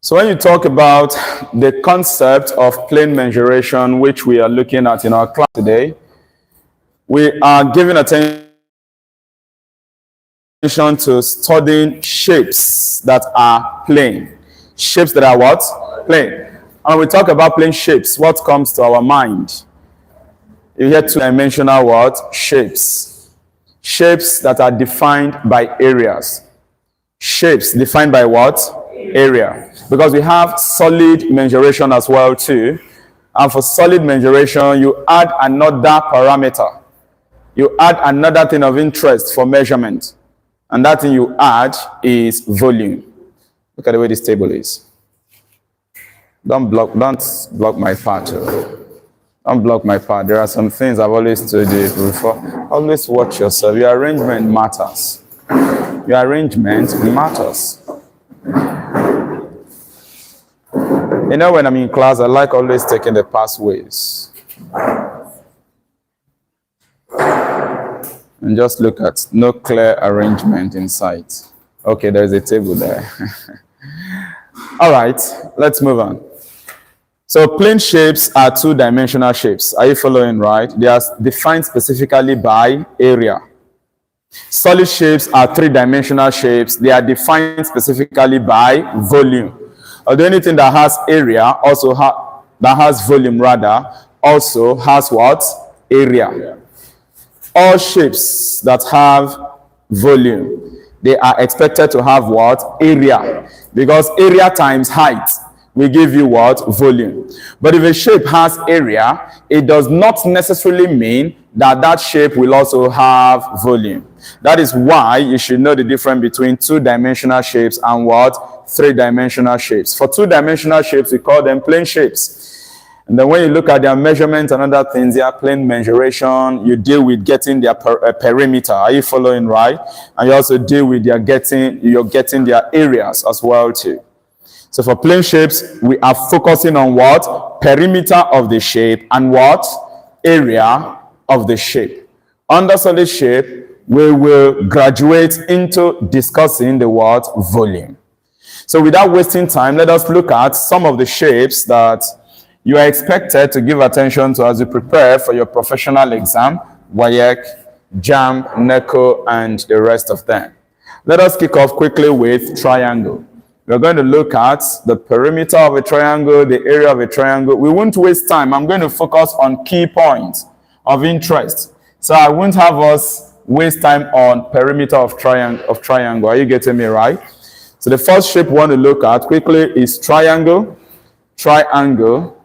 So when you talk about the concept of plane mensuration, which we are looking at in our class today, we are giving attention to studying shapes that are plane. Shapes that are what? Plane. And when we talk about plane shapes, what comes to our mind? You hear two-dimensional what? Shapes. Shapes that are defined by areas. Shapes defined by what? Area. Because we have solid mensuration as well too. And for solid mensuration, you add another parameter. You add another thing of interest for measurement. And that thing you add is volume. Look at the way this table is. Don't block my part. Don't block my part. There are some things I've always told you before. Always watch yourself. Your arrangement matters. Your arrangement matters. You know, when I'm in class, I like always taking the pathways. And just look at no clear arrangement in sight. Okay, there's a table there. All right, let's move on. So plane shapes are two-dimensional shapes. Are you following, right? They are defined specifically by area. Solid shapes are three-dimensional shapes. They are defined specifically by volume. Although anything that has area also that has volume rather also has what? Area. All shapes that have volume, they are expected to have what? Area. Because area times height will give you what? Volume. But if a shape has area, it does not necessarily mean that that shape will also have volume. That is why you should know the difference between two-dimensional shapes and what? Three-dimensional shapes. For two-dimensional shapes, we call them plane shapes. And then when you look at their measurements and other things, their plane mensuration, you deal with getting their perimeter. Are you following, right? And you also deal with their you're getting their areas as well too. So for plane shapes, we are focusing on what? Perimeter of the shape and what? Area of the shape. Under solid shape, we will graduate into discussing the word volume. So without wasting time, let us look at some of the shapes that you are expected to give attention to as you prepare for your professional exam, WAEC, JAMB, NECO, and the rest of them. Let us kick off quickly with triangle. We're going to look at the perimeter of a triangle, the area of a triangle. We won't waste time. I'm going to focus on key points of interest. So I won't have us waste time on perimeter of triangle. Are you getting me right? So the first shape we want to look at quickly is triangle. Triangle.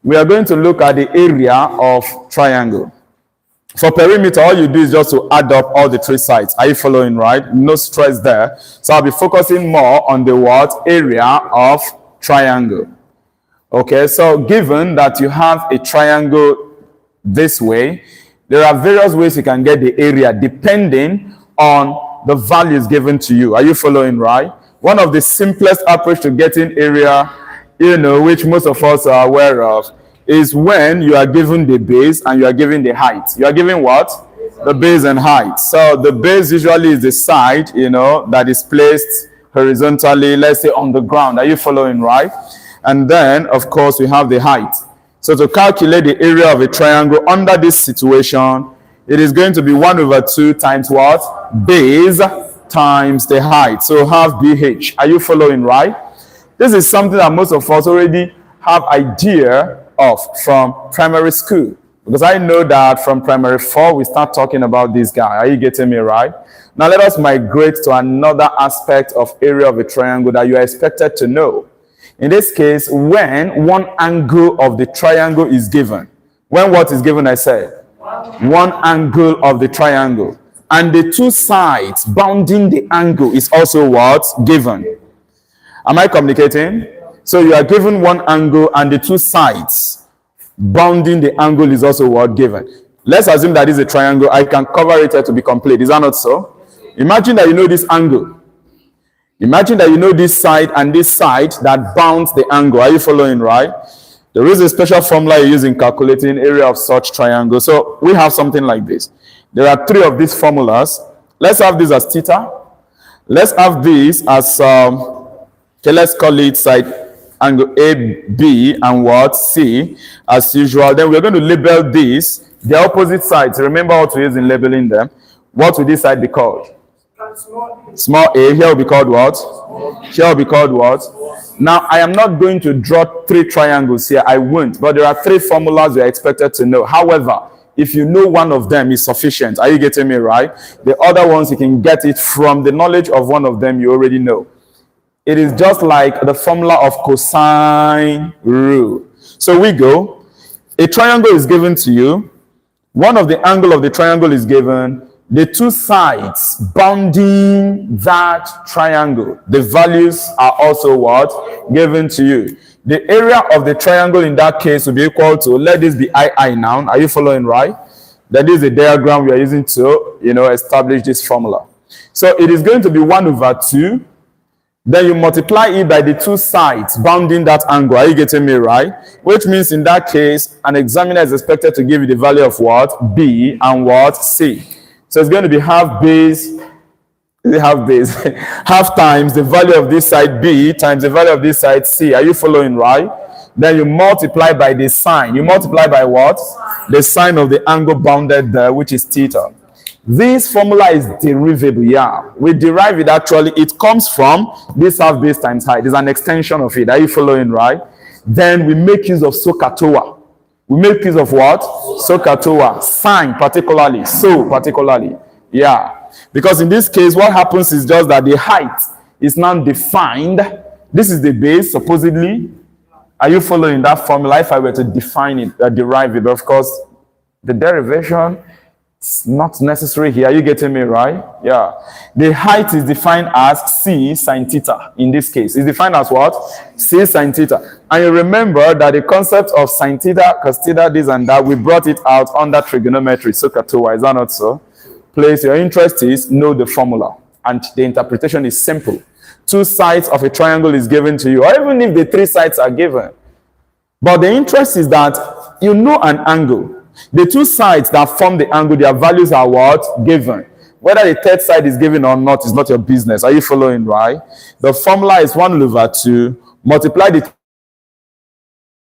We are going to look at the area of triangle. For perimeter, all you do is just to add up all the three sides. Are you following, right? No stress there. So I'll be focusing more on the what? Area of triangle. Okay, so given that you have a triangle this way, there are various ways you can get the area depending on the values given to you. Are you following, right? One of the simplest approach to getting area, which most of us are aware of, is when you are given the base and you are given the height. You are given what? The base and height. So the base usually is the side, that is placed horizontally, let's say on the ground. Are you following, right? And then, of course, we have the height. So to calculate the area of a triangle under this situation, it is going to be 1/2 times what? Base times the height. So half BH. Are you following, right? This is something that most of us already have idea of from primary school. Because I know that from primary 4, we start talking about this guy. Are you getting me right? Now let us migrate to another aspect of area of a triangle that you are expected to know. In this case, when one angle of the triangle is given. When what is given, I said? One angle of the triangle. And the two sides bounding the angle is also what? Given. Am I communicating? So you are given one angle and the two sides bounding the angle is also what? Given. Let's assume that is a triangle. I can cover it to be complete. Is that not so? Imagine that you know this angle. Imagine that you know this side and this side that bounds the angle. Are you following, right? There is a special formula you use in calculating area of such triangle. So we have something like this. There are 3 of these formulas. Let's have this as theta. Let's have this as Okay, let's call it side angle AB and what? C, as usual. Then we're going to label this, the opposite sides. Remember what we use in labeling them. What will this side be called? Small a. Here will be called what? Here will be called what? Now, I am not going to draw 3 triangles here. I won't. But there are 3 formulas you are expected to know. However, if you know one of them is sufficient. Are you getting me right? The other ones, you can get it from the knowledge of one of them you already know. It is just like the formula of cosine rule. So we go. A triangle is given to you. One of the angle of the triangle is given. The 2 sides bounding that triangle, the values are also what? Given to you. The area of the triangle in that case will be equal to, let this be I now. Are you following right? That is a diagram we are using to, establish this formula. So it is going to be 1/2. Then you multiply it by the 2 sides bounding that angle. Are you getting me right? Which means in that case, an examiner is expected to give you the value of what? B and what? C. So it's going to be half base, half times the value of this side B times the value of this side C. Are you following right? Then you multiply by the sine. You multiply by what? The sine of the angle bounded there, which is theta. This formula is derivable, yeah. We derive it actually. It comes from this half base times height. It's an extension of it. Are you following right? Then we make use of SOHCAHTOA. We make use of what? SOHCAHTOA. Sine particularly. So particularly. Yeah. Because in this case, what happens is just that the height is now defined. This is the base, supposedly. Are you following that formula? If I were to define it, derive it, but of course, the derivation, it's not necessary here. Are you getting me right? Yeah. The height is defined as C sine theta. In this case, it's defined as what? C sine theta. And you remember that the concept of sine theta, cos theta, this and that, we brought it out under trigonometry, SOHCAHTOA. Is that not so? Place your interest is know the formula, and the interpretation is simple. 2 sides of a triangle is given to you, or even if the 3 sides are given. But the interest is that you know an angle. The 2 sides that form the angle, their values are what? Given. Whether the 3rd side is given or not is not your business. Are you following right? The formula is 1/2. Multiply the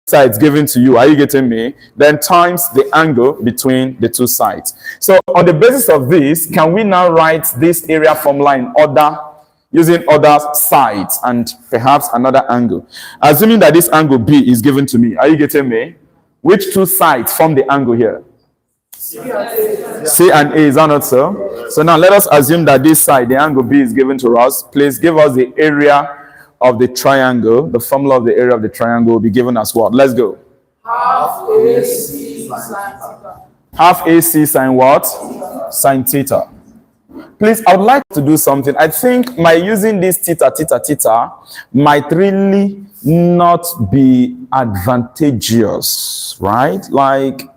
sides given to you. Are you getting me? Then times the angle between the 2 sides. So on the basis of this, can we now write this area formula in order, using other sides and perhaps another angle? Assuming that this angle B is given to me. Are you getting me? Which 2 sides form the angle here? C and A. Is that not so? So now let us assume that this side, the angle B, is given to us. Please give us the area of the triangle. The formula of the area of the triangle will be given as what? Let's go. Half AC sine theta. Half AC sine what? Sine theta. Please, I would like to do something. I think my using this theta might really not be advantageous, right? Like,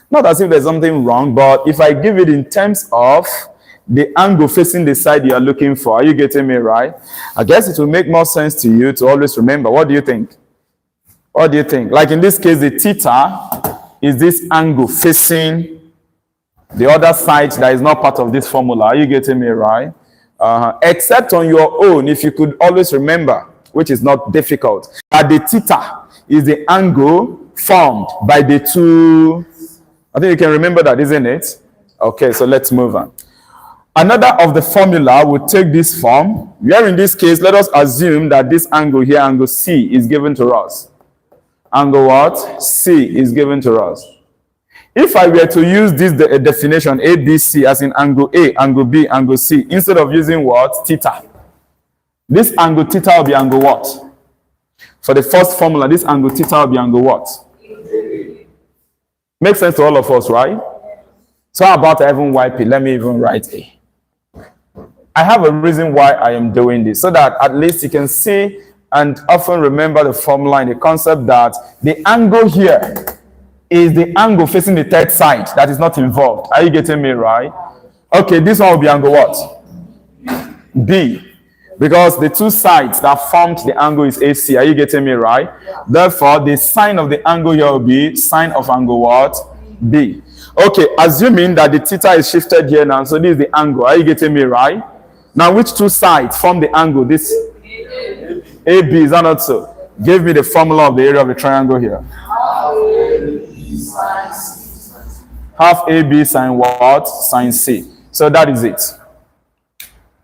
not as if there's something wrong, but if I give it in terms of the angle facing the side you are looking for, are you getting me right? I guess it will make more sense to you to always remember. What do you think? What do you think? Like in this case, the theta is this angle facing the other side that is not part of this formula. Are you getting me right? Except on your own, if you could always remember, which is not difficult, that the theta is the angle formed by the 2. I think you can remember that, isn't it? Okay, so let's move on. Another of the formula would take this form. Here in this case, let us assume that this angle here, angle C, is given to us. Angle what? C is given to us. If I were to use this definition, ABC, as in angle A, angle B, angle C, instead of using what? Theta. This angle theta will be angle what? For the first formula, this angle theta will be angle what? Makes sense to all of us, right? So how about I even wipe it? Let me even write A. I have a reason why I am doing this, so that at least you can see and often remember the formula and the concept that the angle here is the angle facing the 3rd side that is not involved. Are you getting me right? Okay, this one will be angle what? B. Because the 2 sides that formed the angle is AC. Are you getting me right? Therefore, the sine of the angle here will be sine of angle what? B. Okay, assuming that the theta is shifted here now, so this is the angle. Are you getting me right? Now, which 2 sides form the angle? This AB, is that not so? Give me the formula of the area of the triangle here. Half AB sine what? Sine C. So that is it.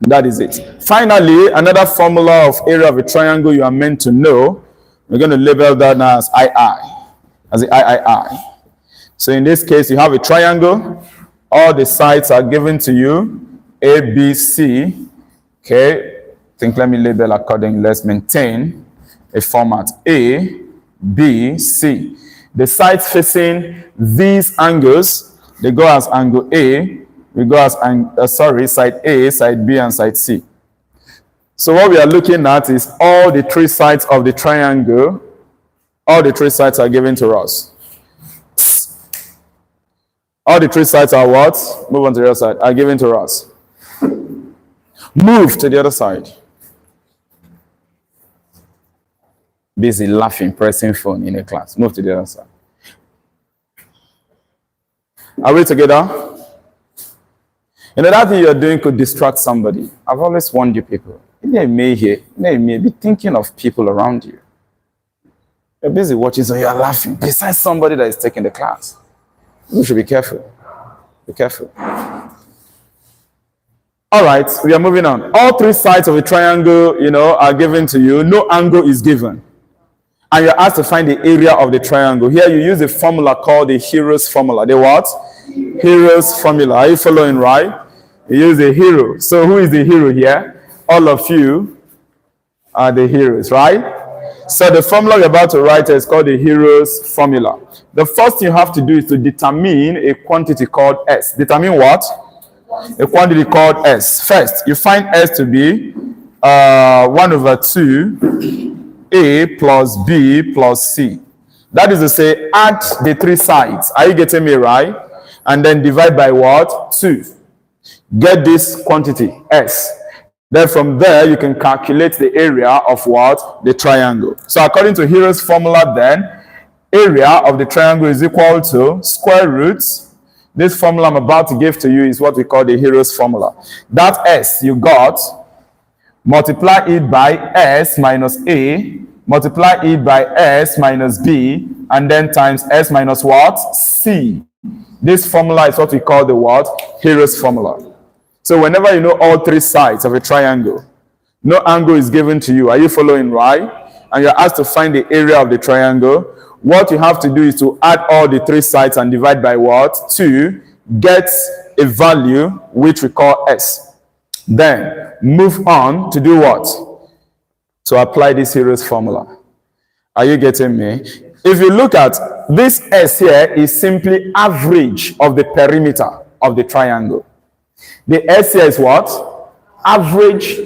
That is it. Finally, another formula of area of a triangle you are meant to know. We're going to label that now as II. As the III. So in this case, you have a triangle. All the sides are given to you. A, B, C. Okay. Let me label accordingly. Let's maintain a format. A, B, C. The sides facing these angles, they go as angle A. We go as side A, side B, and side C. So what we are looking at is all the three sides of the triangle. All the three sides are given to us. All the three sides are what? Move on to the other side. Are given to us. Move to the other side. Busy laughing, pressing phone in a class. Move to the other side. Are we together? You know, that thing you're doing could distract somebody. I've always warned you people. You may be thinking of people around you. You're busy watching, so you're laughing. Besides somebody that is taking the class. You should be careful. Be careful. All right, we are moving on. All three sides of a triangle, are given to you. No angle is given. And you're asked to find the area of the triangle. Here you use a formula called the hero's formula. The what? Hero's formula. Are you following, right? You use a hero. So who is the hero here? All of you are the heroes, right? So the formula we're about to write is called the hero's formula. The first thing you have to do is to determine a quantity called S. Determine what? A quantity called S. First, you find S to be 1 over 2 A plus B plus C. That is to say, add the three sides. Are you getting me right? And then divide by what? 2. Get this quantity, S. Then from there, you can calculate the area of what? The triangle. So according to Hero's formula then, area of the triangle is equal to square roots. This formula I'm about to give to you is what we call the Hero's formula. That S you got, multiply it by S minus A, multiply it by S minus B, and then times S minus what? C. This formula is what we call the what? Hero's formula. So whenever you know all three sides of a triangle, no angle is given to you. Are you following, right? And you're asked to find the area of the triangle. What you have to do is to add all the three sides and divide by what? 2. Get a value which we call S. Then move on to do what? To apply this Hero's formula. Are you getting me? If you look at this S here is simply average of the perimeter of the triangle. The S here is what? Average.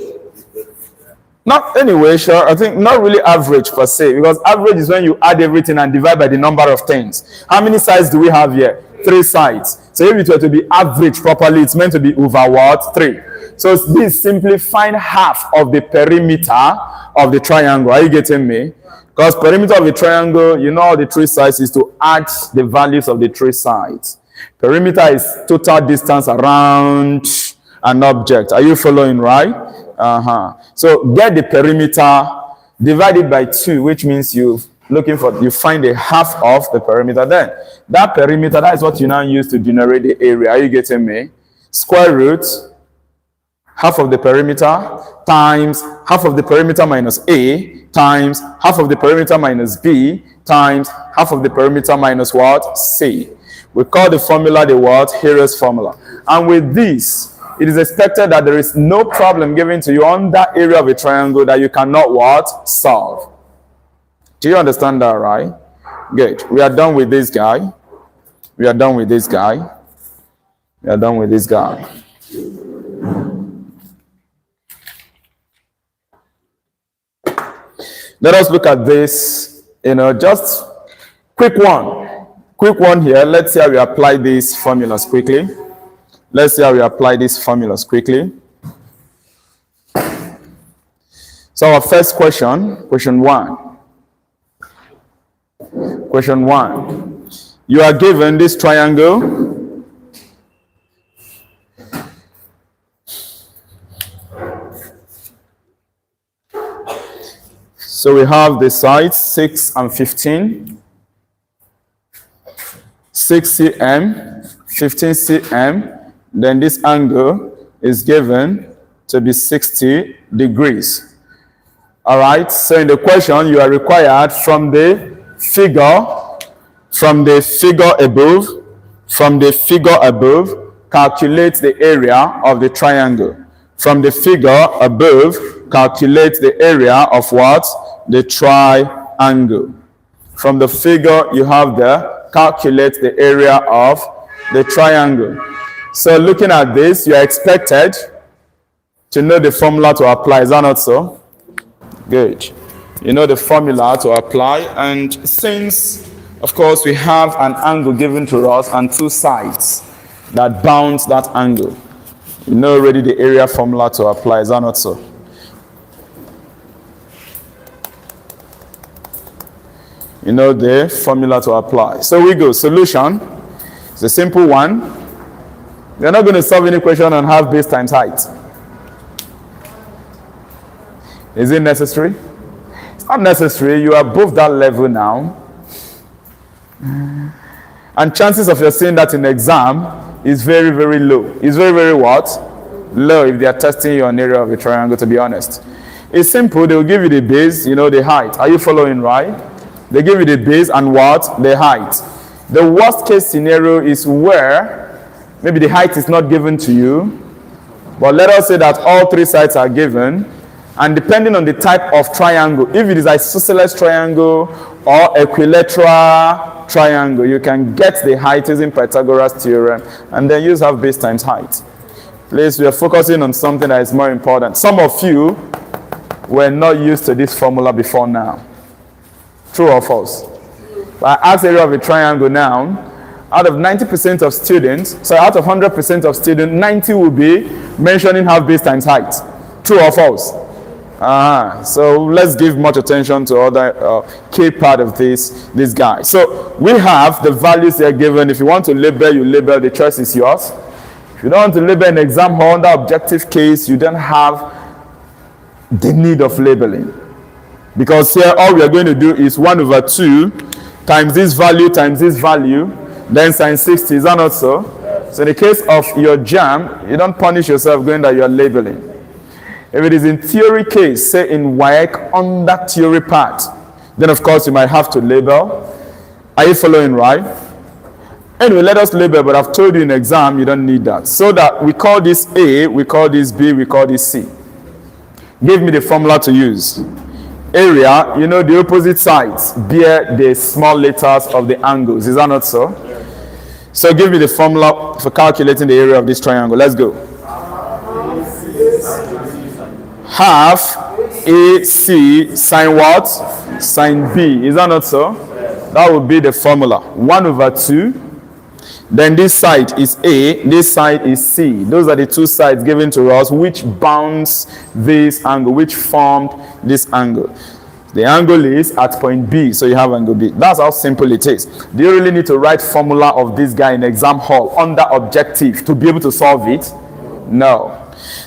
Not anyway, sure. I think not really average per se, because average is when you add everything and divide by the number of things. How many sides do we have here? 3 sides. So if it were to be average properly, it's meant to be over what? 3. So this simply find half of the perimeter of the triangle. Are you getting me? Because perimeter of the triangle, all the 3 sides is to add the values of the 3 sides. Perimeter is total distance around an object. Are you following, right? So get the perimeter, divide it by 2, which means you find a half of the perimeter. Then that perimeter, that is what you now use to generate the area. Are you getting me? Square root half of the perimeter times half of the perimeter minus A times half of the perimeter minus B times half of the perimeter minus what? C. We call the formula the what? Hero's formula. And with this, it is expected that there is no problem given to you on that area of a triangle that you cannot what? Solve. Do you understand that, right? Good. We are done with this guy. We are done with this guy. We are done with this guy. Let us look at this, just quick one. Quick one here. Let's see how we apply these formulas quickly. Let's see how we apply these formulas quickly. So our first question 1. Question 1. You are given this triangle. So we have the sides 6 and 15. 6 cm, 15 cm, then this angle is given to be 60 degrees. All right, so in the question, you are required from the figure above, calculate the area of the triangle. From the figure above, calculate the area of what? The triangle. From the figure you have there, calculate the area of the triangle. So looking at this, you are expected to know the formula to apply. Is that not so? Good. You know the formula to apply, and since, of course, we have an angle given to us and two sides that bounds that angle, you know already the area formula to apply. Is that not so? You know the formula to apply. So we go. Solution. It's a simple one. We're not going to solve any question on half base times height. Is it necessary? It's not necessary. You are above that level now. And chances of you seeing that in exam is very, very low. It's very, very what? Low if they are testing you on area of a triangle, to be honest. It's simple. They will give you the base, you know, the height. Are you following, right? They give you the base and what? The height. The worst case scenario is where maybe the height is not given to you, but let us say that all three sides are given, and depending on the type of triangle, if it is isosceles triangle or equilateral triangle, you can get the height using Pythagoras theorem and then use half base times height. Please, we are focusing on something that is more important. Some of you were not used to this formula before now. True or false? I ask area of a triangle now. Out of 90% of students, so out of 100% of students, 90 will be mentioning half base times height. True or false? So let's give much attention to other key part of this guy. So we have the values they are given. If you want to label, you label. The choice is yours. If you don't want to label an exam hall under objective case, you don't have the need of labeling. Because here all we are going to do is 1/2 times this value, then sin 60. Is that not so? So in the case of your JAMB, you don't punish yourself going that you are labeling. If it is in theory case, say in WAEC under theory part, then of course you might have to label. Are you following, right? Anyway, let us label, but I've told you in exam you don't need that. So that we call this A, we call this B, we call this C. Give me the formula to use. Area, you know the opposite sides bear the small letters of the angles. Is that not so? So give me the formula for calculating the area of this triangle. Let's go. Half AC sine what? Sine B. Is that not so? That would be the formula. 1/2. Then this side is A, this side is C. Those are the two sides given to us which bounds this angle, which formed this angle. The angle is at point B, so you have angle B. That's how simple it is. Do you really need to write formula of this guy in exam hall under objective to be able to solve it? No.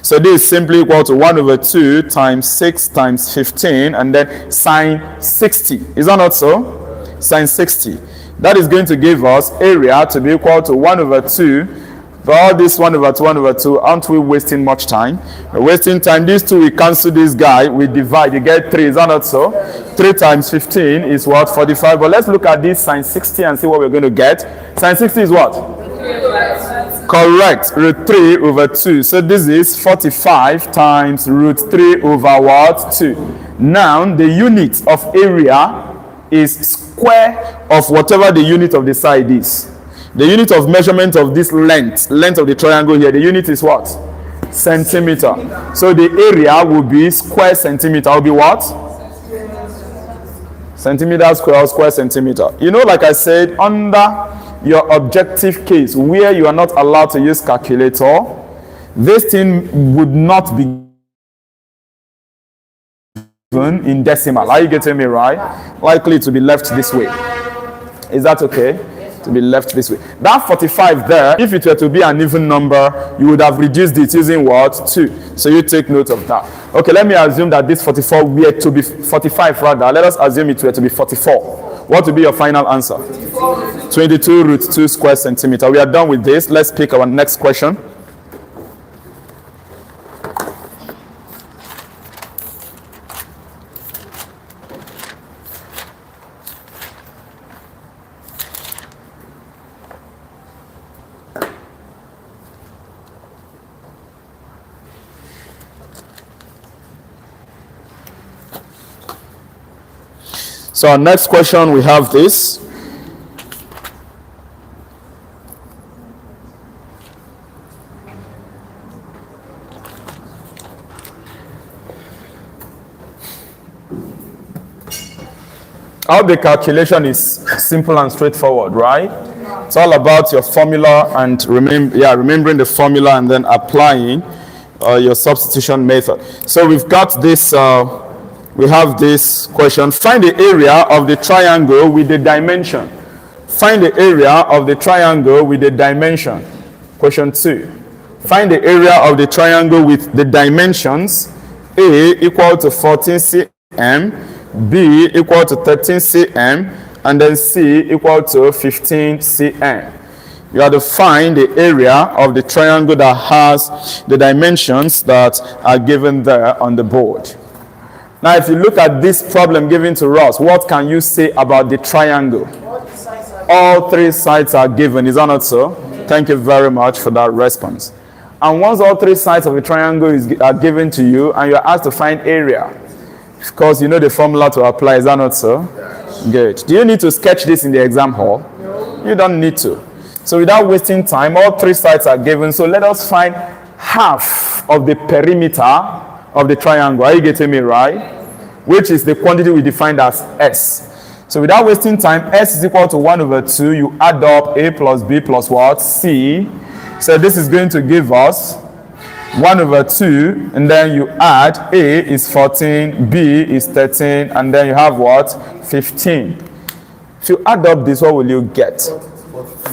So this is simply equal to 1/2 times 6 times 15 and then sine 60. Is that not so? Sine 60. That is going to give us area to be equal to 1/2. For all this 1/2, aren't we wasting much time? We're wasting time. These two, we cancel this guy, we divide, you get 3. Is that not so? 3 times 15 is what? 45. But let's look at this sine 60 and see what we're going to get. Sine 60 is what? Correct. Root 3/2. So this is 45 times root 3/2. Now, the unit of area is square of whatever the unit of the side is. The unit of measurement of this length of the triangle here, the unit is what? Centimeter. So the area will be square centimeter. Will be what? Centimeter square or square centimeter. You know, like I said, under your objective case where you are not allowed to use calculator, this thing would not be given in decimal. Are you getting me right? Likely to be left this way. Is that okay? to be left this way. That 45 there, if it were to be an even number, you would have reduced it using what? 2. So you take note of that. Okay, let me assume that this 44 were to be 45 rather. Let us assume it were to be 44. What would be your final answer? 22 root 2 square centimeter. We are done with this. Let's pick our next question. So our next question, we have this. How the calculation is simple and straightforward, right? It's all about your formula and remembering the formula and then applying your substitution method. So we've got this. We have this question. Find the area of the triangle with the dimension. Find the area of the triangle with the dimension. Question 2. Find the area of the triangle with the dimensions A equal to 14 cm, B equal to 13 cm, and then C equal to 15 cm. You have to find the area of the triangle that has the dimensions that are given there on the board. Now, if you look at this problem given to us, what can you say about the triangle? All 3 sides are given, is that not so? Thank you very much for that response. And once all 3 sides of a triangle are given to you and you're asked to find area, of course, you know the formula to apply, is that not so? Good. Do you need to sketch this in the exam hall? You don't need to. So without wasting time, all 3 sides are given. So let us find half of the perimeter of the triangle. Are you getting me right? Which is the quantity we defined as S. So without wasting time, S is equal to 1 over 2. You add up A plus B plus what? C. So this is going to give us 1 over 2. And then you add A is 14, B is 13, and then you have what? 15. If you add up this, what will you get?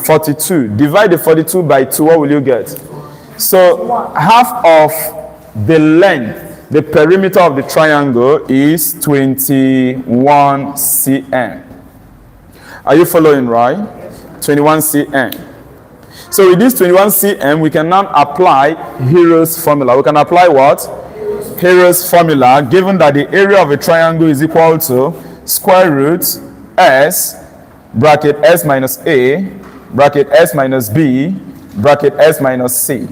42. Divide the 42 by 2, what will you get? So half of the length, the perimeter of the triangle is 21 cm. Are you following right? 21 cm. So with this 21 cm, we can now apply Hero's formula. We can apply what? Hero's formula, given that the area of a triangle is equal to square root S, bracket S minus A, bracket S minus B, bracket S minus C.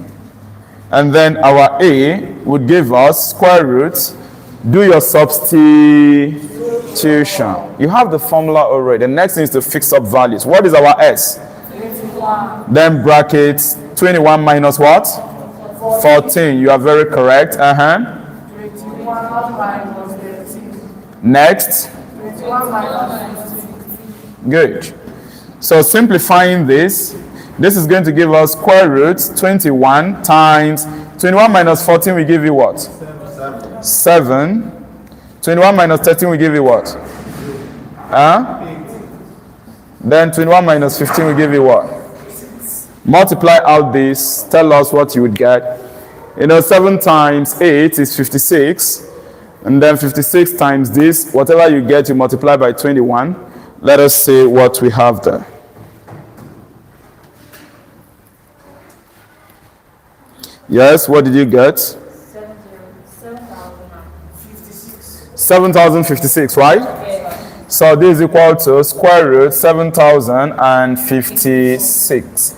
And then our A would give us square root. Do your substitution. You have the formula already. The next thing is to fix up values. What is our S? 21. Then brackets 21 minus what? 14. You are very correct. 21 minus 13. Next. 21 minus 15. Good. So simplifying this, this is going to give us square root 21 times 21 minus 14 will give you what? 7. 21 minus 13 will give you what? Then 21 minus 15 will give you what? Multiply out this, tell us what you would get. 7 times 8 is 56. And then 56 times this, whatever you get, you multiply by 21. Let us see what we have there. Yes, what did you get? 7,056, right? Yeah. So this is equal to square root 7,056.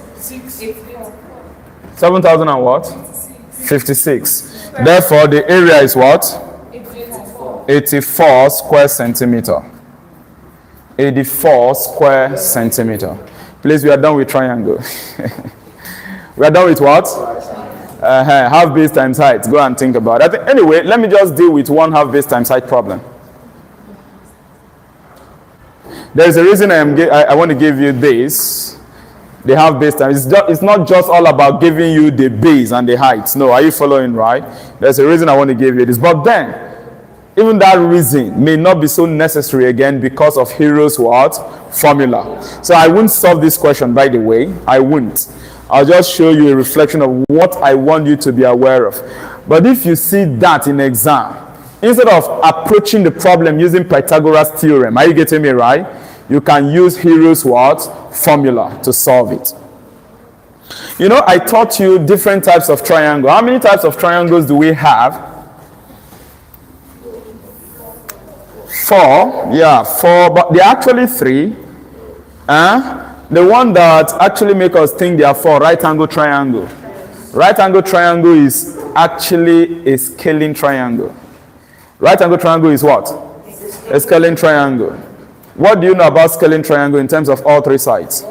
7,000 and what? 56. Therefore, the area is what? 84 square centimeter. 84 square centimeter. Please, we are done with triangle. We are done with what? Half base times height. Go and think about it. Anyway, let me just deal with one half base times height problem. There is a reason I want to give you this. The half base times. It's not just all about giving you the base and the height. No, are you following right? There's a reason I want to give you this. But then, Even that reason may not be so necessary again because of Hero's what? Formula. So I won't solve this question, by the way. I won't. I'll just show you a reflection of what I want you to be aware of. But if you see that in exam, instead of approaching the problem using Pythagoras theorem, are you getting me right? You can use Hero's what? Formula to solve it. You know, I taught you different types of triangle. How many types of triangles do we have? 4. Yeah, 4, but they're actually 3. The one that actually make us think they are 4, right angle triangle. Right angle triangle is actually a scaling triangle. Right angle triangle is what? A scaling triangle. What do you know about scaling triangle in terms of all 3 sides?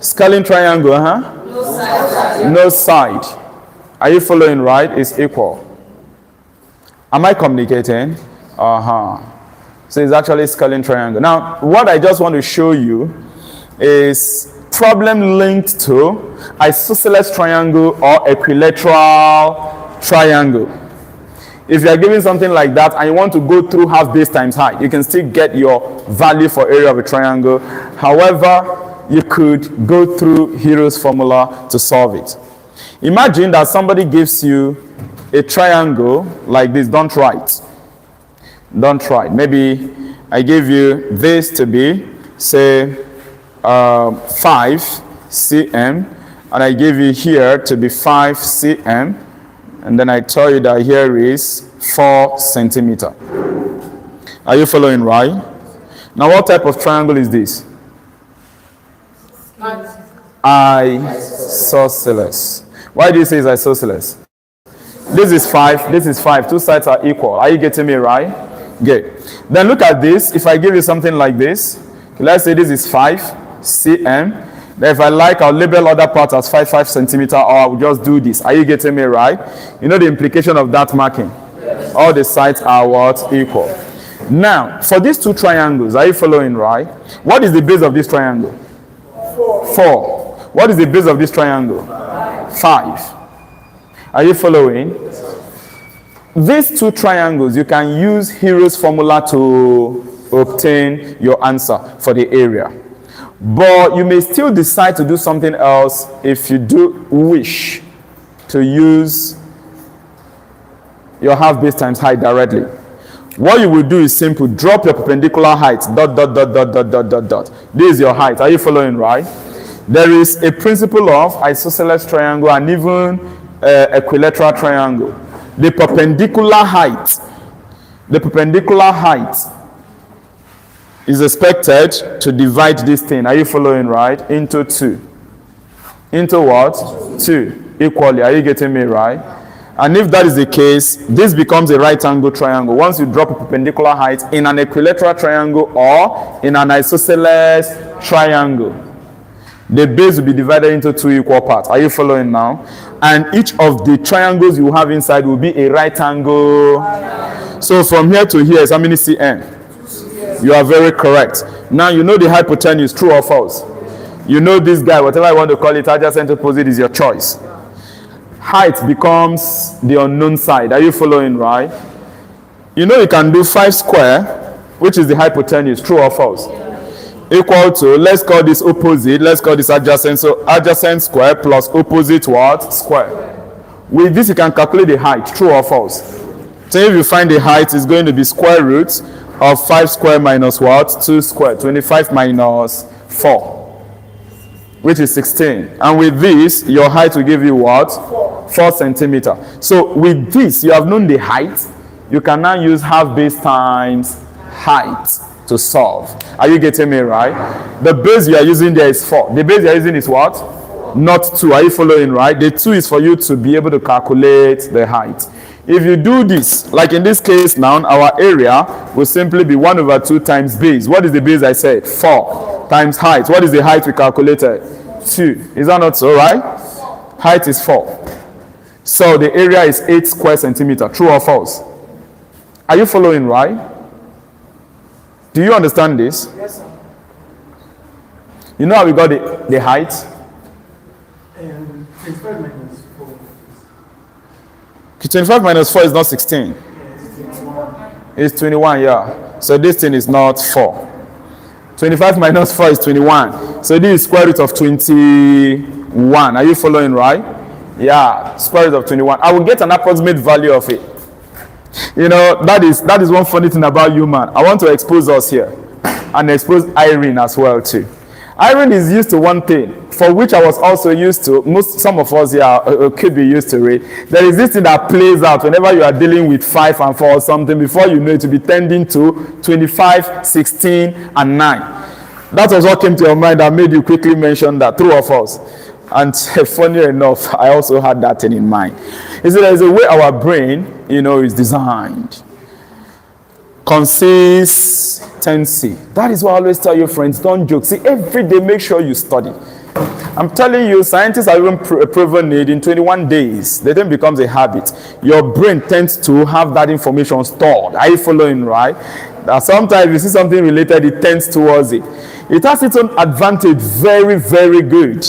Scaling triangle, no side. Are you following right? It's equal. Am I communicating? So it's actually scaling triangle. Now, what I just want to show you is problem linked to isosceles triangle or equilateral triangle. If you are given something like that and you want to go through half base times height, you can still get your value for area of a triangle. However, you could go through Hero's formula to solve it. Imagine that somebody gives you a triangle like this. Don't write. Don't try. Maybe I give you this to be, say, 5 cm, and I give you here to be 5 cm, and then I tell you that here is 4 centimeter. Are you following right? Now, what type of triangle is this? Isosceles. Why do you say it's isosceles? This is 5, this is 5. 2 sides are equal. Are you getting me right? Good. Then look at this. If I give you something like this, let's say this is 5 cm. Then if I like, I'll label other parts as 5 centimeter, or I'll just do this. Are you getting me right? You know the implication of that marking? Yes. All the sides are what? Equal. Now, for these 2 triangles, are you following right? What is the base of this triangle? 4. What is the base of this triangle? 5. Are you following? These 2 triangles, you can use Hero's formula to obtain your answer for the area. But you may still decide to do something else if you do wish to use your half base times height directly. What you will do is simple. Drop your perpendicular height. ... This is your height. Are you following right? There is a principle of isosceles triangle and even equilateral triangle. The perpendicular height is expected to divide this thing. Are you following right? Into 2. Into what? 2. Equally. Are you getting me right? And if that is the case, this becomes a right angle triangle. Once you drop a perpendicular height in an equilateral triangle or in an isosceles triangle, the base will be divided into 2 equal parts. Are you following now? And each of the triangles you have inside will be a right angle. So from here to here is how many cm? You are very correct. Now you know the hypotenuse, true or false? You know this guy, whatever I want to call it, adjacent opposite is your choice. Height becomes the unknown side. Are you following right? You know you can do 5 square, which is the hypotenuse, true or false? Equal to, let's call this opposite, let's call this adjacent. So adjacent square plus opposite what? Square. With this you can calculate the height, true or false? So if you find the height, it's going to be square root of 5 square minus what? 2 square. 25 minus 4, which is 16. And with this, your height will give you what? 4 centimeter. So with this, you have known the height. You can now use half base times height to solve. Are you getting me right? The base you are using there is 4. The base you are using is what? Not 2. Are you following right? The 2 is for you to be able to calculate the height. If you do this, like in this case now, our area will simply be 1/2 times base. What is the base I said? 4 times height. What is the height we calculated? 2. Is that not so, right? Height is 4. So the area is 8 square centimeter. True or false? Are you following right? Do you understand this? Yes, sir. You know how we got the height? 25 minus 4. 25 minus 4 is not 16. It's 21, yeah. So this thing is not 4. 25 minus 4 is 21. So this is square root of 21. Are you following, right? Yeah, square root of 21. I will get an approximate value of it. You know, that is one funny thing about human. I want to expose us here and expose Irene as well too. Irene is used to one thing, for which I was also used to. Some of us here could be used to it. There is this thing that plays out whenever you are dealing with 5 and 4 or something. Before you know it, to be tending to 25, 16, and 9. That was what came to your mind that made you quickly mention that, true of us. And funny enough, I also had that thing in mind. You see, there is a way our brain, is designed. Consistency. That is what I always tell you, friends. Don't joke. See, every day, make sure you study. I'm telling you, scientists have even proven it in 21 days. The thing becomes a habit. Your brain tends to have that information stored. Are you following, right? That sometimes you see something related, it tends towards it. It has its own advantage, very, very good.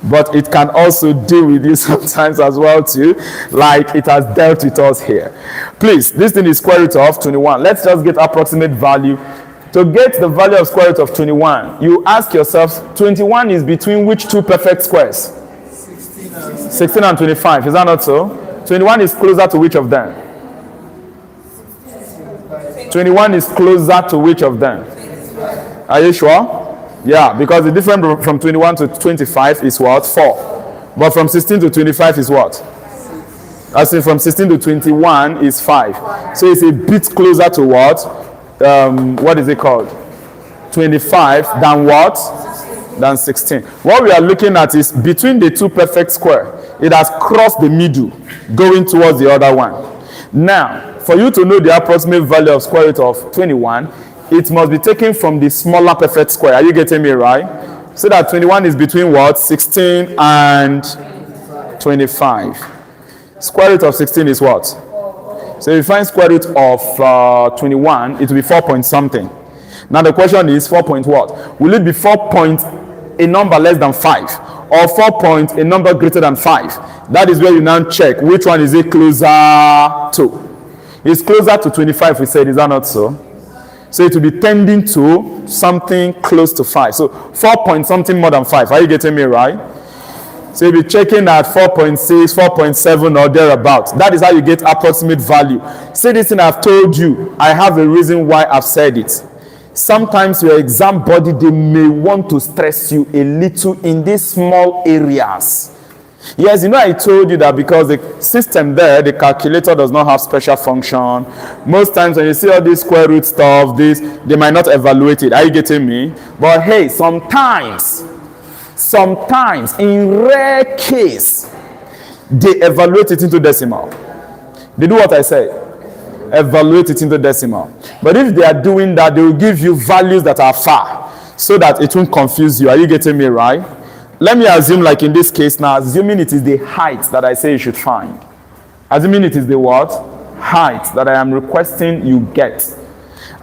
But it can also deal with you sometimes as well too, like it has dealt with us here. Please, this thing is square root of 21. Let's just get approximate value. To get the value of square root of 21, you ask yourself, 21 is between which two perfect squares? 16 and 25. Is that not so? 21 is closer to which of them? 21 is closer to which of them? Are you sure? Yeah, because the difference from 21 to 25 is what? 4. But from 16 to 25 is what? I say from 16 to 21 is 5. So it's a bit closer to what? What is it called? 25 than what? Than 16. What we are looking at is between the two perfect square. It has crossed the middle, going towards the other one. Now, for you to know the approximate value of square root of 21, it must be taken from the smaller perfect square. Are you getting me right? So that 21 is between what? 16 and 25. Square root of 16 is what? So if you find square root of 21, it will be 4 point something. Now the question is 4 point what? Will it be 4 point a number less than 5? Or 4 point a number greater than 5? That is where you now check which one is it closer to. It's closer to 25, we said. Is that not so? So it will be tending to something close to 5. So 4 point something more than 5. Are you getting me right? So you'll be checking at 4.6, 4.7 or thereabouts. That is how you get approximate value. See this thing I've told you. I have a reason why I've said it. Sometimes your exam body, they may want to stress you a little in these small areas. Yes, I told you that because the system there, the calculator does not have special function. Most times when you see all this square root stuff, they might not evaluate it. Are you getting me? But hey, sometimes, in rare case, they evaluate it into decimal. They do what I say. Evaluate it into decimal. But if they are doing that, they will give you values that are far, so that it won't confuse you. Are you getting me right? Let me assume, like in this case now, assuming it is the height that I say you should find. Assuming it is the what? Height that I am requesting you get.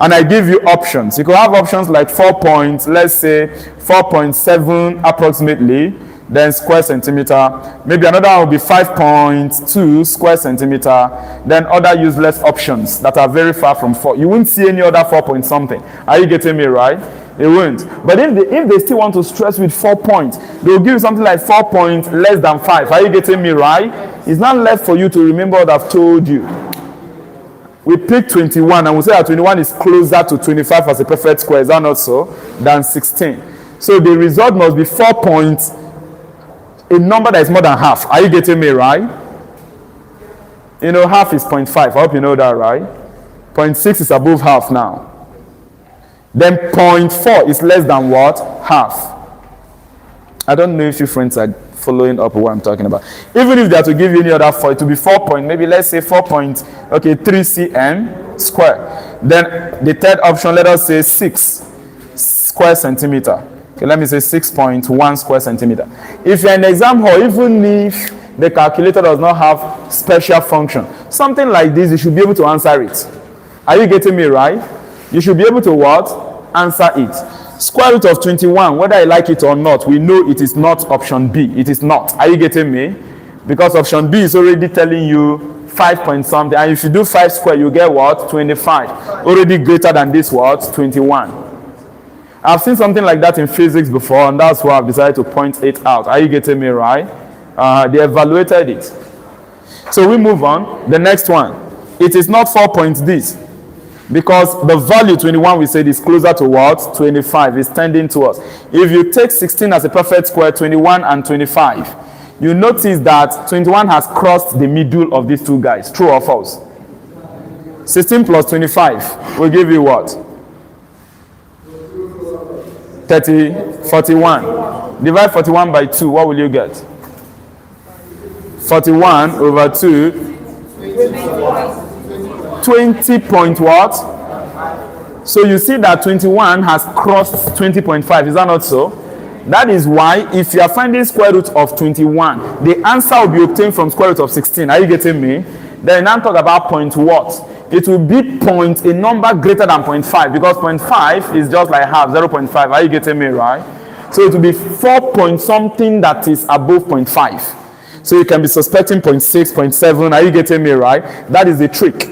And I give you options. You could have options like 4 points, let's say 4.7 approximately, then square centimeter. Maybe another one will be 5.2 square centimeter. Then other useless options that are very far from 4. You won't see any other 4 point something. Are you getting me right? It won't. But if they still want to stress with 4 points, they will give you something like 4 points less than 5. Are you getting me right? It's not left for you to remember what I've told you. We pick 21 and we say that 21 is closer to 25 as a perfect square. Is that not so? Than 16. So the result must be 4 points, a number that is more than half. Are you getting me right? Half is 0.5. I hope you know that, right? 0.6 is above half now. Then 0.4 is less than what? Half. I don't know if you friends are following up what I'm talking about. Even if they are to give you any other 4, it will be 4 point, maybe let's say 3 cm square. Then the third option, let us say 6 square centimeter. Okay, let me say 6.1 square centimeter. If you're in the exam hall, even if the calculator does not have special function, something like this, you should be able to answer it. Are you getting me right? You should be able to what? Answer it. Square root of 21, whether I like it or not, we know it is not option B. It is not. Are you getting me? Because option B is already telling you 5 point something. And if you do 5 square, you get what? 25. Already greater than this what? 21. I've seen something like that in physics before, and that's why I've decided to point it out. Are you getting me right? They evaluated it. So we move on. The next one. It is not 4 points this. Because the value 21 we said is closer to what? 25. It's tending to us. If you take 16 as a perfect square, 21 and 25, you notice that 21 has crossed the middle of these two guys. True or false? 16 plus 25 will give you what? 41. Divide 41 by 2, what will you get? 41 over 2, 20 point what? So you see that 21 has crossed 20.5, is that not so? That is why if you are finding square root of 21, the answer will be obtained from square root of 16. Are you getting me? Then now talk about point what? It will be point a number greater than 0.5, because 0.5 is just like half, 0.5. Are you getting me right? So it will be 4 point something that is above 0.5. So you can be suspecting 0.6, 0.7. Are you getting me right? That is the trick.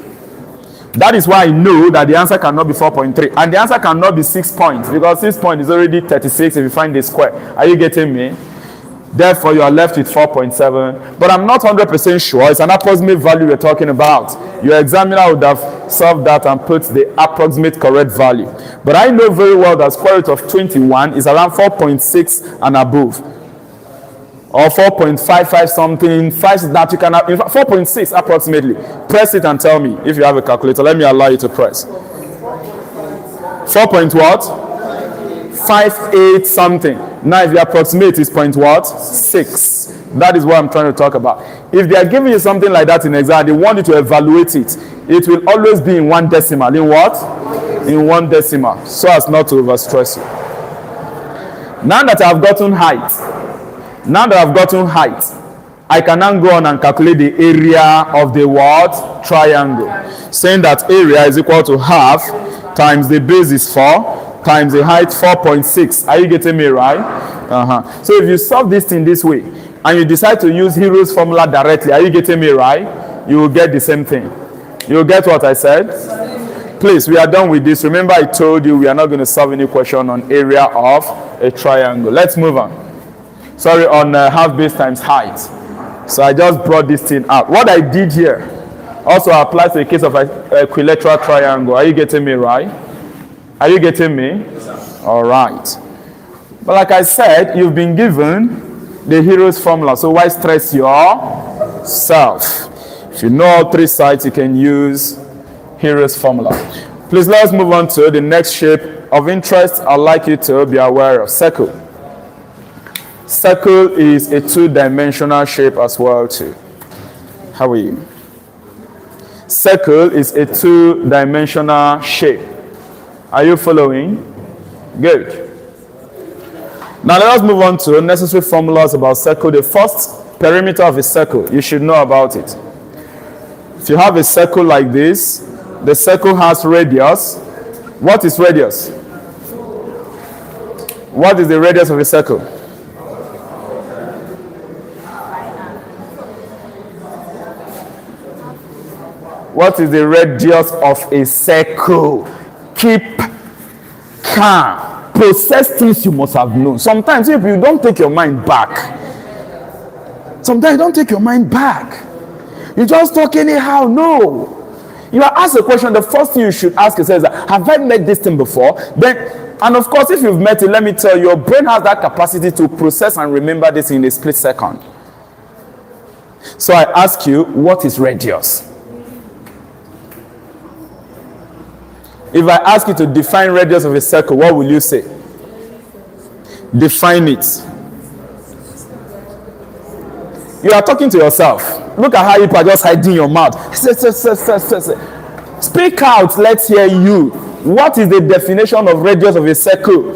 That is why I know that the answer cannot be 4.3. And the answer cannot be 6 points, because 6 points is already 36 if you find the square. Are you getting me? Therefore, you are left with 4.7. But I'm not 100% sure. It's an approximate value we're talking about. Your examiner would have solved that and put the approximate correct value. But I know very well that square root of 21 is around 4.6 and above. Or 4.55 something. 5 that you can have. In fact, 4.6 approximately. Press it and tell me if you have a calculator. Let me allow you to press. 4 point what? 58 something. Now if you approximate is point what? 6. That is what I'm trying to talk about. If they are giving you something like that in exam, they want you to evaluate it. It will always be in 1 decimal. In what? In 1 decimal. So as not to overstress you. Now that I've gotten height, I can now go on and calculate the area of the what? Triangle. Saying that area is equal to half times the base is 4 times the height 4.6. Are you getting me right? So if you solve this thing this way and you decide to use Hero's formula directly, are you getting me right? You will get the same thing. You will get what I said? Please, we are done with this. Remember I told you we are not going to solve any question on area of a triangle. Let's move on. Sorry, on half base times height. So I just brought this thing out. What I did here also applies to the case of an equilateral triangle. Are you getting me right? Are you getting me? All right. But like I said, you've been given the Hero's formula. So why stress yourself? If you know all 3 sides, you can use Hero's formula. Please let's move on to the next shape of interest. I'd like you to be aware of circle. Circle is a 2-dimensional shape as well too. How are you? Circle is a 2-dimensional shape. Are you following? Good. Now let us move on to necessary formulas about circle. The first perimeter of a circle, you should know about it. If you have a circle like this, the circle has radius. What is radius? What is the radius of a circle? What is the radius of a circle? Keep calm. Process things you must have known. Sometimes if you don't take your mind back, you just talk anyhow. No. You are asked a question, the first thing you should ask yourself is, have I met this thing before? And of course, if you've met it, let me tell you, your brain has that capacity to process and remember this in a split second. So I ask you, what is radius? If I ask you to define radius of a circle, what will you say? Define it. You are talking to yourself. Look at how you are just hiding your mouth. Speak out, let's hear you. What is the definition of radius of a circle?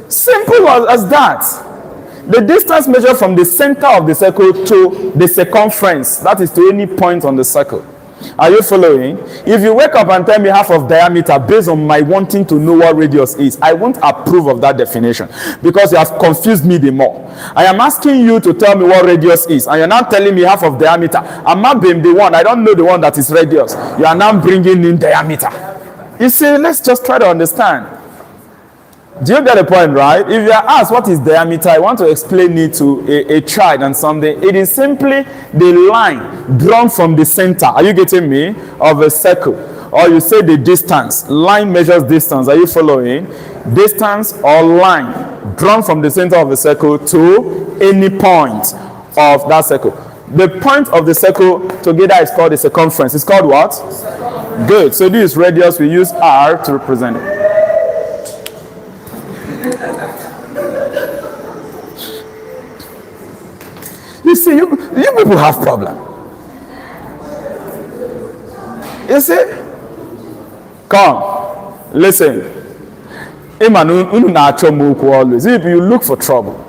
Simple as that. The distance measured from the center of the circle to the circumference, that is to any point on the circle. Are you following? If you wake up and tell me half of diameter based on my wanting to know what radius is, I won't approve of that definition because you have confused me the more. I am asking you to tell me what radius is, and you're now telling me half of diameter. I'm not being the one. I don't know the one that is radius. You are now bringing in diameter. You see, let's just try to understand. Do you get the point, right? If you are asked what is diameter, I want to explain it to a child and something. It is simply the line drawn from the center. Are you getting me? Of a circle. Or you say the distance. Line measures distance. Are you following? Distance or line drawn from the center of a circle to any point of that circle. The point of the circle together is called the circumference. It's called what? Good. So this is radius. We use R to represent it. You see, you people have problem. You see? Come, listen. Always. If you look for trouble,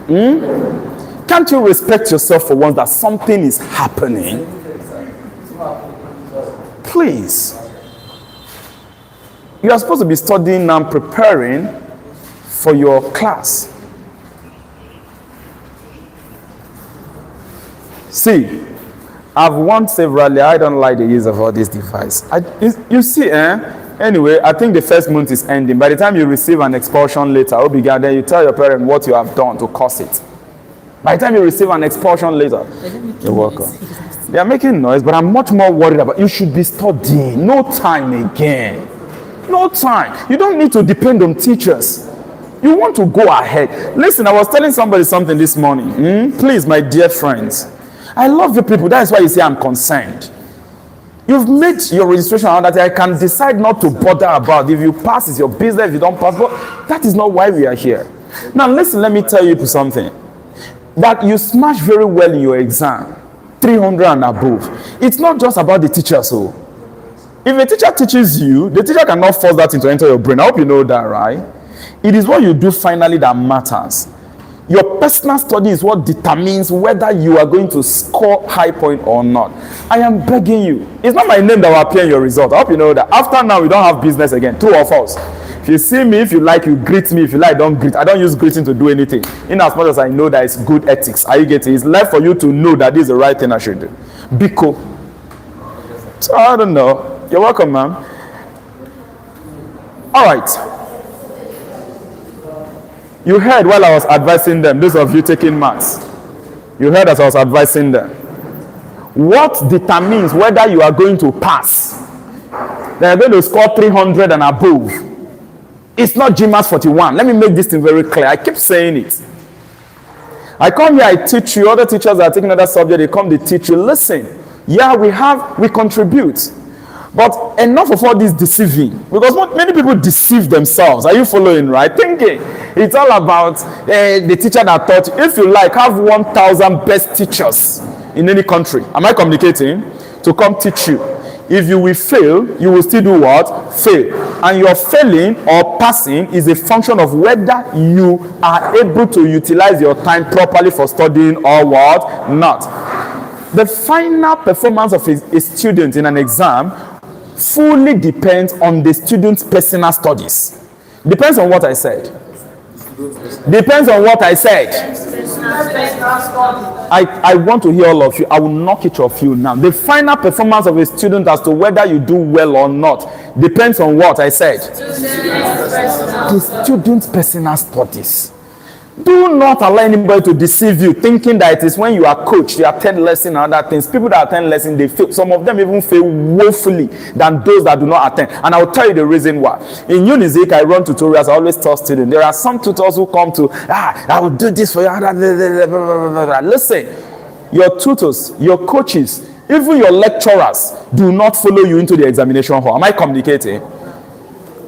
can't you respect yourself for once that something is happening? Please. You are supposed to be studying and preparing for your class. See, I've warned severally, I don't like the use of all this device. You see, anyway, I think the first month is ending. By the time you receive an expulsion letter, then you tell your parent what you have done to cause it. By the time you receive an expulsion letter, you're welcome. They are making noise, but I'm much more worried about you should be studying. No time again. No time. You don't need to depend on teachers. You want to go ahead. Listen, I was telling somebody something this morning. Please, my dear friends. I love you people. That is why you say I'm concerned. You've made your registration out that I can decide not to bother about. If you pass, it's your business. If you don't pass, but that is not why we are here. Now listen, let me tell you something. That you smash very well in your exam, 300 and above. It's not just about the teacher. So if a teacher teaches you, the teacher cannot force that into enter your brain. I hope you know that, right? It is what you do finally that matters. Your personal study is what determines whether you are going to score high point or not. I am begging you. It's not my name that will appear in your result. I hope you know that. After now, we don't have business again. True or false? If you see me, if you like, you greet me. If you like, don't greet. I don't use greeting to do anything. In as much as I know that it's good ethics. Are you getting it? It's left for you to know that this is the right thing I should do. Biko. So, I don't know. You're welcome, ma'am. All right. You heard while I was advising them, those of you taking maths, you heard as I was advising them. What determines whether you are going to pass? They are going to score 300 and above. It's not GMAETS 41. Let me make this thing very clear. I keep saying it. I come here, I teach you. Other teachers are taking another subject. They come, they teach you. Listen, yeah, we contribute. But enough of all this deceiving, because many people deceive themselves. Are you following, right? Thinking it's all about the teacher that taught you. If you like, have 1,000 best teachers in any country. Am I communicating? To come teach you. If you will fail, you will still do what? Fail. And your failing or passing is a function of whether you are able to utilize your time properly for studying or what? Not. The final performance of a student in an exam fully depends on the student's personal studies. Depends on what I said. Depends on what I said. I want to hear all of you. I will knock each of you now. The final performance of a student as to whether you do well or not depends on what I said. The student's personal studies. Do not allow anybody to deceive you, thinking that it is when you are coached, you attend lesson and other things. People that attend lesson, they fail. Some of them even fail woefully than those that do not attend. And I will tell you the reason why. In Unizik, I run tutorials. I always tell students, there are some tutors who come to, I will do this for you. Listen, your tutors, your coaches, even your lecturers do not follow you into the examination hall. Am I communicating?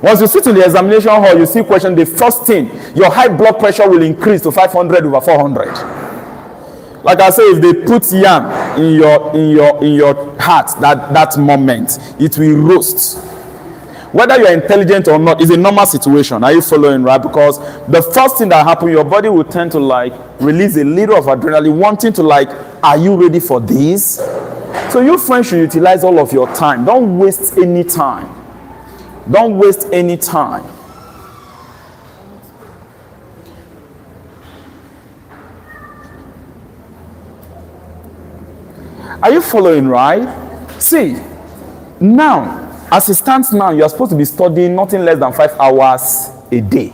Once you sit in the examination hall, you see question, the first thing, your high blood pressure will increase to 500 over 400. Like I say, if they put yam in your heart that moment, it will roast. Whether you are intelligent or not is a normal situation. Are you following, right? Because the first thing that happens, your body will tend to release a little of adrenaline, wanting to are you ready for this? So you friends should utilize all of your time. Don't waste any time. Don't waste any time. Are you following, right? See, now, as it stands now, you are supposed to be studying nothing less than 5 hours a day.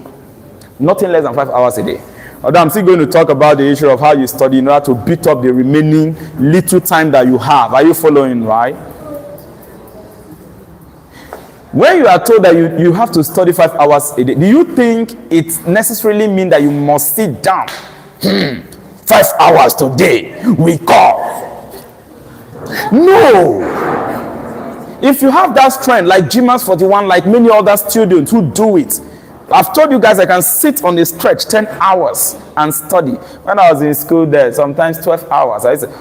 Nothing less than 5 hours a day. Although I'm still going to talk about the issue of how you study in order to beat up the remaining little time that you have. Are you following, right? When you are told that you have to study 5 hours a day, do you think it necessarily means that you must sit down? 5 hours today, we call. No. If you have that strength, like GMAETS 41, like many other students who do it, I've told you guys I can sit on a stretch 10 hours and study. When I was in school there, sometimes 12 hours. I said,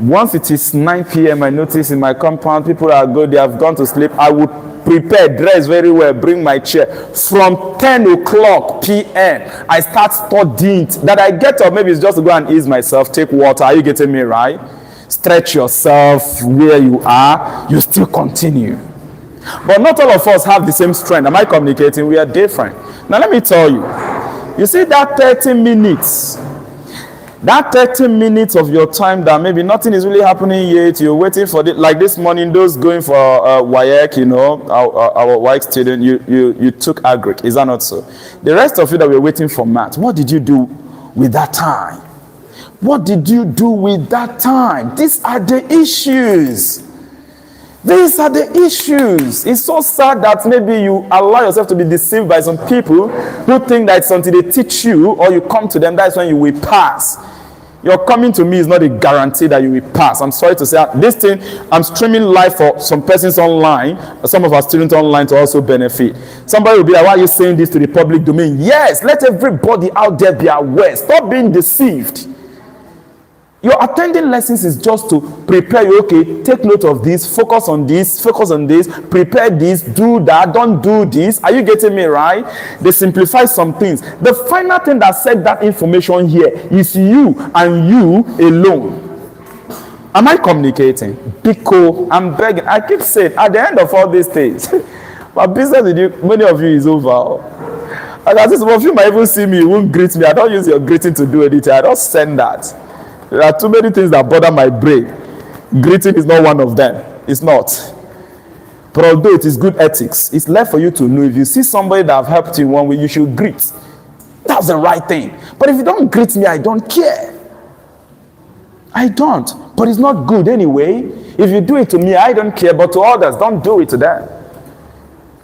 once it is 9 p.m., I notice in my compound, people are good, they have gone to sleep. I would prepare, dress very well, bring my chair. From 10 o'clock p.m., I start studying. That I get up, maybe it's just to go and ease myself, take water. Are you getting me, right? Stretch yourself where you are, you still continue. But not all of us have the same strength. Am I communicating? We are different. Now let me tell you. You see that 30 minutes, that 30 minutes of your time that maybe nothing is really happening yet, you're waiting for it. Like this morning, those going for WAEC, you know, our WAEC student, you took agric. Is that not so? The rest of you that were waiting for math, what did you do with that time? What did you do with that time? These are the issues. These are the issues. It's so sad that maybe you allow yourself to be deceived by some people who think that it's until they teach you or you come to them, that's when you will pass. Your coming to me is not a guarantee that you will pass. I'm sorry to say this thing, I'm streaming live for some persons online, some of our students online to also benefit. Somebody will be like, why are you saying this to the public domain? Yes, let everybody out there be aware. Stop being deceived. Your attending lessons is just to prepare you. Okay, take note of this, focus on this, prepare this, do that, don't do this. Are you getting me right? They simplify some things. The final thing that said that information here is you and you alone. Am I communicating? Biko, I'm begging. I keep saying at the end of all these things, my business with you, many of you is over. And as some of you might even see me, you won't greet me. I don't use your greeting to do anything. I don't send that. There are too many things that bother my brain. Greeting is not one of them. It's not. But although it is good ethics, it's left for you to know. If you see somebody that have helped you in one way, you should greet. That's the right thing. But if you don't greet me, I don't care. I don't. But it's not good anyway. If you do it to me, I don't care. But to others, don't do it to them.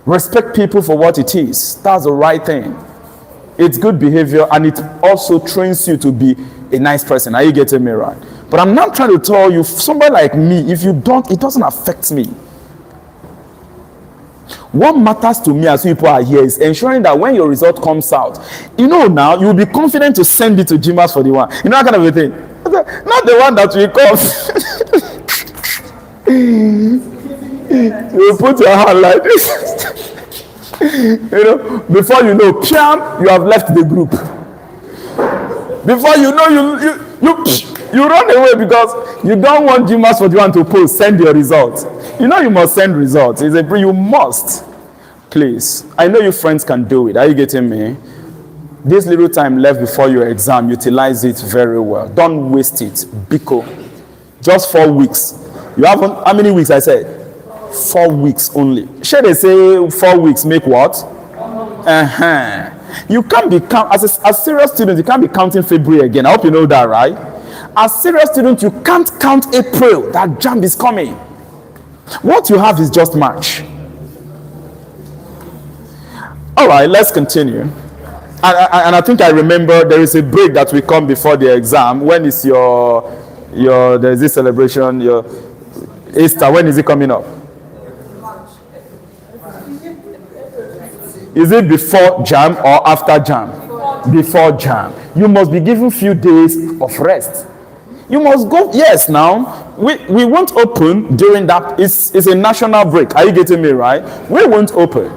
Respect people for what it is. That's the right thing. It's good behavior, and it also trains you to be a nice person. Are you getting me right? But I'm not trying to tell you, somebody like me, if you don't, it doesn't affect me. What matters to me as people are here is ensuring that when your result comes out, you know, now you'll be confident to send it to GMAETS 41. You know, that kind of a thing. Not the one that will come. You put your hand like this. You know, before you know, piam, you have left the group. Before you know, you run away because you don't want GMAETS 41 to post, send your results. You know you must send results. You must. Please. I know you friends can do it. Are you getting me? This little time left before your exam, utilize it very well. Don't waste it. Biko. Just 4 weeks. You haven't, how many weeks I said? 4 weeks only. Should they say 4 weeks make what? You can't be as a serious student, you can't be counting February again. I hope you know that, right? As serious student, you can't count April. That JAMB is coming. What you have is just March. All right, let's continue. And I think I remember there is a break that will come before the exam. When is your there is this celebration, your Easter? When is it coming up? Is it before JAMB or after JAMB? Before JAMB. You must be given few days of rest. You must go. Yes, now we won't open during that. It's a national break. Are you getting me right? We won't open.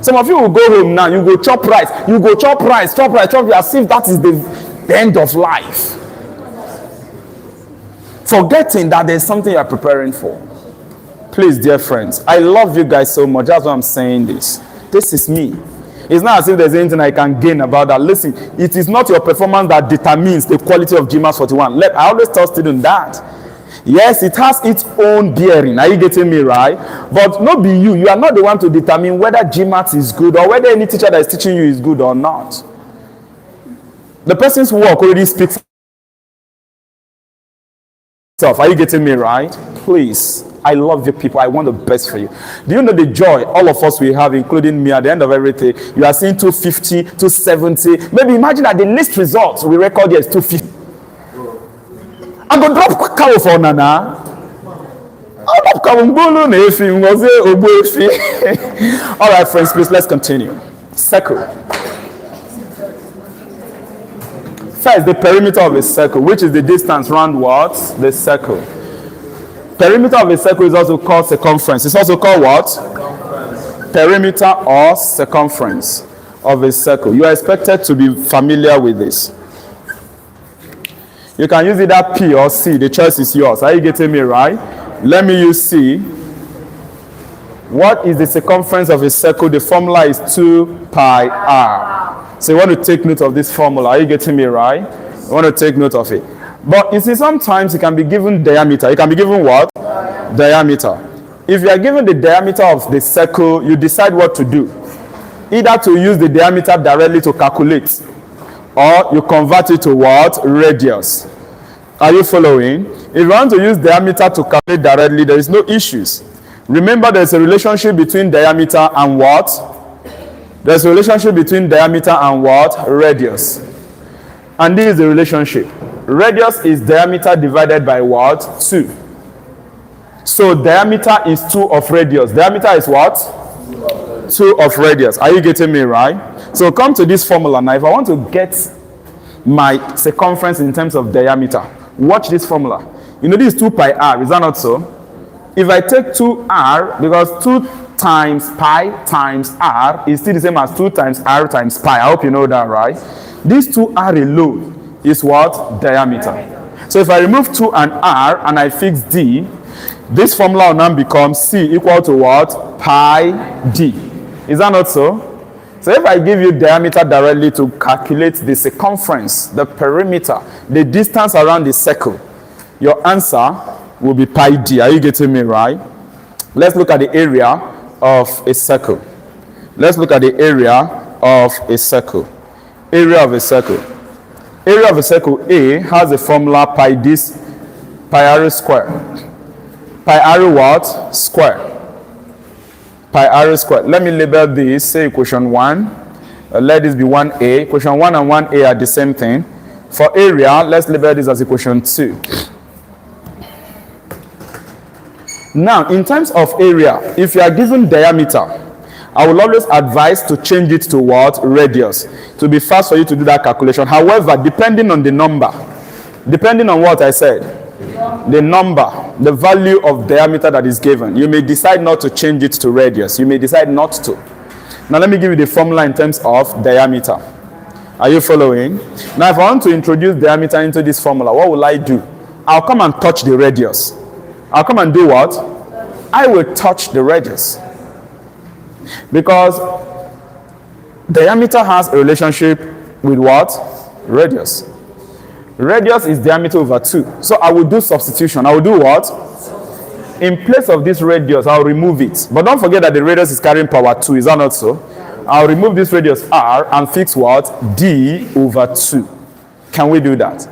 Some of you will go home now. You go chop rice. You go chop rice. As if that is the end of life. forgetting that there's something you're preparing for. Please, dear friends, I love you guys so much. That's why I'm saying this. This is me. It's not as if there's anything I can gain about that. Listen, it is not your performance that determines the quality of GMAETS 41. I always tell students that. Yes, it has its own bearing. Are you getting me right? But not be you. You are not the one to determine whether GMAETS is good or whether any teacher that is teaching you is good or not. The person's work already speaks for itself. Are you getting me right? Please. I love you people. I want the best for you. Do you know the joy all of us will have, including me, at the end of everything? You are seeing 250, 270. Maybe imagine that the least results we record here is 250. I'm going to drop cow for Nana. All right, friends, please, let's continue. Circle. First, the perimeter of a circle, which is the distance round what? The circle. Perimeter of a circle is also called circumference. It's also called what? Circumference. Perimeter or circumference of a circle. You are expected to be familiar with this. You can use either P or C. The choice is yours. Are you getting me right? Let me use C. What is the circumference of a circle? The formula is 2 pi r. So you want to take note of this formula. Are you getting me right? You want to take note of it. But you see, sometimes it can be given diameter. It can be given what? Diameter. If you are given the diameter of the circle, you decide what to do. Either to use the diameter directly to calculate, or you convert it to what? Radius. Are you following? If you want to use diameter to calculate directly, there is no issues. Remember, there's a relationship between diameter and what? There's a relationship between diameter and what? Radius. And this is the relationship. Radius is diameter divided by what? 2. So diameter is 2 of radius. Diameter is what? 2 of radius. Are you getting me right? So come to this formula now. If I want to get my circumference in terms of diameter, watch this formula. You know this is 2 pi r. Is that not so? If I take 2r, because 2 times pi times r is still the same as 2 times r times pi. I hope you know that, right? This 2r alone is what? Diameter. So if I remove 2 and r and I fix d, this formula will now become c equal to what? Pi d. Is that not so? So if I give you diameter directly to calculate the circumference, the perimeter, the distance around the circle, your answer will be pi d. Are you getting me right? Let's look at the area of a circle. Let's look at the area of a circle. Area of a circle. Area of a circle A has a formula pi r square. Pi r what? Square. Pi r square. Let me label this, say equation 1. Let this be 1a. Equation 1 and 1a are the same thing. For area, let's label this as equation 2. Now, in terms of area, if you are given diameter, I will always advise to change it to what? Radius. To be fast for you to do that calculation. However, depending on the number, depending on what I said, the number, the value of diameter that is given, you may decide not to change it to radius. You may decide not to. Now, let me give you the formula in terms of diameter. Are you following? Now, if I want to introduce diameter into this formula, what will I do? I'll come and touch the radius. I'll come and do what? I will touch the radius. Because diameter has a relationship with what? Radius. Radius is diameter over 2. So I will do substitution. I will do what? In place of this radius, I'll remove it. But don't forget that the radius is carrying power 2. Is that not so? I'll remove this radius r and fix what? D over 2. Can we do that?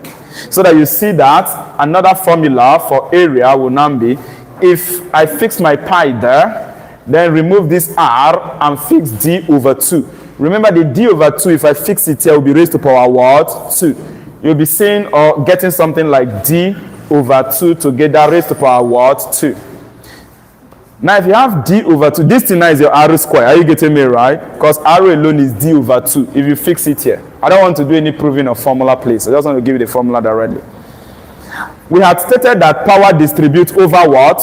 So that you see that another formula for area will now be, if I fix my pi there, then remove this r and fix d over 2. Remember, the d over 2, if I fix it here, will be raised to power what? 2. You'll be seeing or getting something like d over 2 together raised to power what? 2. Now, if you have d over 2, this thing now is your r square. Are you getting me right? Because r alone is d over 2. If you fix it here. I don't want to do any proving of formula, please. I just want to give you the formula directly. We had stated that power distributes over what?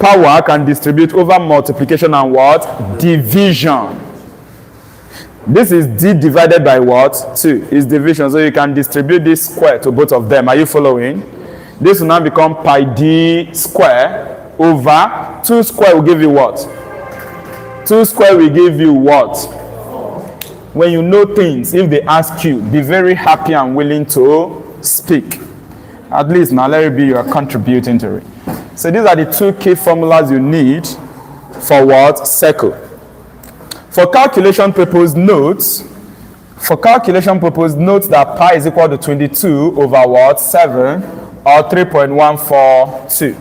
Power can distribute over multiplication and what? Division. This is d divided by what? 2 is division. So you can distribute this square to both of them. Are you following? This will now become pi d square over 2 square will give you what? 2 square will give you what? When you know things, if they ask you, be very happy and willing to speak. At least now let it be you are contributing to it. So these are the 2 key formulas you need for what? Circle. For calculation purpose, note that pi is equal to 22 over what? 7 or 3.142.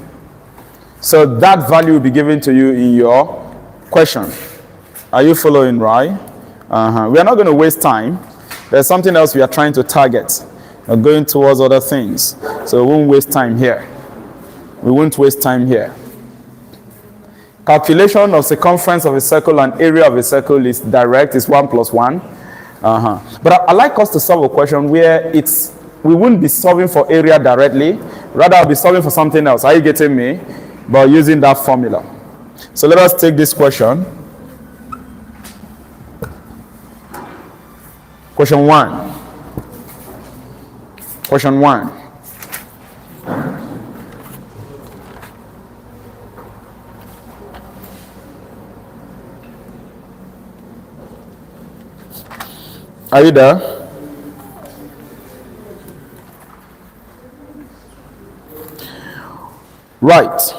So that value will be given to you in your question. Are you following, right? We are not going to waste time. There's something else we are trying to target. We're going towards other things. So we won't waste time here. Calculation of circumference of a circle and area of a circle is direct, is 1 plus 1. But I like us to solve a question where we wouldn't be solving for area directly, rather I'll be solving for something else. Are you getting me? But using that formula. So let us take this question. Question 1. Are you there? Right.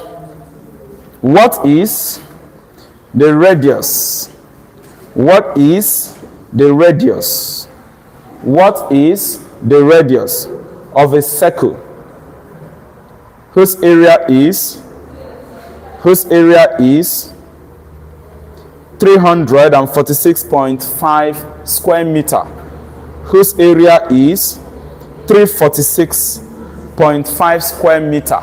What is the radius? What is the radius? What is the radius of a circle whose area is 346.5 square meter, whose area is 346.5 square meter,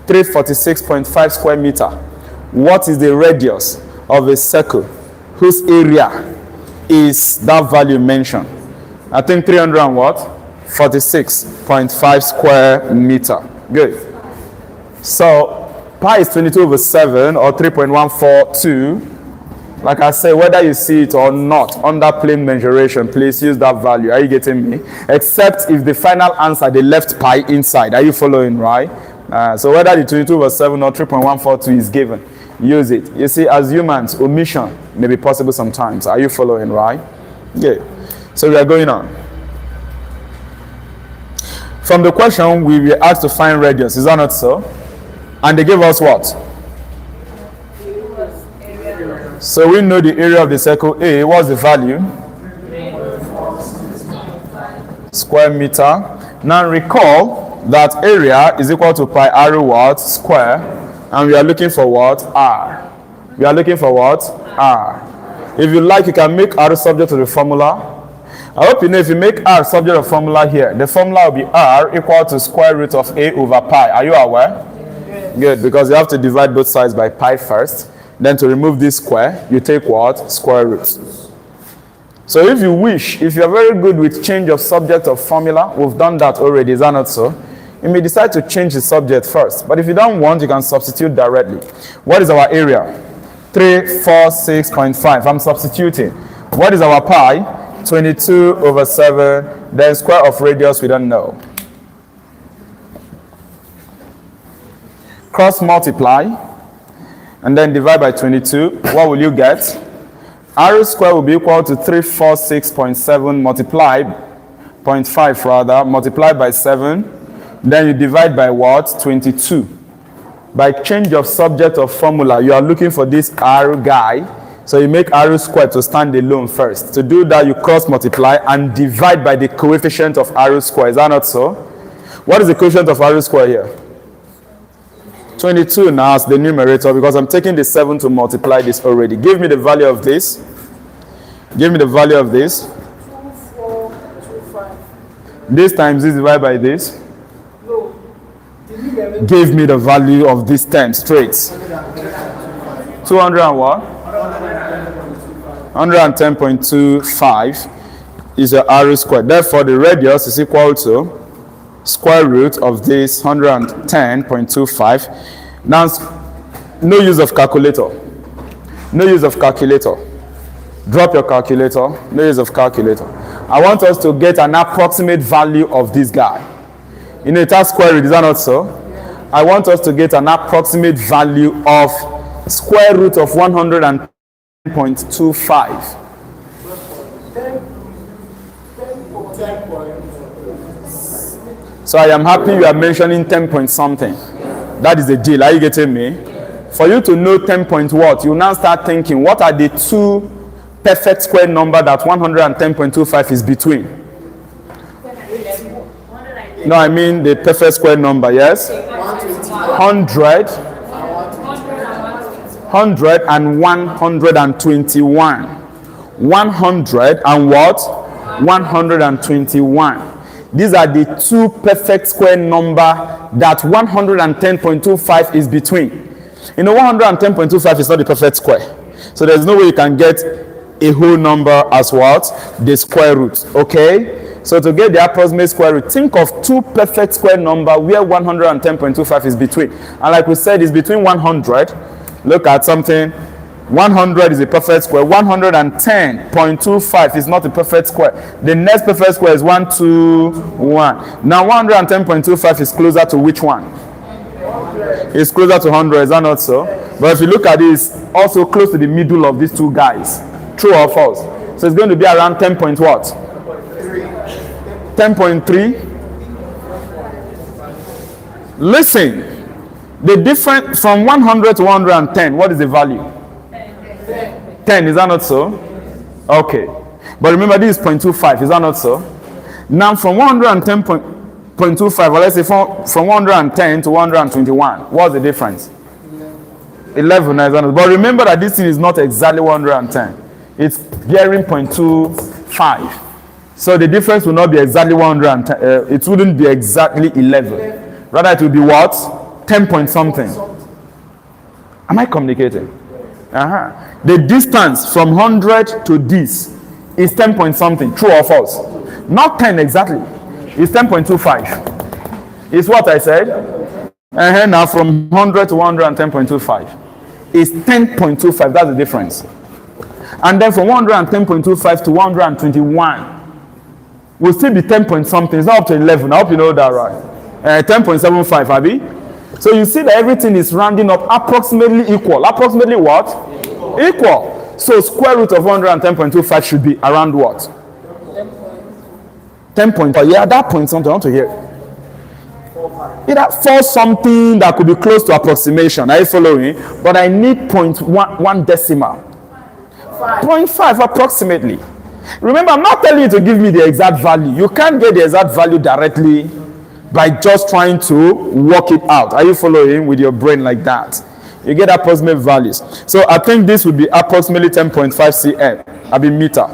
346.5 square meter. What is the radius of a circle whose area is that value mentioned? I think 300 and what? 46.5 square meter. Good. So pi is 22 over 7 or 3.142. Like I say, whether you see it or not, under plane mensuration, please use that value. Are you getting me? Except if the final answer, they left pi inside. Are you following, right? So whether the 22 over 7 or 3.142 is given, use it. You see, as humans, omission may be possible sometimes. Are you following, right? Yeah. So we are going on. From the question, we were asked to find radius. Is that not so? And they gave us what? So we know the area of the circle A. What's the value? Square meter. Now recall that area is equal to pi r what? Square. And we are looking for what? R. We are looking for what? R. If you like, you can make R subject to the formula. I hope you know if you make R subject to the formula here, the formula will be R equal to square root of A over pi. Are you aware? Yes. Good, because you have to divide both sides by pi first. Then to remove this square, you take what? Square root. So if you wish, if you're very good with change of subject of formula, we've done that already, is that not so? You may decide to change the subject first. But if you don't want, you can substitute directly. What is our area? 346.5. I'm substituting. What is our pi? 22 over 7. Then square of radius, we don't know. Cross multiply. And then divide by 22. What will you get? R square will be equal to 346.7 multiplied 0.5 rather, multiplied by 7. Then you divide by what? 22. By change of subject of formula, you are looking for this R guy. So you make R squared to stand alone first. To do that, you cross multiply and divide by the coefficient of R squared. Is that not so? What is the coefficient of R squared here? 22 now as the numerator, because I'm taking the 7 to multiply this already. Give me the value of this. Give me the value of this. 2425. This times this divided by this. No. Give me the value of this term straight. 200 and what? 110.25 is your R squared. Therefore, the radius is equal to square root of this 110.25. Now, no use of calculator. No use of calculator. Drop your calculator. No use of calculator. I want us to get an approximate value of this guy. You know, it has square root, is that not so? I want us to get an approximate value of square root of 110.25. So I am happy you are mentioning 10 point something. That is the deal. Are you getting me? For you to know 10 point what, you now start thinking, what are the two perfect square number that 110.25 is between? No, I mean the perfect square number, yes? 100, 100 and 121. 100 and what? 121. These are the two perfect square number that 110.25 is between. You know, 110.25 is not the perfect square. So there's no way you can get a whole number as what? The square root. Okay? So to get the approximate square root, think of two perfect square number where 110.25 is between. And like we said, it's between 100. Look at something. 100 is a perfect square. 110.25 is not a perfect square. The next perfect square is 121. Now 110.25 is closer to which one? It's closer to 100. Is that not so? But if you look at this, also close to the middle of these two guys. True or false? So it's going to be around 10 point what? 10.3. Listen, the difference from 100 to 110, what is the value? 10, is that not so? Okay. But remember, this is 0.25, is that not so? Now from 110.25, or let's say from 110 to 121, what's the difference? 11, is that not? But remember that this thing is not exactly 110. It's bearing 0.25. So the difference will not be exactly 110. It wouldn't be exactly 11. Rather, it will be what? 10 point something. Am I communicating? The distance from 100 to this is 10 point something. True or false? Not 10 exactly. It's 10.25. Is what I said. Now from 100 to 110.25 is 10.25. That's the difference. And then from 110.25 to 121 will still be 10 point something. It's not up to 11. I hope you know that right. 10.75, Abby. So you see that everything is rounding up approximately equal. Approximately what? Equal. So square root of 110.25 should be around what? 10 point. Yeah, that point something. I want to hear. Either for something that could be close to approximation. Are you following? But I need 0.1 decimal. 0.5 approximately. Remember, I'm not telling you to give me the exact value. You can't get the exact value directly by just trying to work it out. Are you following with your brain like that? You get approximate values. So I think this would be approximately 10.5 cm. I mean meter.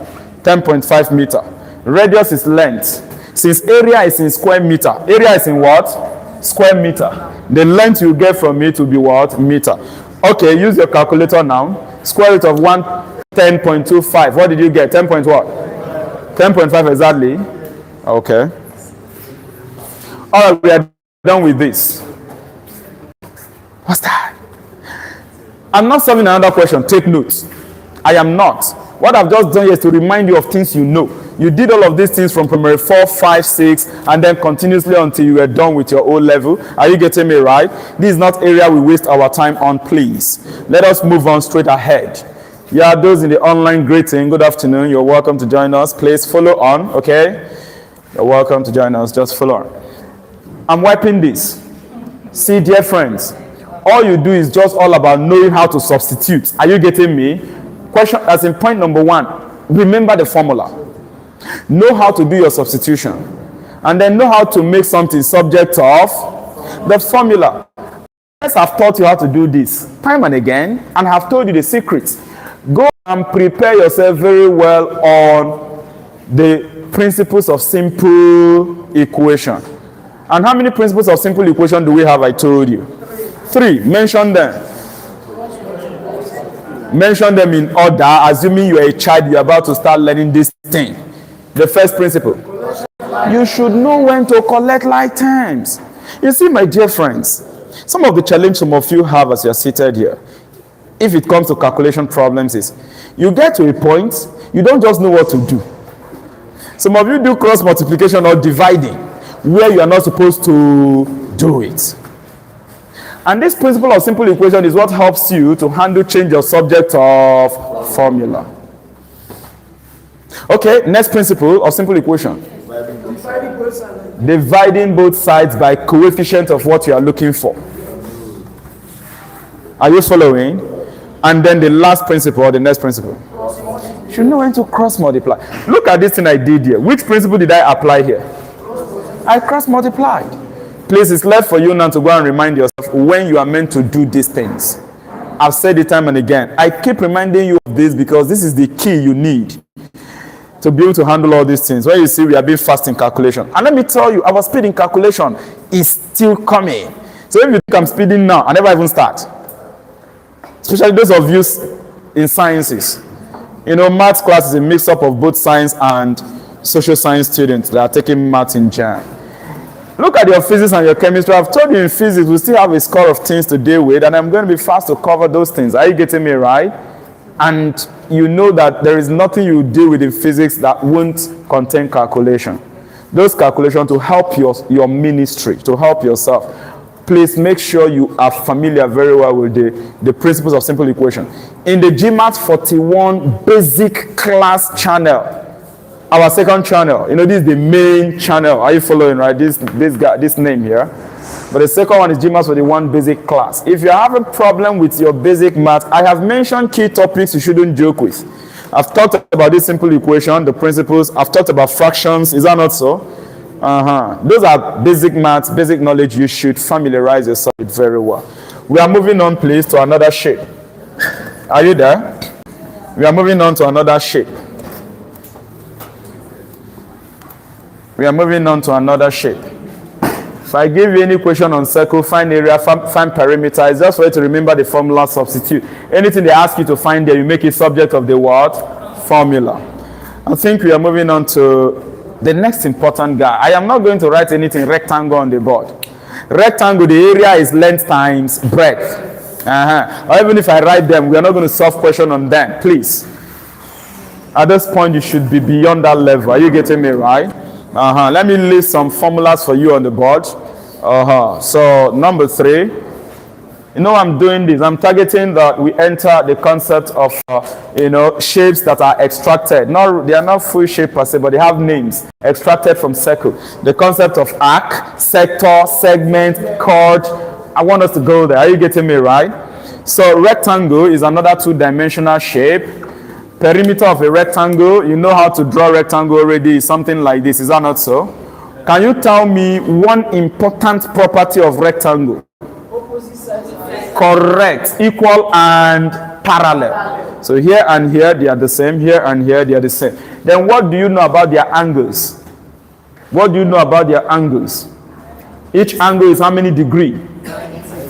10.5 meter. Radius is length. Since area is in square meter. Area is in what? Square meter. The length you get from it will be what? Meter. Okay, use your calculator now. Square root of 110.25. What did you get? 10 point what? 10.5 exactly. Okay. All right, we are done with this. What's that? I'm not solving another question. Take notes. I am not. What I've just done here is to remind you of things you know. You did all of these things from primary 4, 5, 6, and then continuously until you were done with your O level. Are you getting me right? This is not area we waste our time on, please. Let us move on straight ahead. Yeah, those in the online greeting, good afternoon. You're welcome to join us. Please follow on, okay? You're welcome to join us. Just follow on. I'm wiping this. See, dear friends, all you do is just all about knowing how to substitute. Are you getting me? Question as in point number 1. Remember the formula. Know how to do your substitution. And then know how to make something subject of the formula. Yes, I've taught you how to do this time and again, and have told you the secrets. Go and prepare yourself very well on the principles of simple equation. And how many principles of simple equation do we have? I told you. 3. Mention them. Mention them in order, assuming you are a child, you're about to start learning this thing. The first principle. You should know when to collect like terms. You see, my dear friends, some of the challenge some of you have as you're seated here, if it comes to calculation problems, is you get to a point, you don't just know what to do. Some of you do cross multiplication or dividing. where you are not supposed to do it. And this principle of simple equation is what helps you to handle change of subject of formula. Okay, next principle of simple equation. Dividing both sides by coefficient of what you are looking for. Are you following? And then the last principle, the next principle. You should know when to cross multiply. Look at this thing I did here. Which principle did I apply here? I cross multiplied. Please, it's left for you now to go and remind yourself when you are meant to do these things. I've said it time and again. I keep reminding you of this because this is the key you need to be able to handle all these things. When you see we are being fast in calculation. And let me tell you, our speed in calculation is still coming. So if you think I'm speeding now, I never even start. Especially those of you in sciences. You know, maths class is a mix-up of both science and social science students that are taking maths in JAMB. Look at your physics and your chemistry. I've told you in physics, we still have a score of things to deal with, and I'm going to be fast to cover those things. Are you getting me right? And you know that there is nothing you deal with in physics that won't contain calculation. Those calculations to help your ministry, to help yourself. Please make sure you are familiar very well with the principles of simple equation. In the GMAETS 41 basic class channel, our second channel, you know, this is the main channel. Are you following, right? This name here. But the second one is GMAETS 41 basic class. If you have a problem with your basic math, I have mentioned key topics you shouldn't joke with. I've talked about this simple equation, the principles. I've talked about fractions. Is that not so? Those are basic maths, basic knowledge you should familiarize yourself with very well. We are moving on, please, to another shape. Are you there? We are moving on to another shape. We are moving on to another shape. If I give you any question on circle, find area, find perimeter, it's just for you to remember the formula, substitute. Anything they ask you to find there, you make it subject of the what? Formula. I think we are moving on to the next important guy. I am not going to write anything rectangle on the board. Rectangle, the area is length times breadth. Or even if I write them, we are not going to solve question on them, please. At this point, you should be beyond that level. Are you getting me right? Let me list some formulas for you on the board. So number 3, you know I'm doing this. I'm targeting that we enter the concept of shapes that are extracted. They are not full shape per se, but they have names extracted from circle. The concept of arc, sector, segment, chord. I want us to go there. Are you getting me right? So rectangle is another 2-dimensional shape. Perimeter of a rectangle, you know how to draw a rectangle already, is something like this. Is that not so? Can you tell me one important property of rectangle? Opposite sides. Correct. Equal and parallel. So here and here they are the same. Here and here they are the same. Then what do you know about their angles? What do you know about their angles? Each angle is how many degrees?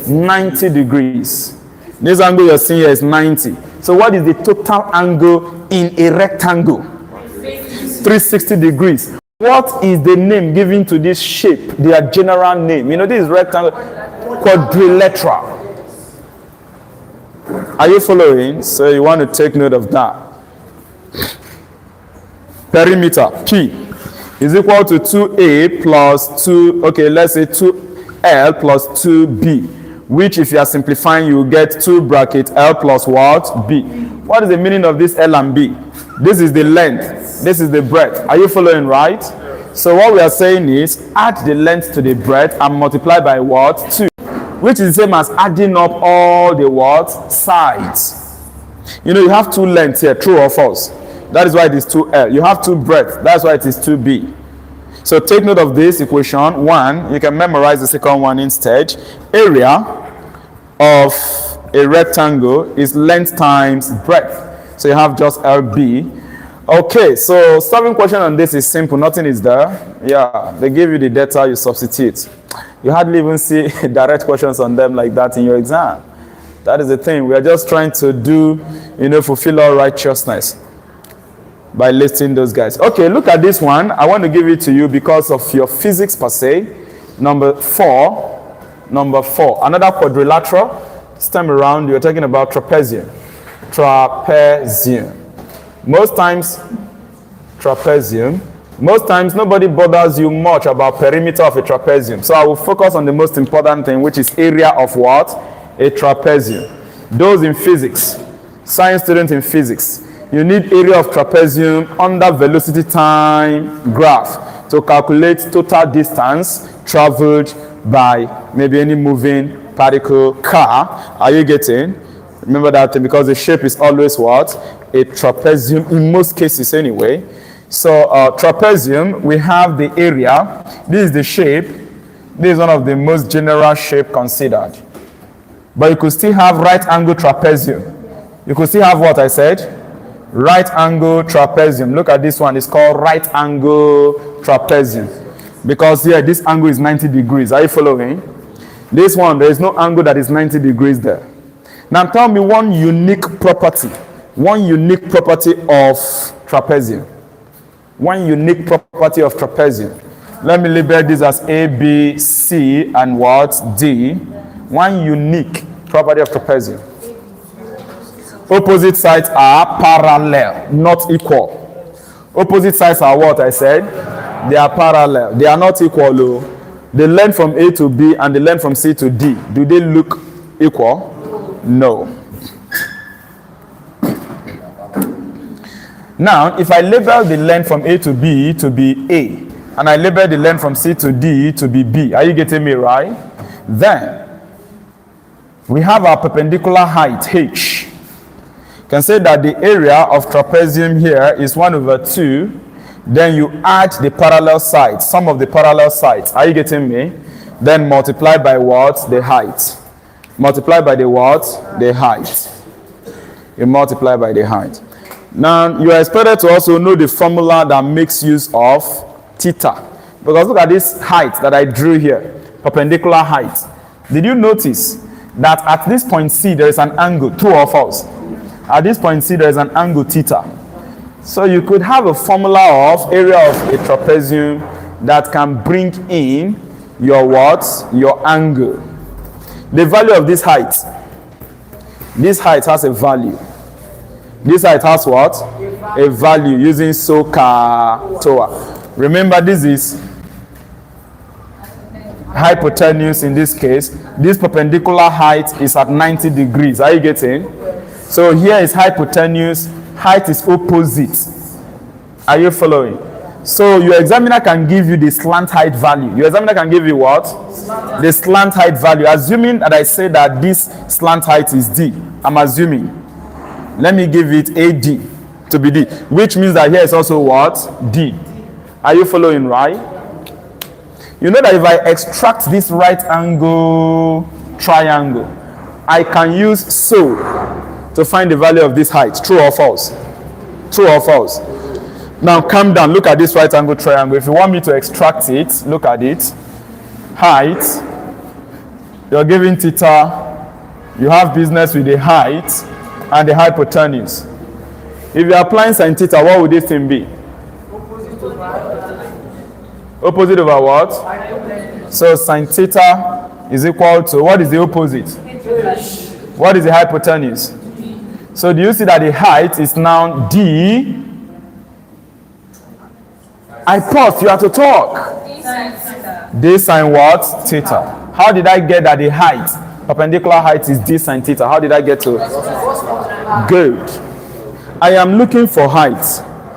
90 degrees. This angle you're seeing here is 90. So what is the total angle in a rectangle? 360 degrees. What is the name given to this shape? Their general name. You know, this is rectangle. Quadrilateral. Are you following? So you want to take note of that. Perimeter, P, is equal to 2A plus 2, okay, let's say 2L plus 2B. Which, if you are simplifying, you will get 2 bracket L plus what? B. What is the meaning of this L and B? This is the length. This is the breadth. Are you following, right? So what we are saying is, add the length to the breadth and multiply by what? 2. Which is the same as adding up all the what? Sides. You know, you have 2 lengths here, true or false? That is why it is 2L. You have 2 breadth. That's why it is 2B. So take note of this equation. 1, you can memorize the second one instead. Area of a rectangle is length times breadth. So you have just LB. Okay, so solving question on this is simple. Nothing is there. Yeah, they give you the data, you substitute. You hardly even see direct questions on them like that in your exam. That is the thing. We are just trying to do, fulfill our righteousness by listing those guys. Okay, look at this one. I want to give it to you because of your physics per se. Number 4. Another quadrilateral. This time around, you're talking about trapezium. Trapezium. Most times, trapezium Most times, nobody bothers you much about perimeter of a trapezium. So I will focus on the most important thing, which is area of what? A trapezium. Those in physics, science students in physics, you need area of trapezium under velocity time graph to calculate total distance traveled by maybe any moving particle car. Are you getting? Remember that thing, because the shape is always what? A trapezium, in most cases anyway. So trapezium, we have the area. This is the shape. This is one of the most general shape considered. But you could still have right angle trapezium. You could still have what I said? Right angle trapezium. Look at this one. It's called right angle trapezium. Because here, this angle is 90 degrees. Are you following? This one, there is no angle that is 90 degrees there. Now tell me one unique property. One unique property of trapezium. One unique property of trapezium. Let me label this as A, B, C, and what? D. One unique property of trapezium. Opposite sides are parallel, not equal. Opposite sides are what I said? They are parallel. They are not equal. Though. The length from A to B and the length from C to D, do they look equal? No. Now, if I label the length from A to be A, and I label the length from C to D to be B, are you getting me right? Then, we have our perpendicular height, H. You can say that the area of trapezium here is 1/2. Then you add the parallel sides, some of the parallel sides. Are you getting me? Then multiply by what? The height. Multiply by the what? The height. You multiply by the height. Now, you are expected to also know the formula that makes use of theta. Because look at this height that I drew here, perpendicular height. Did you notice that at this point C, there is an angle, true or false? At this point C, there is an angle theta. So you could have a formula of area of a trapezium that can bring in your what? Your angle. The value of this height. This height has a value. This height has what? A value using SOHCAHTOA. Remember, this is hypotenuse in this case. This perpendicular height is at 90 degrees. Are you getting? So here is hypotenuse. Height is opposite. Are you following? So your examiner can give you the slant height value. Your examiner can give you what? The slant height value. Assuming that I say that this slant height is D. I'm assuming. Let me give it AD to be D, which means that here is also what? D. Are you following, right? You know that if I extract this right angle triangle, I can use SO to find the value of this height. True or false? True or false? Now calm down. Look at this right angle triangle. If you want me to extract it, look at it. Height. You're giving theta. You have business with the height and the hypotenuse. If you're applying sin theta, what would this thing be? Opposite over what? So sin theta is equal to, what is the opposite? What is the hypotenuse? So do you see that the height is now D? I pause, you have to talk. D sin what? Theta. How did I get that the height, perpendicular height, is D sin theta? How did I get to? Good. I am looking for height.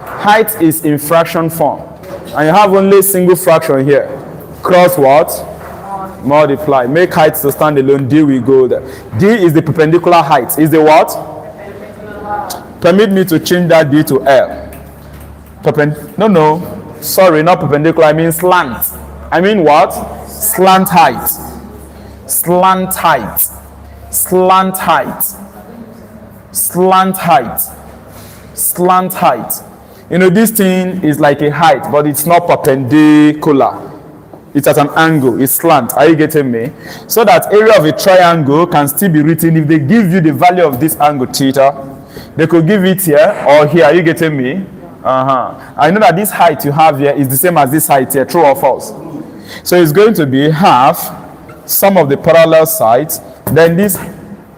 Height is in fraction form. And you have only single fraction here. Cross what? Multiply. Make height to stand alone. D will go there. D is the perpendicular height. Is the what? Permit me to change that D to L. No. Sorry, not perpendicular. I mean slant. I mean what? Slant height. Slant height. Slant height. Slant height. Slant height. You know, this thing is like a height, but it's not perpendicular. It's at an angle. It's slant. Are you getting me? So that area of a triangle can still be written. If they give you the value of this angle theta, they could give it here or here. Are you getting me? I know that this height you have here is the same as this height here. True or false? So it's going to be half sum of the parallel sides. Then this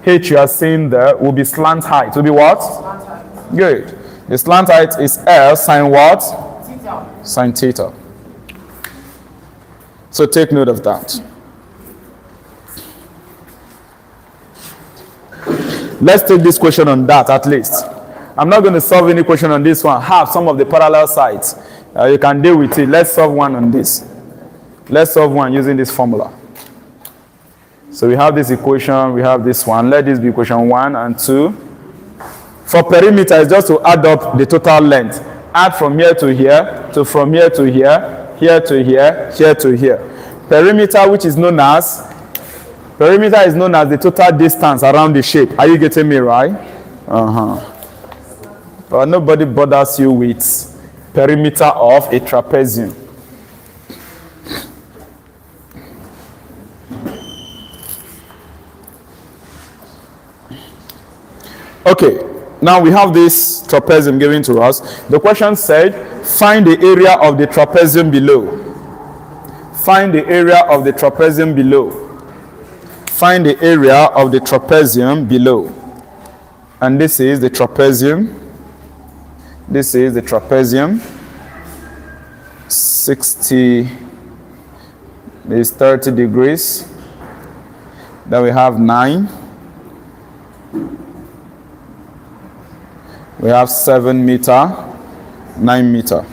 H you are seeing there will be slant height. Will be what? Good. The slant height is L sin what? Theta. sine theta. So take note of that. Let's take this question on that at least. I'm not going to solve any question on this one. Have some of the parallel sides. You can deal with it. Let's solve one on this. Let's solve one using this formula. So we have this equation, we have this one. Let this be equation 1 and 2. For perimeter, it's just to add up the total length. Add from here to here, to from here to here, here to here, here to here. Perimeter, which is known as, perimeter is known as the total distance around the shape. Are you getting me right? But nobody bothers you with perimeter of a trapezium. Okay, now we have this trapezium given to us. The question said, find the area of the trapezium below. Find the area of the trapezium below. Find the area of the trapezium below. And this is the trapezium. This is the trapezium. 60 is 30 degrees. Then we have 9. We have 7 meter, 9 meter.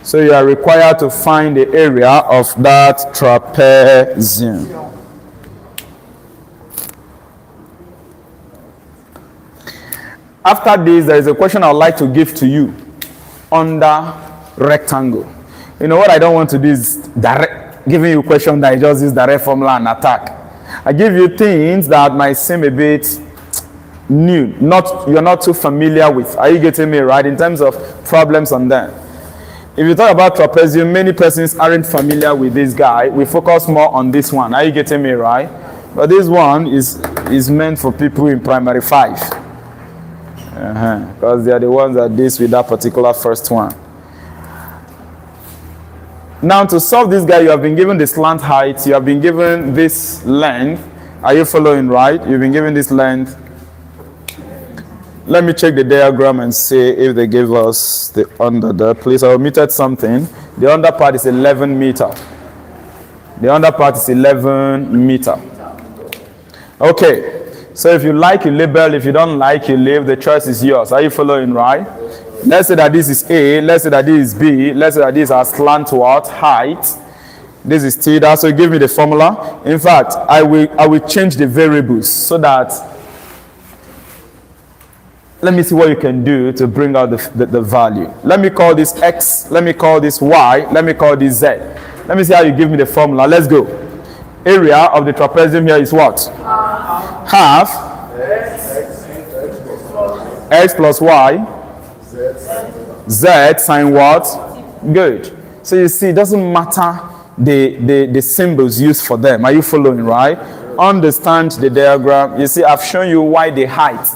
So you are required to find the area of that trapezium. After this, there is a question I would like to give to you under rectangle. You know what I don't want to do is direct, giving you a question that is just this direct formula and attack. I give you things that might seem a bit new, you're not too familiar with. Are you getting me right? In terms of problems on them. If you talk about trapezium, many persons aren't familiar with this guy. We focus more on this one. Are you getting me right? But this one is meant for people in primary 5. Because they are the ones that deal with that particular first one. Now to solve this guy, you have been given the slant height, you have been given this length. Are you following right? You've been given this length. Let me check the diagram and see if they gave us the under there. Please, I omitted something. The under part is 11 meter. The under part is 11 meter. Okay. So if you like, you label. If you don't like, you leave. The choice is yours. Are you following right? Let's say that this is A. Let's say that this is B. Let's say that this is our slant what? Height. This is theta. So give me the formula. In fact, I will change the variables so that, let me see what you can do to bring out the value. Let me call this X. Let me call this Y. Let me call this Z. Let me see how you give me the formula. Let's go. Area of the trapezium here is what? Half X plus Y Z sine what? Good. So you see, it doesn't matter the symbols used for them. Are you following right? Understand the diagram. You see, I've shown you why the height.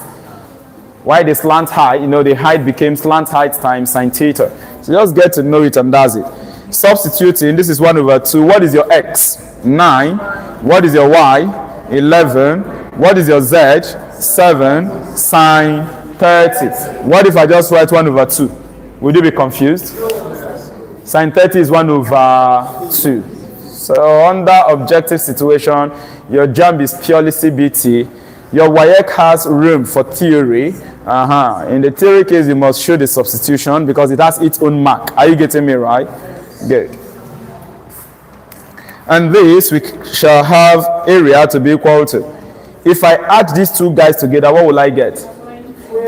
Why the slant height, the height became slant height times sine theta. So just get to know it and that's it. Substituting, this is 1 over 2. What is your X? 9. What is your Y? 11. What is your Z? 7. Sine 30. What if I just write 1 over 2? Would you be confused? Sine 30 is 1 over 2. So under objective situation, your JAMB is purely CBT. Your WAEC has room for theory. In the theory case, you must show the substitution because it has its own mark. Are you getting me right? Good. And this, we shall have area to be equal to. If I add these two guys together, what will I get?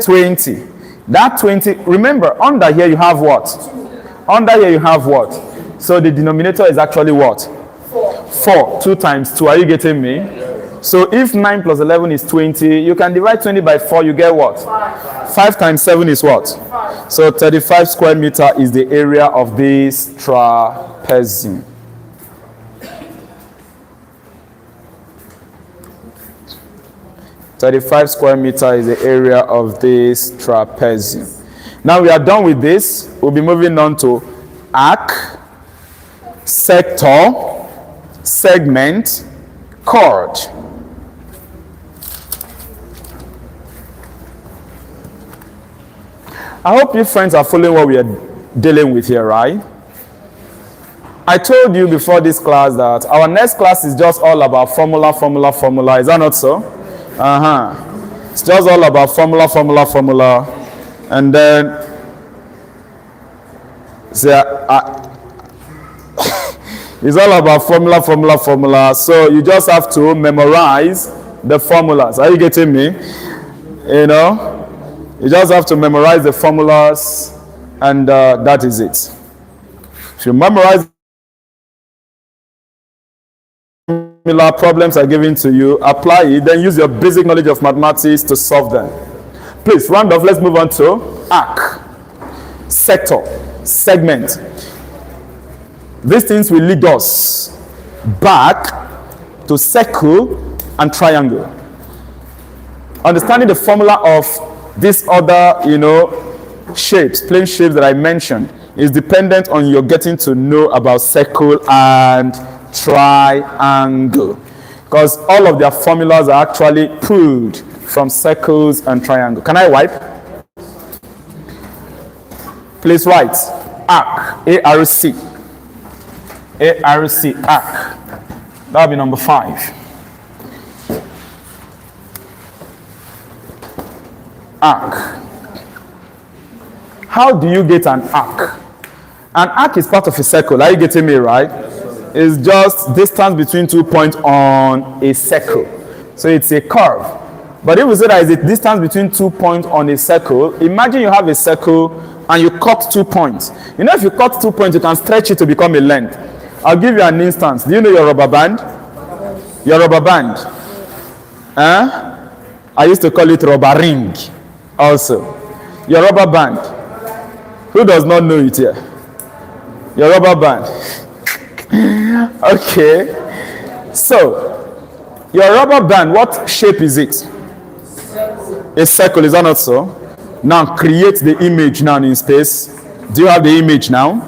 20. That 20, remember, under here you have what? Under here you have what? So the denominator is actually what? 4. 2 times 2. Are you getting me? So if 9 plus 11 is 20, you can divide 20 by 4, you get what? 5 times 7 is what? So 35 square meter is the area of this trapezium. .35 square meter is the area of this trapezium. Now we are done with this. We'll be moving on to arc, sector, segment, chord. I hope you friends are following what we are dealing with here, right? I told you before this class that our next class is just all about formula. Is that not so? It's just all about formula. And then, it's all about formula. So you just have to memorize the formulas. Are you getting me? You know, you just have to memorize the formulas, and that is it. If you memorize similar problems are given to you, apply it, then use your basic knowledge of mathematics to solve them. Please, round off. Let's move on to arc, sector, segment. These things will lead us back to circle and triangle. Understanding the formula of this other, shapes, plane shapes that I mentioned is dependent on your getting to know about circle and triangle, because all of their formulas are actually pulled from circles and triangle. Can I wipe? Please write arc, A-R-C, A-R-C, arc. That'll be number 5. Arc. How do you get an arc? An arc is part of a circle. Are you getting me right? It's just distance between 2 points on a circle. So it's a curve. But if we say that it's a distance between 2 points on a circle, imagine you have a circle and you cut 2 points. If you cut 2 points, you can stretch it to become a length. I'll give you an instance. Do you know your rubber band? Your rubber band. I used to call it rubber ring also. Your rubber band. Who does not know it here? Your rubber band. Okay. So, your rubber band, what shape is it? A circle, is that not so? Now, create the image now in space. Do you have the image now?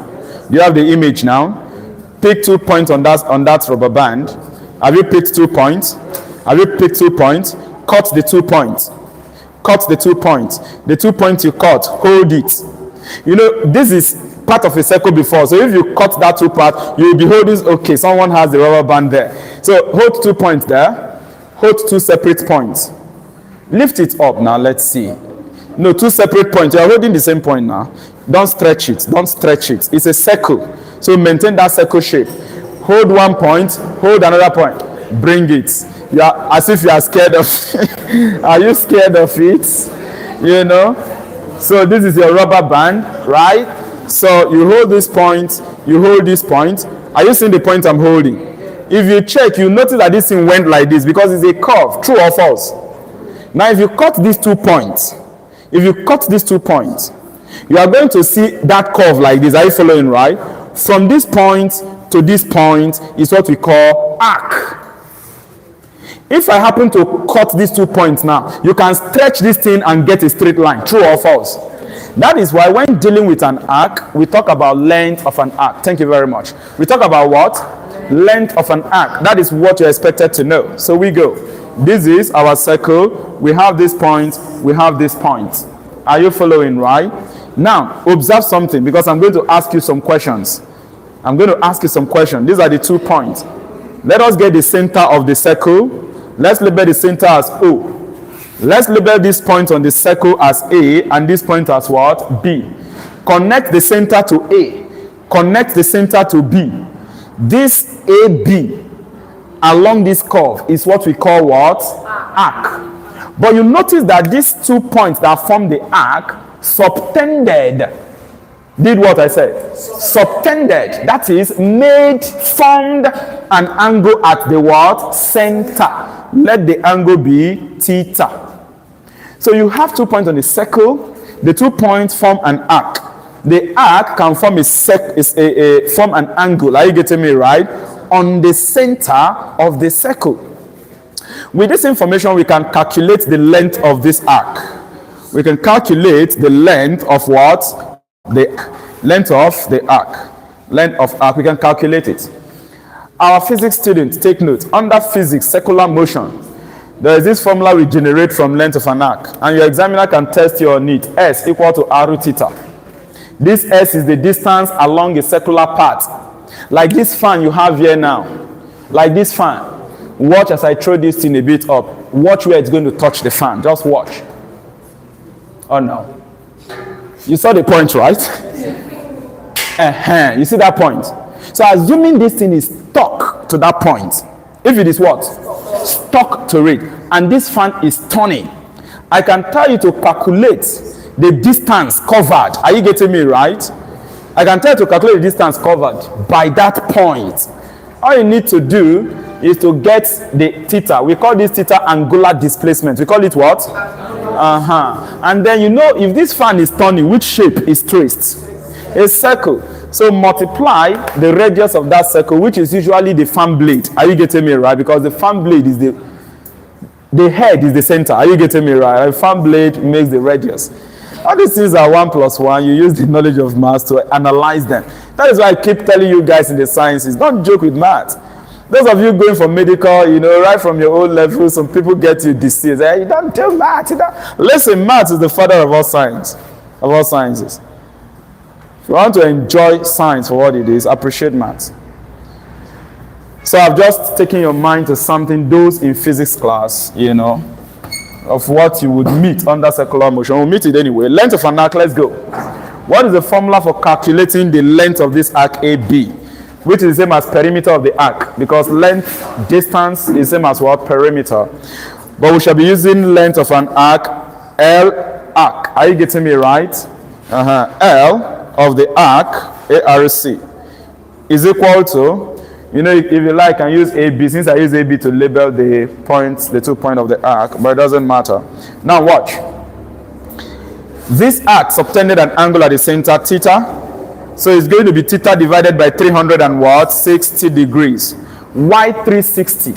Do you have the image now? Pick 2 points on that rubber band. Have you picked 2 points? Have you picked 2 points? Cut the 2 points. Cut the 2 points. The 2 points you cut, hold it. This is part of a circle before. So if you cut that 2 parts, you will be holding, okay, someone has the rubber band there. So hold 2 points there. Hold 2 separate points. Lift it up now, let's see. No, 2 separate points. You are holding the same point now. Don't stretch it. Don't stretch it. It's a circle. So maintain that circle shape. Hold 1 point. Hold another point. Bring it. You are as if you are scared of Are you scared of it? So this is your rubber band, right? So you hold this point. You hold this point. Are you seeing the point I'm holding? If you check, you notice that this thing went like this because it's a curve. True or false? Now if you cut these 2 points, you are going to see that curve like this. Are you following, right? From this point to this point is what we call arc. If I happen to cut these 2 points now, you can stretch this thing and get a straight line. True or false? That is why when dealing with an arc, we talk about length of an arc. Thank you very much. We talk about what? Length of an arc. That is what you're expected to know. So we go. This is our circle. We have this point. We have this point. Are you following, right? Now, observe something, because I'm going to ask you some questions. These are the 2 points. Let us get the center of the circle. Let's label the center as O. Let's label this point on the circle as A and this point as what? B. Connect the center to A. Connect the center to B. This AB along this curve is what we call what? Arc. But you notice that these 2 points that form the arc subtended. Did what I said? Subtended. That is, formed an angle at the what? Center. Let the angle be theta. So you have 2 points on the circle. The 2 points form an arc. The arc can form form an angle. Are you getting me right? On the center of the circle. With this information, we can calculate the length of this arc. We can calculate the length of what? The length of the arc. Length of arc, we can calculate it. Our physics students, take note. Under physics, circular motion, there is this formula we generate from length of an arc. And your examiner can test you on it. S equal to r root theta. This S is the distance along a circular path. Like this fan you have here now. Like this fan. Watch as I throw this thing a bit up. Watch where it's going to touch the fan. Just watch. Oh no. You saw the point, right? You see that point? So assuming this thing is stuck to that point. If it is what? Stuck to it. And this fan is turning. I can tell you to calculate the distance covered. Are you getting me right? I can tell you to calculate the distance covered by that point. All you need to do is to get the theta. We call this theta angular displacement. We call it what? And then you know if this fan is turning, which shape is traced? A circle. So multiply the radius of that circle, which is usually the fan blade. Are you getting me right? Because the fan blade is the head is the center. Are you getting me right? A fan blade makes the radius. All these things are 1 plus 1. You use the knowledge of maths to analyze them. That is why I keep telling you guys in the sciences, don't joke with maths. Those of you going for medical, you know, right from your own level, some people get you deceased. You don't do maths. Listen, maths is the father of all science, of all sciences. If you want to enjoy science for what it is, appreciate maths. So I've just taken your mind to something, those in physics class, you know, of what you would meet under circular motion. We'll meet it anyway. Length of an arc, let's go. What is the formula for calculating the length of this arc AB? Which is the same as perimeter of the arc, because length, distance is the same as what? Perimeter. But we shall be using length of an arc, L arc. Are you getting me right? L of the arc, ARC, is equal to, you know, if you like, I can use AB, since I use AB to label the points, the 2 points of the arc, but it doesn't matter. Now watch. This arc subtended an angle at the center, theta. So it's going to be theta divided by 360 degrees. Why 360?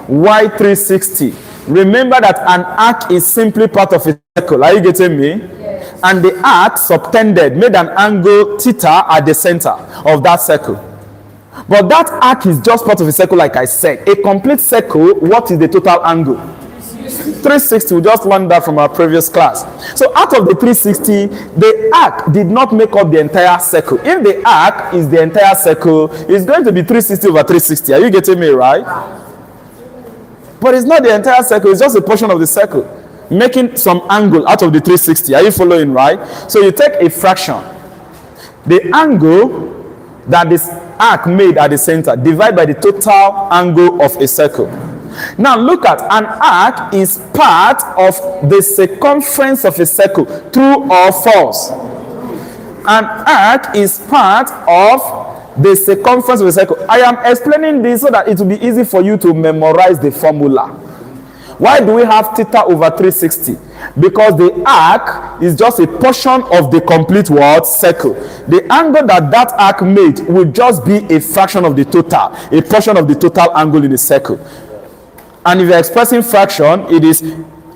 Why 360? Remember that an arc is simply part of a circle. Are you getting me? Yes. And the arc subtended made an angle theta at the center of that circle. But that arc is just part of a circle, like I said. A complete circle, what is the total angle? 360. We just learned that from our previous class. So out of the 360, the arc did not make up the entire circle. If the arc is the entire circle, it's going to be 360 over 360. Are you getting me right? But it's not the entire circle. It's just a portion of the circle, making some angle out of the 360. Are you following right? So you take a fraction. The angle that this arc made at the center, divide by the total angle of a circle. Now look at, an arc is part of the circumference of a circle. True or false? An arc is part of the circumference of a circle. I am explaining this so that it will be easy for you to memorize the formula. Why do we have theta over 360? Because the arc is just a portion of the complete world circle. The angle that arc made will just be a fraction of the total, a portion of the total angle in the circle. And if you're expressing fraction, it is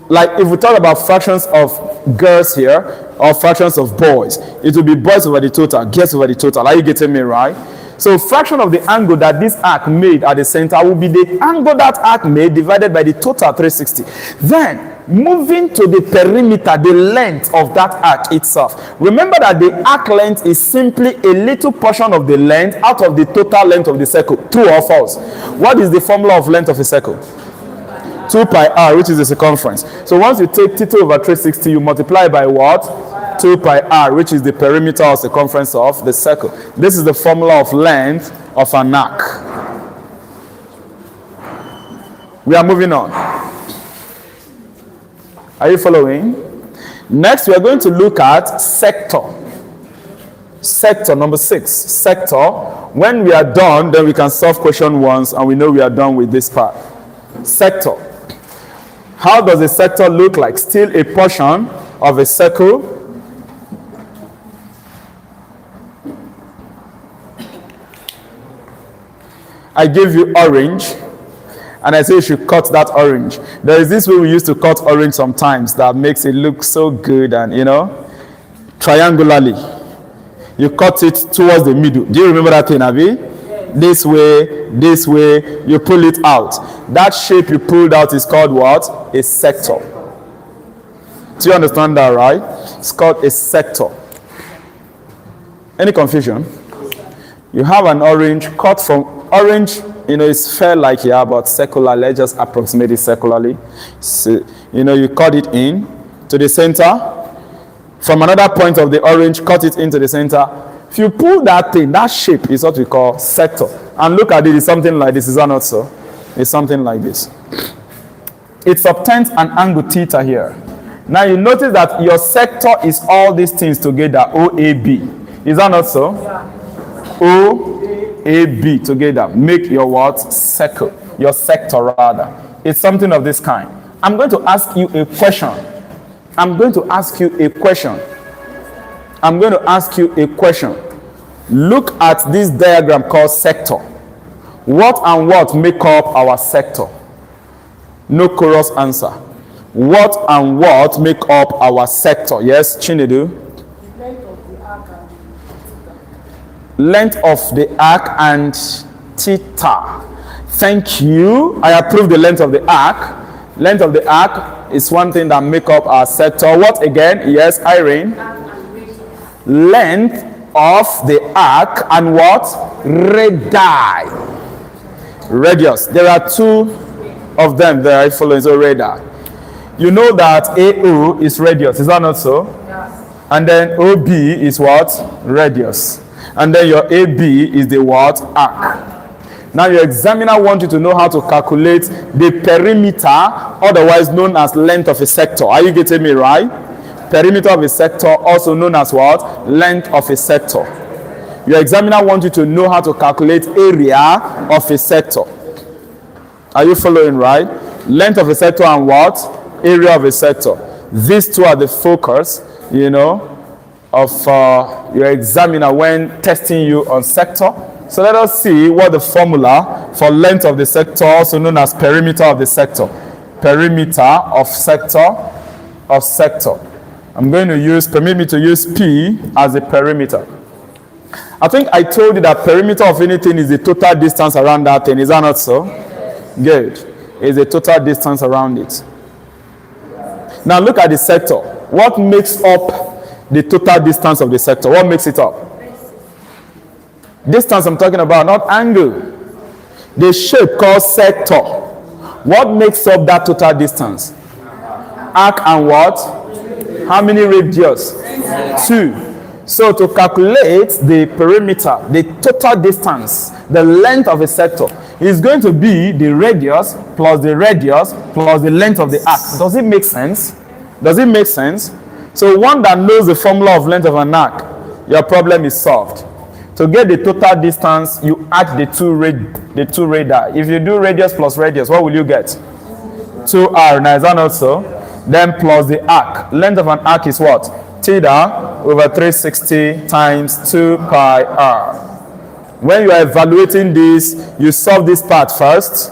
like if we talk about fractions of girls here or fractions of boys, it will be boys over the total, girls over the total. Are you getting me right? So fraction of the angle that this arc made at the center will be the angle that arc made divided by the total 360. Then moving to the perimeter, the length of that arc itself. Remember that the arc length is simply a little portion of the length out of the total length of the circle. True or false? What is the formula of length of a circle? 2 pi r, which is the circumference. So once you take theta over 360, you multiply by what? 2 pi r, which is the perimeter or circumference of the circle. This is the formula of length of an arc. We are moving on. Are you following? Next, we are going to look at sector. Sector number 6. Sector. When we are done, then we can solve question 1 and we know we are done with this part. Sector. How does a sector look like? Still a portion of a circle. I give you orange, and I say you should cut that orange. There is this way we used to cut orange sometimes that makes it look so good, and you know, triangularly. You cut it towards the middle. Do you remember that thing, Abi? This way, you pull it out. That shape you pulled out is called what? A sector. Do you understand that, right? It's called a sector. Any confusion? You have an orange cut from orange, it's fair like here, but circular. Let's just approximate it circularly. So, you cut it in to the center. From another point of the orange, cut it into the center. If you pull that thing, that shape is what we call sector. And look at it, it's something like this, is that not so? It's something like this. It subtends an angle theta here. Now you notice that your sector is all these things together, OAB. Is that not so? Yeah. OAB together. Make your what? Circle. Your sector rather. It's something of this kind. I'm going to ask you a question. I'm going to ask you a question. Look at this diagram called sector. What and what make up our sector? No chorus answer. What and what make up our sector? Yes, Chinedu? Length of the arc and theta. Thank you. I approve the length of the arc. Length of the arc is one thing that make up our sector. What again? Yes, Irene? Length of the arc and what? Radii. Radius. There are two of them there following, so radii. You know that AO is radius, is that not so? Yes. And then OB is what? Radius. And then your AB is the what? Arc. Now your examiner wants you to know how to calculate the perimeter, otherwise known as length of a sector. Are you getting me right? Perimeter of a sector, also known as what? Length of a sector. Your examiner wants you to know how to calculate area of a sector. Are you following right? Length of a sector and what? Area of a sector. These two are the focus, of your examiner when testing you on sector. So let us see what the formula for length of the sector, also known as perimeter of the sector. Perimeter of sector. I'm going to permit me to use P as a perimeter. I think I told you that perimeter of anything is the total distance around that thing. Is that not so? Good. It's the total distance around it. Now look at the sector. What makes up the total distance of the sector? What makes it up? Distance I'm talking about, not angle. The shape called sector. What makes up that total distance? Arc and what? How many radius? 2. So to calculate the perimeter, the total distance, the length of a sector is going to be the radius plus the length of the arc. Does it make sense? So one that knows the formula of length of an arc, your problem is solved. To get the total distance, you add the two radii. If you do radius plus radius, what will you get? 2r. Now is that not so? Then plus the arc. Length of an arc is what? Theta over 360 times 2 pi r. When you are evaluating this, you solve this part first.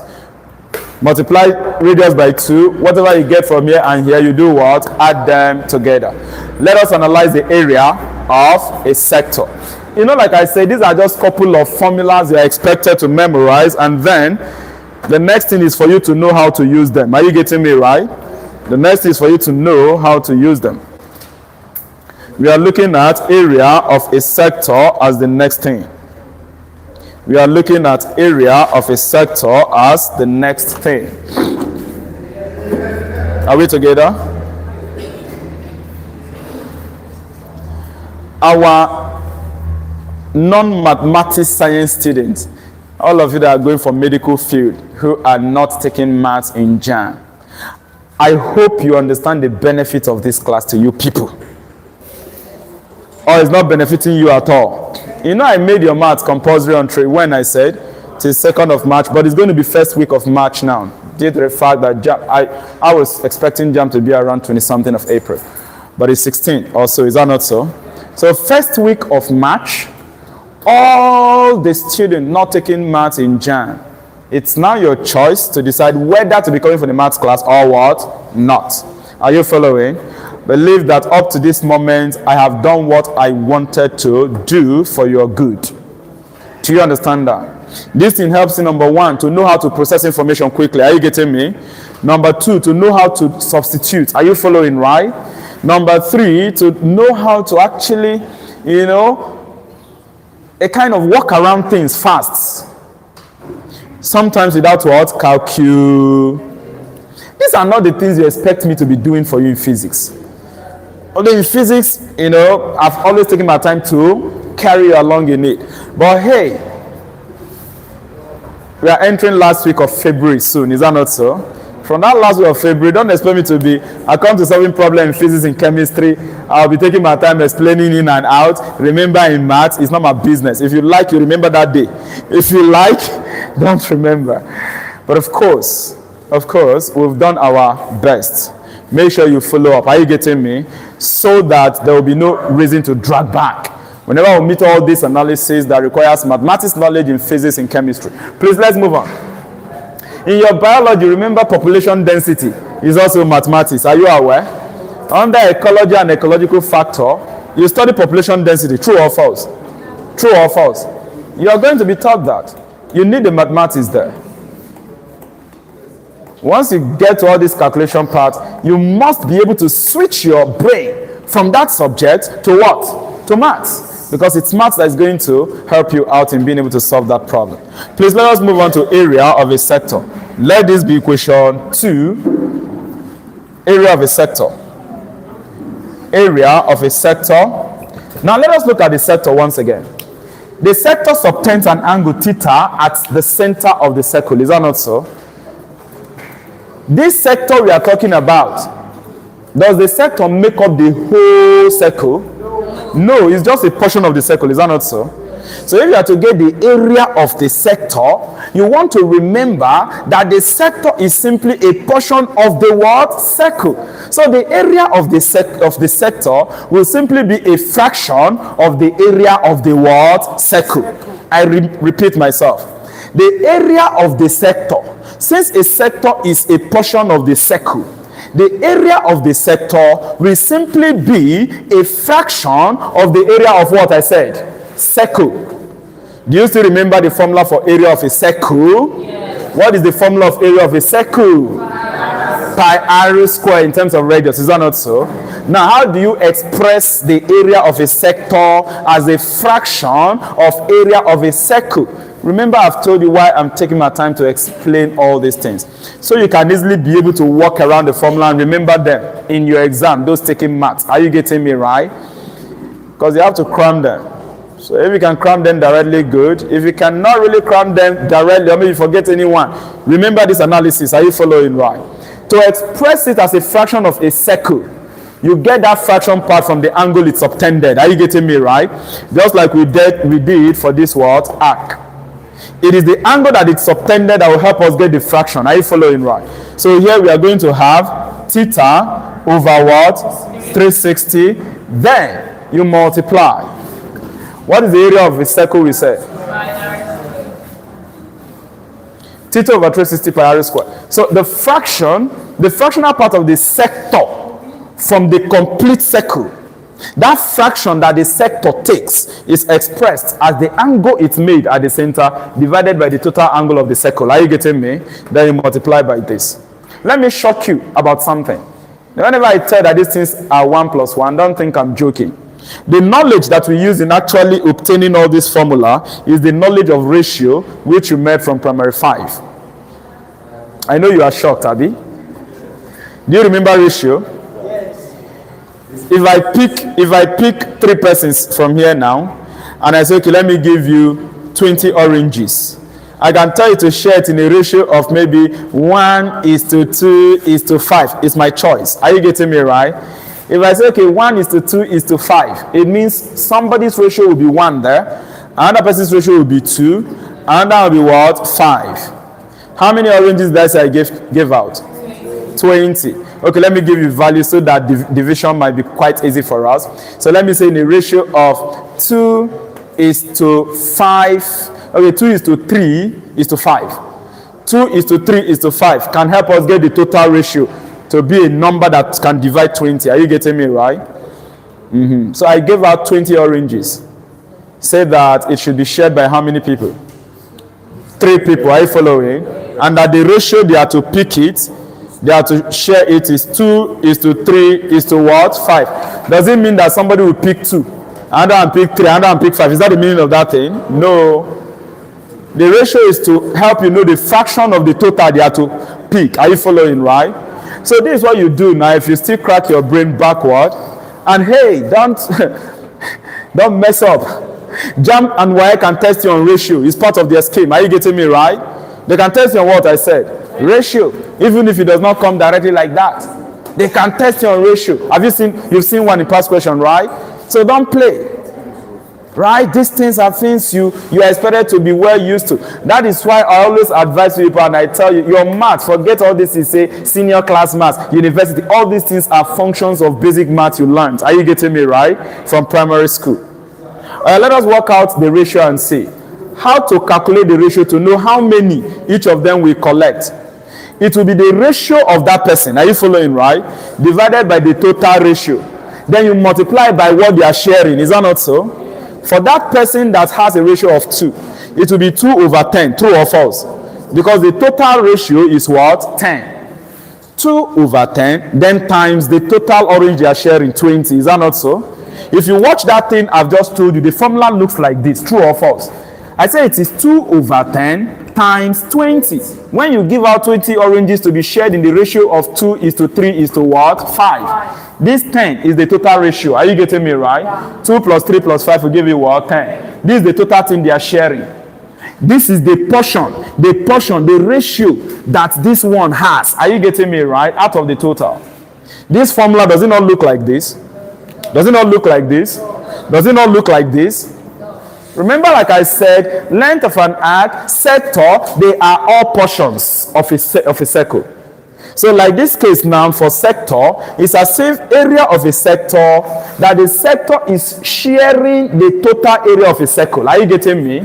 Multiply radius by 2. Whatever you get from here and here, you do what? Add them together. Let us analyze the area of a sector. Like I said, these are just a couple of formulas you are expected to memorize, and then the next thing is for you to know how to use them. Are you getting me right? The next is for you to know how to use them. We are looking at area of a sector as the next thing. Are we together? Our non-mathematics science students, all of you that are going for medical field who are not taking maths in JAMB, I hope you understand the benefit of this class to you people. Or it's not benefiting you at all. I made your maths compulsory on trade when I said till 2nd of March, but it's going to be first week of March now. Due to the fact that JAMB, I was expecting JAMB to be around 20-something of April, but it's 16 also. Is that not so? So first week of March, all the students not taking maths in JAMB, it's now your choice to decide whether to be coming for the maths class or what not. Are you following? Believe that up to this moment, I have done what I wanted to do for your good. Do you understand that? This thing helps you, number 1, to know how to process information quickly. Are you getting me? Number 2, to know how to substitute. Are you following right? Number 3, to know how to actually, a kind of walk around things fast. Sometimes without what? Calculus. These are not the things you expect me to be doing for you in physics. Although in physics, I've always taken my time to carry you along in it. But hey, we are entering last week of February soon, is that not so? From that last week of February, don't expect me to be, I come to solving problem in physics and chemistry, I'll be taking my time explaining in and out. Remember, in maths, it's not my business. If you like, you remember that day. If you like, don't remember. But of course, we've done our best. Make sure you follow up. Are you getting me? So that there will be no reason to drag back. Whenever we meet all this analysis that requires mathematics knowledge in physics and chemistry. Please, let's move on. In your biology, remember population density is also mathematics. Are you aware? Under ecology and ecological factor, you study population density. True or false? True or false? You are going to be taught that. You need the mathematics there. Once you get to all this calculation part, you must be able to switch your brain from that subject to what? To maths. Because it's maths that is going to help you out in being able to solve that problem. Please let us move on to area of a sector. Let this be equation 2. Area of a sector. Area of a sector. Now let us look at the sector once again. The sector subtends an angle theta at the center of the circle. Is that not so? This sector we are talking about, does the sector make up the whole circle? No, it's just a portion of the circle. Is that not so? So if you are to get the area of the sector, you want to remember that the sector is simply a portion of the what? Circle. So the area of the sector will simply be a fraction of the area of the what? Circle. I repeat myself. The area of the sector, since a sector is a portion of the circle, the area of the sector will simply be a fraction of the area of what I said? Circle. Do you still remember the formula for area of a circle? Yes. What is the formula of area of a circle? Pi r square in terms of radius. Is that not so? Now, how do you express the area of a sector as a fraction of area of a circle? Remember, I've told you why I'm taking my time to explain all these things. So you can easily be able to walk around the formula and remember them in your exam, those taking maths. Are you getting me right? Because you have to cram them. So if you can cram them directly, good. If you cannot really cram them directly, or maybe you forget anyone, remember this analysis. Are you following right? To express it as a fraction of a circle, you get that fraction part from the angle it's subtended. Are you getting me right? Just like we did for this what? Arc. It is the angle that it's subtended that will help us get the fraction. Are you following right? So here we are going to have theta over what? 360. Then you multiply. What is the area of a circle we said? Theta over 360 pi r square. So the fractional part of the sector from the complete circle, that fraction that the sector takes is expressed as the angle it's made at the center divided by the total angle of the circle. Are you getting me? Then you multiply by this. Let me shock you about something. Whenever I tell that these things are 1 plus 1, don't think I'm joking. The knowledge that we use in actually obtaining all this formula is the knowledge of ratio which you made from primary 5. I know you are shocked, Abby. Do you remember ratio? Yes. If I pick 3 persons from here now and I say, okay, let me give you 20 oranges, I can tell you to share it in a ratio of maybe 1:2:5. It's my choice. Are you getting me right? If I say, okay, 1:2:5, it means somebody's ratio will be 1 there, another person's ratio will be 2, and that will be what? 5. How many oranges did I say I gave out? 20. Okay, let me give you value so that division might be quite easy for us. So let me say in a ratio of 2:5. Okay, 2:3:5. 2:3:5 can help us get the total ratio to be a number that can divide 20. Are you getting me right? So I gave out 20 oranges. Say that it should be shared by how many people? 3 people. Are you following? And that the ratio they are to pick it, they are to share it is 2:3:5. Does it mean that somebody will pick 2 Another one pick 3, another one pick 5. Is that the meaning of that thing? No. The ratio is to help you know the fraction of the total they are to pick. Are you following, right? So this is what you do now if you still crack your brain backward. And hey, don't mess up. JAMB and WAEC can test you on ratio. It's part of their scheme. Are you getting me right? They can test you on what I said. Ratio. Even if it does not come directly like that. They can test you on ratio. You've seen one in past question, right? So don't play. Right? These things are things you are expected to be well used to. That is why I always advise people and I tell you, your math, forget all this is say senior class maths, university, all these things are functions of basic math you learned. Are you getting me right? From primary school. Let us work out the ratio and see how to calculate the ratio to know how many each of them will collect. It will be the ratio of that person. Are you following, right? Divided by the total ratio. Then you multiply by what they are sharing. Is that not so? For that person that has a ratio of 2, it will be 2 over 10, true or false? Because the total ratio is what? 10. 2 over 10, then times the total orange they are sharing, 20. Is that not so? If you watch that thing I've just told you, the formula looks like this, true or false? I say it is 2 over 10 times 20. When you give out 20 oranges to be shared in the ratio of 2 is to 3 is to what? 5. This 10 is the total ratio. Are you getting me right? Yeah. 2 plus 3 plus 5 will give you what? 10. This is the total thing they are sharing. This is the portion, the ratio that this one has. Are you getting me right? Out of the total. This formula, does it not look like this? Does it not look like this? Does it not look like this? Remember, like I said, length of an arc, sector, they are all portions of a circle. So like this case now for sector, it's as if area of a sector, that the sector is sharing the total area of a circle. Are you getting me?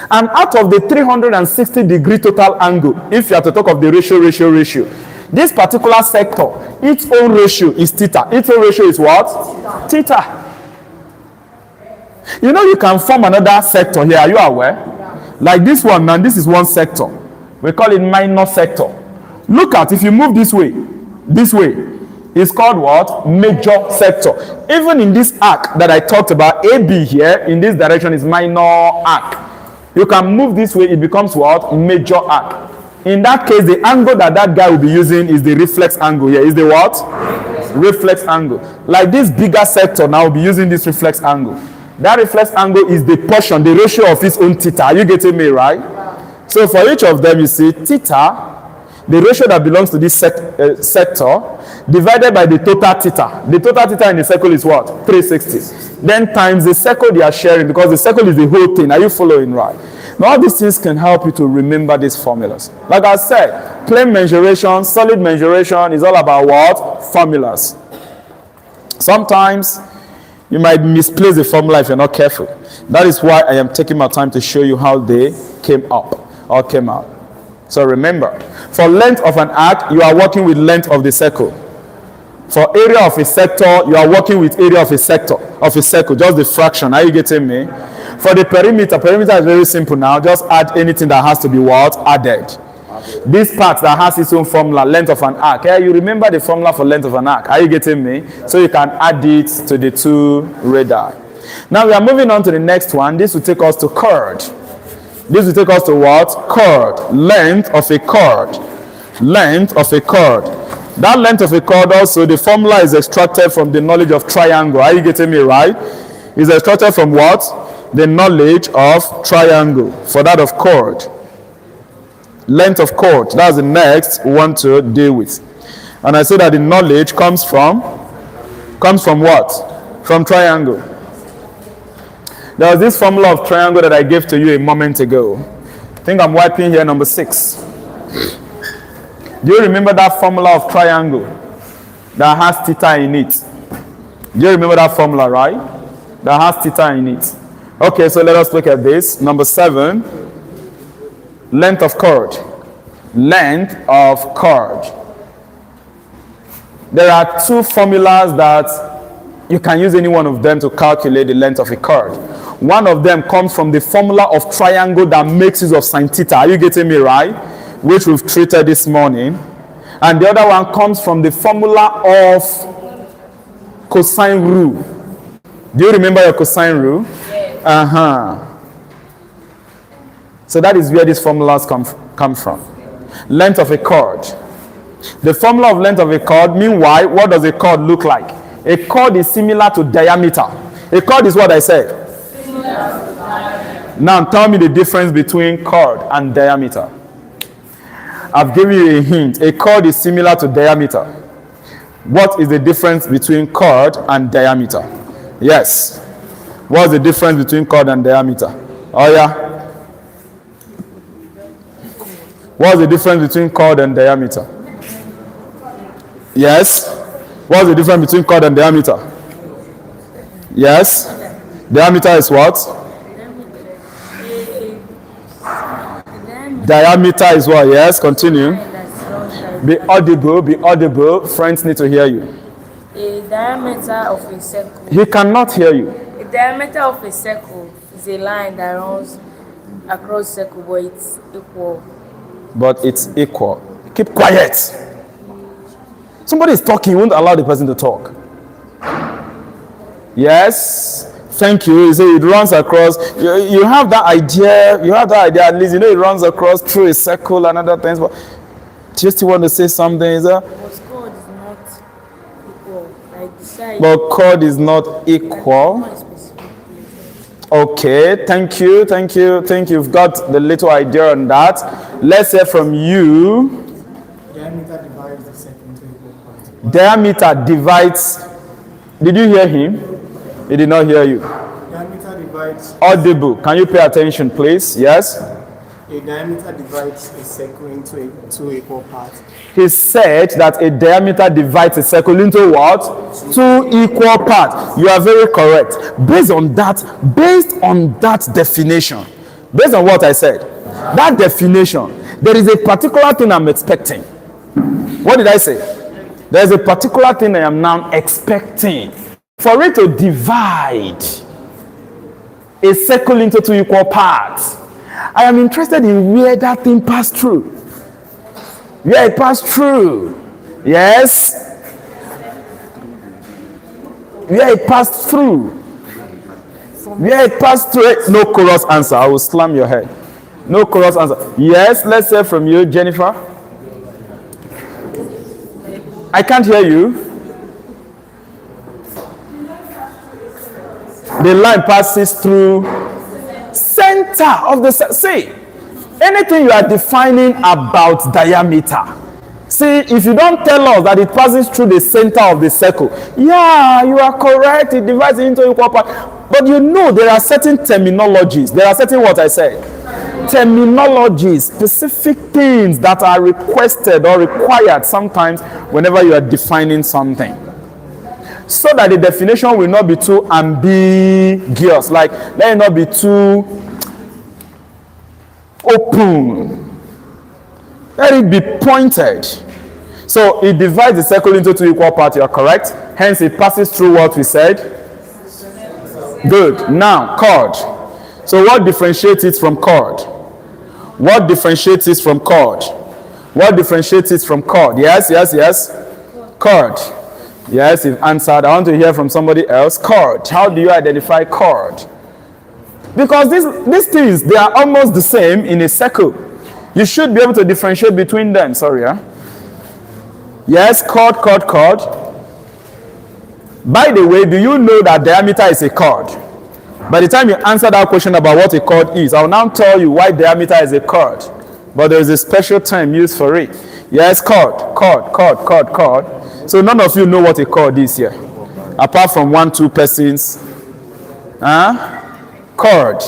And out of the 360-degree total angle, if you have to talk of the ratio, this particular sector, its own ratio is theta. Its own ratio is what? Theta. You know you can form another sector here. Are you aware? Like this one now, this is one sector. We call it minor sector. Look at, if you move this way, it's called what? Major sector. Even in this arc that I talked about, AB here, in this direction is minor arc. You can move this way, it becomes what? Major arc. In that case, the angle that guy will be using is the reflex angle here. Is the what? Reflex angle. Like this bigger sector now will be using this reflex angle. That reflex angle is the portion, the ratio of its own theta. Are you getting me right? So for each of them, you see theta, the ratio that belongs to this sector, divided by the total theta. The total theta in the circle is what? 360. Then times the circle they are sharing, because the circle is the whole thing. Are you following right? Now all these things can help you to remember these formulas. Like I said, plane mensuration, solid mensuration is all about what? Formulas. Sometimes you might misplace the formula if you're not careful. That is why I am taking my time to show you how they came up or came out. So remember, for length of an arc, you are working with length of the circle. For area of a sector, you are working with area of a circle, just the fraction. Are you getting me? For the perimeter is very simple now. Just add anything that has to be what? Added. This part that has its own formula, length of an arc. Yeah, you remember the formula for length of an arc. Are you getting me? So you can add it to the two radii. Now we are moving on to the next one. This will take us to chord. This will take us to what? Chord. Length of a chord. Length of a chord. That length of a chord also, the formula is extracted from the knowledge of triangle. Are you getting me right? It's extracted from what? The knowledge of triangle. For that of chord. Length of chord. That's the next we want to deal with. And I say that the knowledge comes from what? From triangle. There was this formula of triangle that I gave to you a moment ago. I think I'm wiping here number 6. Do you remember that formula of triangle that has theta in it? Do you remember that formula, right? That has theta in it. Okay, so let us look at this. Number 7, length of chord. Length of chord. There are 2 formulas that you can use any one of them to calculate the length of a chord. One of them comes from the formula of triangle that makes use of sine theta. Are you getting me right? Which we've treated this morning. And the other one comes from the formula of cosine rule. Do you remember your cosine rule? Yes. So that is where these formulas come from. Length of a chord. The formula of length of a chord, meanwhile, what does a chord look like? A chord is similar to diameter. A chord is what I said. Now tell me the difference between chord and diameter. I've given you a hint. A chord is similar to diameter. What is the difference between chord and diameter? Yes. What's the difference between chord and diameter? Oh yeah. What's the difference between chord and diameter? Yes. What's the difference between chord and diameter? Yes. Diameter is what? Diameter is what? Yes. Continue. Be audible. Be audible. Friends need to hear you. A diameter of a circle. He cannot hear you. The diameter of a circle is a line that runs across circle, but it's equal. But it's equal. Keep quiet. Somebody is talking. You won't allow the person to talk. Yes. Thank you. You say it runs across. You have that idea. You have that idea. At least you know it runs across through a circle and other things. But just want to say something. Is that? But chord is not equal. Like the size. But chord is not equal. Okay, thank you. Think you've got the little idea on that. Let's hear from you. Diameter divides the circle into equal parts. Diameter divides. Did you hear him? He did not hear you. Diameter divides. Audible. Can you pay attention, please? Yes. A diameter divides a circle into two equal parts. He said that a diameter divides a circle into what? Two equal parts. You are very correct. Based on that definition, based on what I said, that definition, there is a particular thing I'm expecting. What did I say? There is a particular thing I am now expecting. For it to divide a circle into two equal parts, I am interested in where that thing passed through. Where it passed through. Yes. Where it passed through. Where it passed through. No chorus answer. I will slam your head. No chorus answer. Yes, let's hear from you, Jennifer. I can't hear you. The line passes through center of the circle. See, anything you are defining about diameter, see, if you don't tell us that it passes through the center of the circle, yeah, you are correct, it divides into equal parts. But you know there are certain terminologies. There are certain, what I said, terminologies, specific things that are requested or required sometimes whenever you are defining something, so that the definition will not be too ambiguous. Like, let it not be too open. Let it be pointed. So it divides the circle into two equal parts. You are correct. Hence, it passes through what we said. Good. Now, chord. So what differentiates it from chord? What differentiates it from chord? What differentiates it from chord? Yes. Chord. Yes, you've answered. I want to hear from somebody else. Chord. How do you identify chord? Because these things, they are almost the same in a circle. You should be able to differentiate between them. Sorry, yeah? Yes, chord. By the way, do you know that diameter is a chord? By the time you answer that question about what a chord is, I'll now tell you why diameter is a chord. But there is a special term used for it. Yes, chord. So none of you know what a chord is here, apart from 1-2 persons. Chord.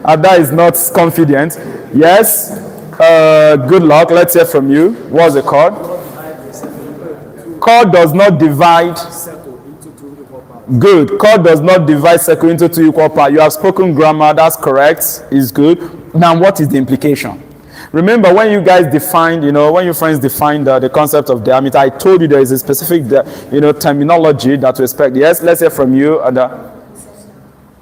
Ada is not confident. Yes. Good luck. Let's hear from you. What's a chord? Chord does not divide. Good. Chord does not divide circle into two equal parts. You have spoken grammar. That's correct. It's good. Now, what is the implication? Remember when you guys defined, when your friends defined the concept of diameter, I told you there is a specific, terminology that we expect. Yes, let's hear from you. It does not.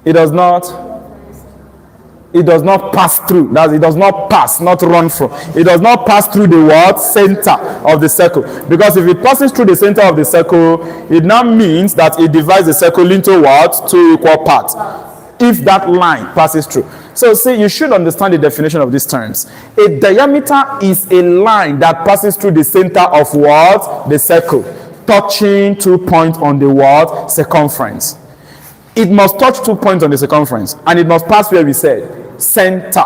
It does not divide. It does not divide circle into two equal parts. You have spoken grammar. That's correct. It's good. Now, what is the implication? Remember when you guys defined, when your friends defined the concept of diameter, I told you there is a specific, terminology that we expect. Yes, let's hear from you. It does not pass through. That it does not pass, not run from. It does not pass through the what? Center of the circle. Because if it passes through the center of the circle, it now means that it divides the circle into what? 2 equal parts. If that line passes through. So see, you should understand the definition of these terms. A diameter is a line that passes through the center of what? The circle, touching 2 points on the what? Circumference. It must touch 2 points on the circumference, and it must pass where we said center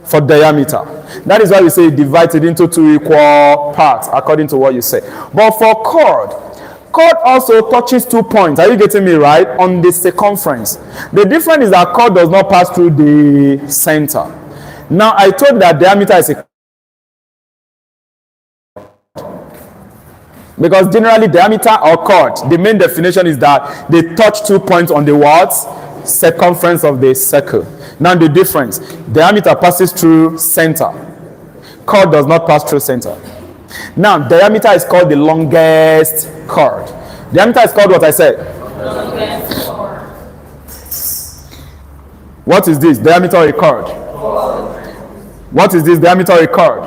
for diameter. That is why we say it divides it into 2 equal parts, according to what you say. But for chord also touches 2 points. Are you getting me right? On the circumference. The difference is that chord does not pass through the center. Now I told you that diameter is a, because generally diameter or chord, the main definition is that they touch 2 points on the what? Circumference of the circle. Now the difference, diameter passes through center, chord does not pass through center. Now diameter is called the longest chord. Diameter is called what I said? Longest chord. What is this? Diameter or a chord? What is this? Diameter or a chord?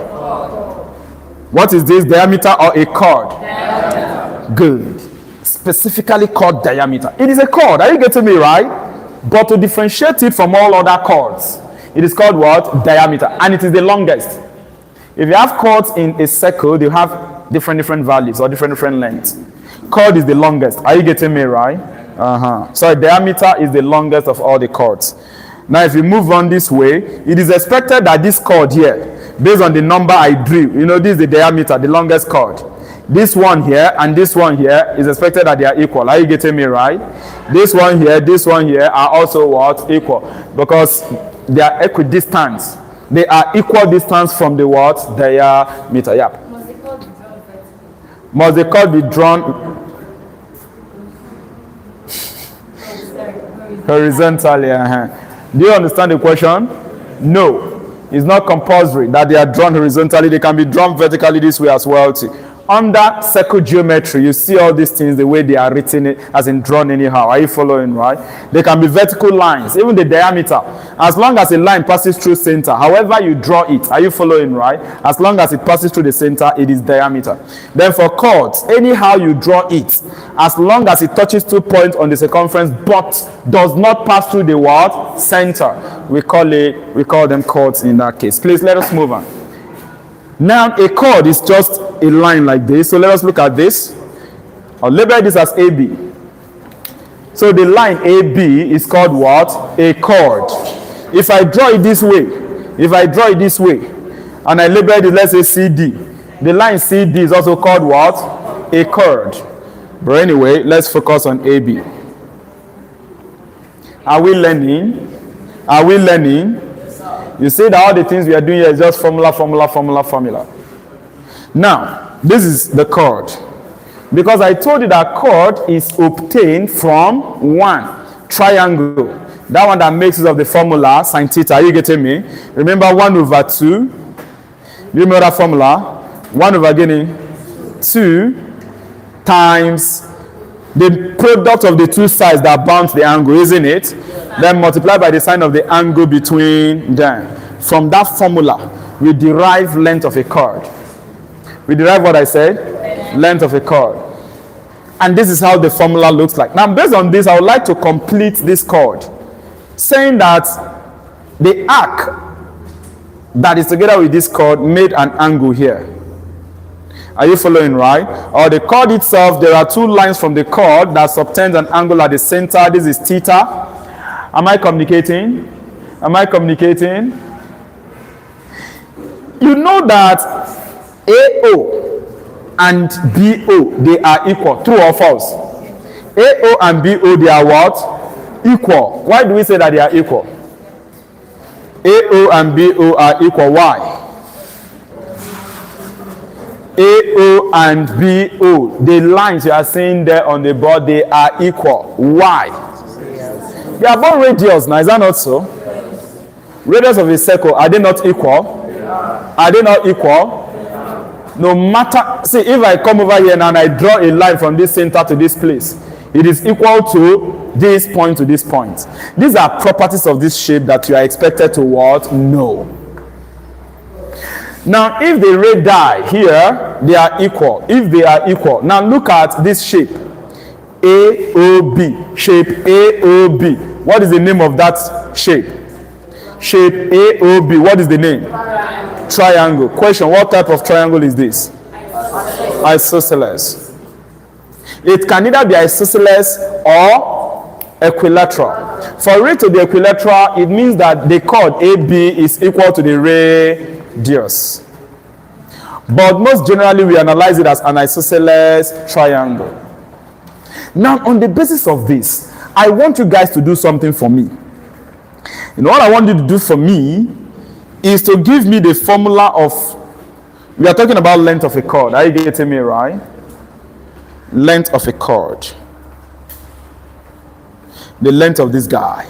What is this? Diameter or a chord? Diameter. Good. Specifically called diameter. It is a chord. Are you getting me right? But to differentiate it from all other chords, it is called what? Diameter. And it is the longest. If you have chords in a circle, they have different values or different lengths. Chord is the longest. Are you getting me right? So diameter is the longest of all the chords. Now if you move on this way, it is expected that this chord here, based on the number I drew, you know, this is the diameter, the longest chord. This one here and this one here is expected that they are equal. Are you getting me right? This one here are also what? Equal. Because they are equidistant. They are equal distance from the what? Diameter. Yep. Must the chord be drawn horizontally? Do you understand the question? No. It's not compulsory that they are drawn horizontally. They can be drawn vertically this way as well too. Under circle geometry, you see all these things the way they are written, as in drawn anyhow. Are you following, right? They can be vertical lines, even the diameter. As long as a line passes through center, however you draw it, are you following, right? As long as it passes through the center, it is diameter. Then for chords, anyhow you draw it, as long as it touches 2 points on the circumference, but does not pass through the what? Center. We call them chords in that case. Please let us move on. Now a chord is just a line like this. So let us look at this. I'll label this as AB. So the line AB is called what? A chord. If I draw it this way, and I label it, let's say CD, the line CD is also called what? A chord. But anyway, let's focus on AB. Are we learning? You see that all the things we are doing here is just formula. Now, this is the chord. Because I told you that chord is obtained from one triangle. That one that makes use of the formula sin theta. Are you getting me? Remember 1 over 2. Do you remember that formula? 1 over 2 times the product of the two sides that bounce the angle, isn't it? Then multiply by the sine of the angle between them. From that formula, we derive length of a chord. We derive what I said? Length of a chord. And this is how the formula looks like. Now, based on this, I would like to complete this chord, saying that the arc that is together with this chord made an angle here. Are you following, right? Or the chord itself, there are two lines from the chord that subtends an angle at the center. This is theta. Am I communicating? You know that AO and BO, they are equal. True or false? AO and BO, they are what? Equal. Why do we say that they are equal? AO and BO are equal. Why? AO and BO, the lines you are seeing there on the board, they are equal. Why? They are both radius now, is that not so? Radius of a circle, are they not equal? Are they not equal? No matter, see, if I come over here now and I draw a line from this center to this place, It is equal to this point to this point. These are properties of this shape that you are expected to what? Know. Now, if the radii here, they are equal. If they are equal, now look at this shape. AOB. Shape AOB. What is the name of that shape? Shape AOB. What is the name? Triangle. Question, what type of triangle is this? Isosceles. It can either be isosceles or equilateral. For it to be equilateral, it means that the chord AB is equal to the radius. But most generally, we analyze it as an isosceles triangle. Now, on the basis of this, I want you guys to do something for me. You know what I want you to do for me is to give me the formula of, we are talking about length of a chord. Are you getting me right? Length of a chord. The length of this guy.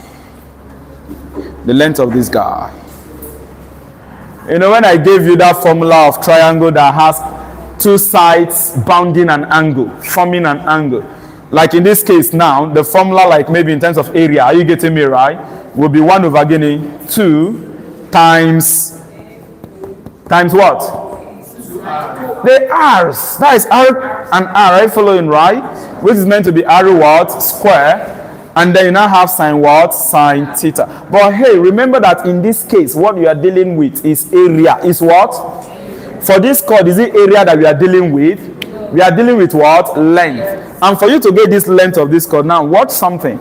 The length of this guy. You know, when I gave you that formula of triangle that has two sides bounding an angle, forming an angle. Like in this case now, the formula, like maybe in terms of area, are you getting me right? Will be 1 over again 2 times what? The r's. That is r and r, right? Following, right? Which is meant to be r what? Square. And then you now have sine what? Sine theta. But hey, remember that in this case, what we are dealing with is area. Is what? For this chord, is it area that we are dealing with? We are dealing with what? Length. And for you to get this length of this chord, now watch something.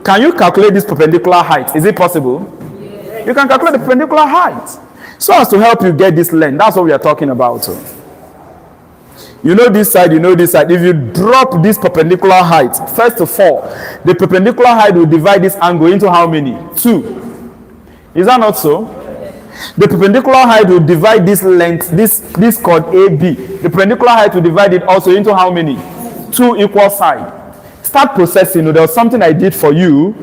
Can you calculate this perpendicular height? Is it possible? Yes. You can calculate the perpendicular height. So as to help you get this length, that's what we are talking about. You know this side, you know this side. If you drop this perpendicular height, first of all, the perpendicular height will divide this angle into how many? 2. Is that not so? The perpendicular height will divide this length, this chord AB. The perpendicular height will divide it also into how many? 2 equal sides. Start processing. There was something I did for you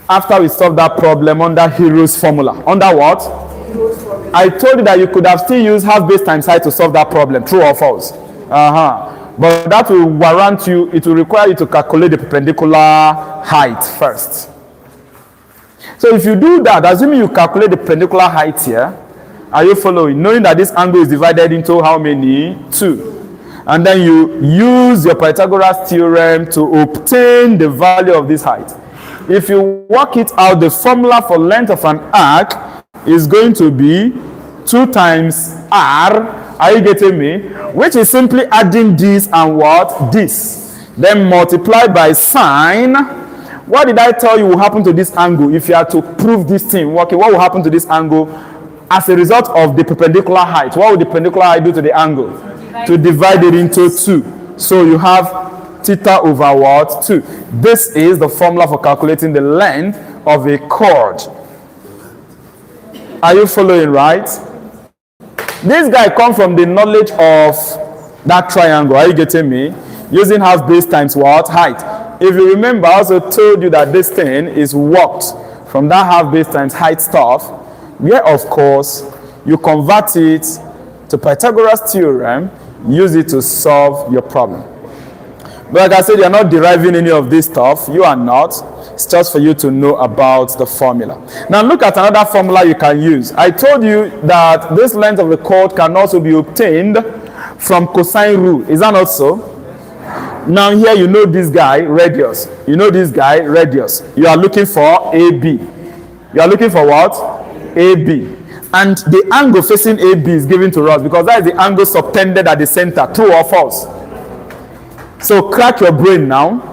after we solved that problem under Hero's formula. Under what? I told you that you could have still used half base times height to solve that problem. True or false? But that will warrant you, it will require you to calculate the perpendicular height first. So if you do that, assuming you calculate the perpendicular height here, are you following? Knowing that this angle is divided into how many? 2. And then you use your Pythagoras theorem to obtain the value of this height. If you work it out, the formula for length of an arc is going to be 2 times r. Are you getting me? Which is simply adding this and what? This. Then multiply by sine. What did I tell you will happen to this angle if you are to prove this thing? Okay, what will happen to this angle as a result of the perpendicular height? What will the perpendicular height do to the angle? To divide it into 2. So you have theta over what? 2. This is the formula for calculating the length of a chord. Are you following, right? This guy comes from the knowledge of that triangle. Are you getting me? Using half base times what? Height. If you remember, I also told you that this thing is worked from that half base times height stuff, where of course you convert it to Pythagoras theorem, use it to solve your problem. But like I said, you're not deriving any of this stuff. You are not. It's just for you to know about the formula. Now look at another formula you can use. I told you that this length of the chord can also be obtained from cosine rule. Is that not so? Now here you know this guy, radius. You know this guy, radius. You are looking for AB. You are looking for what? AB. And the angle facing AB is given to us because that is the angle subtended at the center. True or false? So crack your brain now.